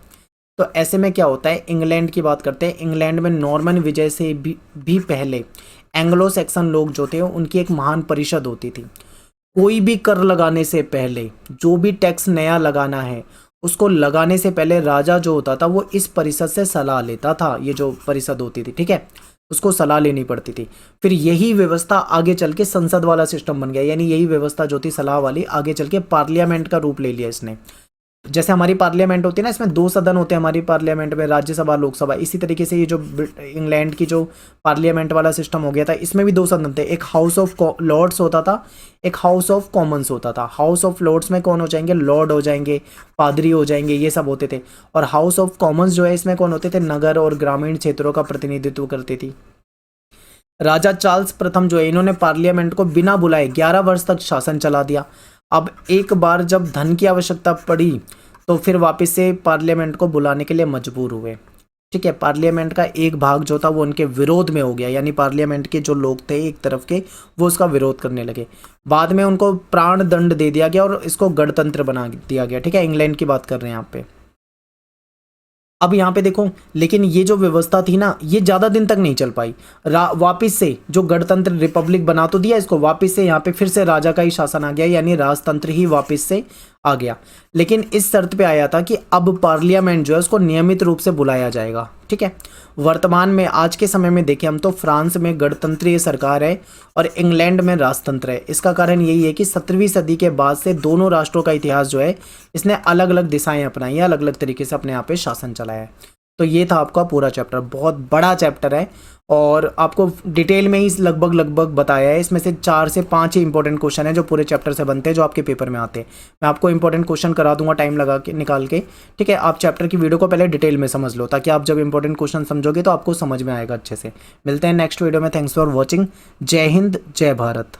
तो ऐसे में क्या होता है, इंग्लैंड की बात करते हैं। इंग्लैंड में नॉर्मन विजय से भी पहले एंग्लो सैक्सन लोग जो थे उनकी एक महान परिषद होती थी। कोई भी कर लगाने से पहले, जो भी टैक्स नया लगाना है उसको लगाने से पहले राजा जो होता था वो इस परिषद से सलाह लेता था। ये जो परिषद होती थी, ठीक है, उसको सलाह लेनी पड़ती थी। फिर यही व्यवस्था आगे चल के संसद वाला सिस्टम बन गया, यानी यही व्यवस्था जो थी सलाह वाली आगे चल के पार्लियामेंट का रूप ले लिया इसने। जैसे हमारी पार्लियामेंट होती है ना, इसमें 2 सदन होते हैं हमारी पार्लियामेंट में, राज्यसभा लोकसभा। इसी तरीके से ये जो इंग्लैंड की जो पार्लियामेंट वाला सिस्टम हो गया था, इसमें भी 2 सदन थे। एक हाउस ऑफ लॉर्ड्स होता था, एक हाउस ऑफ कॉमन्स होता था। हाउस ऑफ लॉर्ड्स में कौन हो जाएंगे, लॉर्ड हो जाएंगे, पादरी हो जाएंगे, ये सब होते थे। और हाउस ऑफ कॉमन्स जो है इसमें कौन होते थे, नगर और ग्रामीण क्षेत्रों का प्रतिनिधित्व करती थी। राजा चार्ल्स प्रथम जो है इन्होंने पार्लियामेंट को बिना बुलाए 11 वर्ष तक शासन चला दिया। अब एक बार जब धन की आवश्यकता पड़ी तो फिर वापस से पार्लियामेंट को बुलाने के लिए मजबूर हुए, ठीक है। पार्लियामेंट का एक भाग जो था वो उनके विरोध में हो गया, यानी पार्लियामेंट के जो लोग थे एक तरफ के वो उसका विरोध करने लगे। बाद में उनको प्राण दंड दे दिया गया और इसको गणतंत्र बना दिया गया, ठीक है। इंग्लैंड की बात कर रहे हैं यहाँ पे। अब यहाँ पे देखो, लेकिन ये जो व्यवस्था थी ना ये ज़्यादा दिन तक नहीं चल पाई। वापिस से जो गणतंत्र रिपब्लिक बना तो दिया इसको, वापिस से यहाँ पे फिर से राजा का ही शासन आ गया, यानी राजतंत्र ही वापिस से आ गया। लेकिन इस शर्त पे आया था कि अब पार्लियामेंट जो है उसको नियमित रूप से बुलाया जाएगा, ठीक है। वर्तमान में आज के समय में देखें हम तो फ्रांस में गणतंत्रीय सरकार है और इंग्लैंड में राजतंत्र है। इसका कारण यही है कि 17वीं सदी के बाद से दोनों राष्ट्रों का इतिहास जो है इसने अलग अलग दिशाएं अपनाई हैं, अलग अलग तरीके से अपने यहाँ पे शासन चलाया है। तो ये था आपका पूरा चैप्टर, बहुत बड़ा चैप्टर है और आपको डिटेल में ही लगभग बताया है। इसमें से 4 से 5 ही इंपॉर्टेंट क्वेश्चन है जो पूरे चैप्टर से बनते हैं, जो आपके पेपर में आते हैं। मैं आपको इंपॉर्टेंट क्वेश्चन करा दूंगा टाइम लगा के निकाल के, ठीक है। आप चैप्टर की वीडियो को पहले डिटेल में समझ लो, ताकि आप जब इंपॉर्टेंट क्वेश्चन समझोगे तो आपको समझ में आएगा अच्छे से। मिलते हैं नेक्स्ट वीडियो में। Thanks for watching. जय हिंद, जय भारत।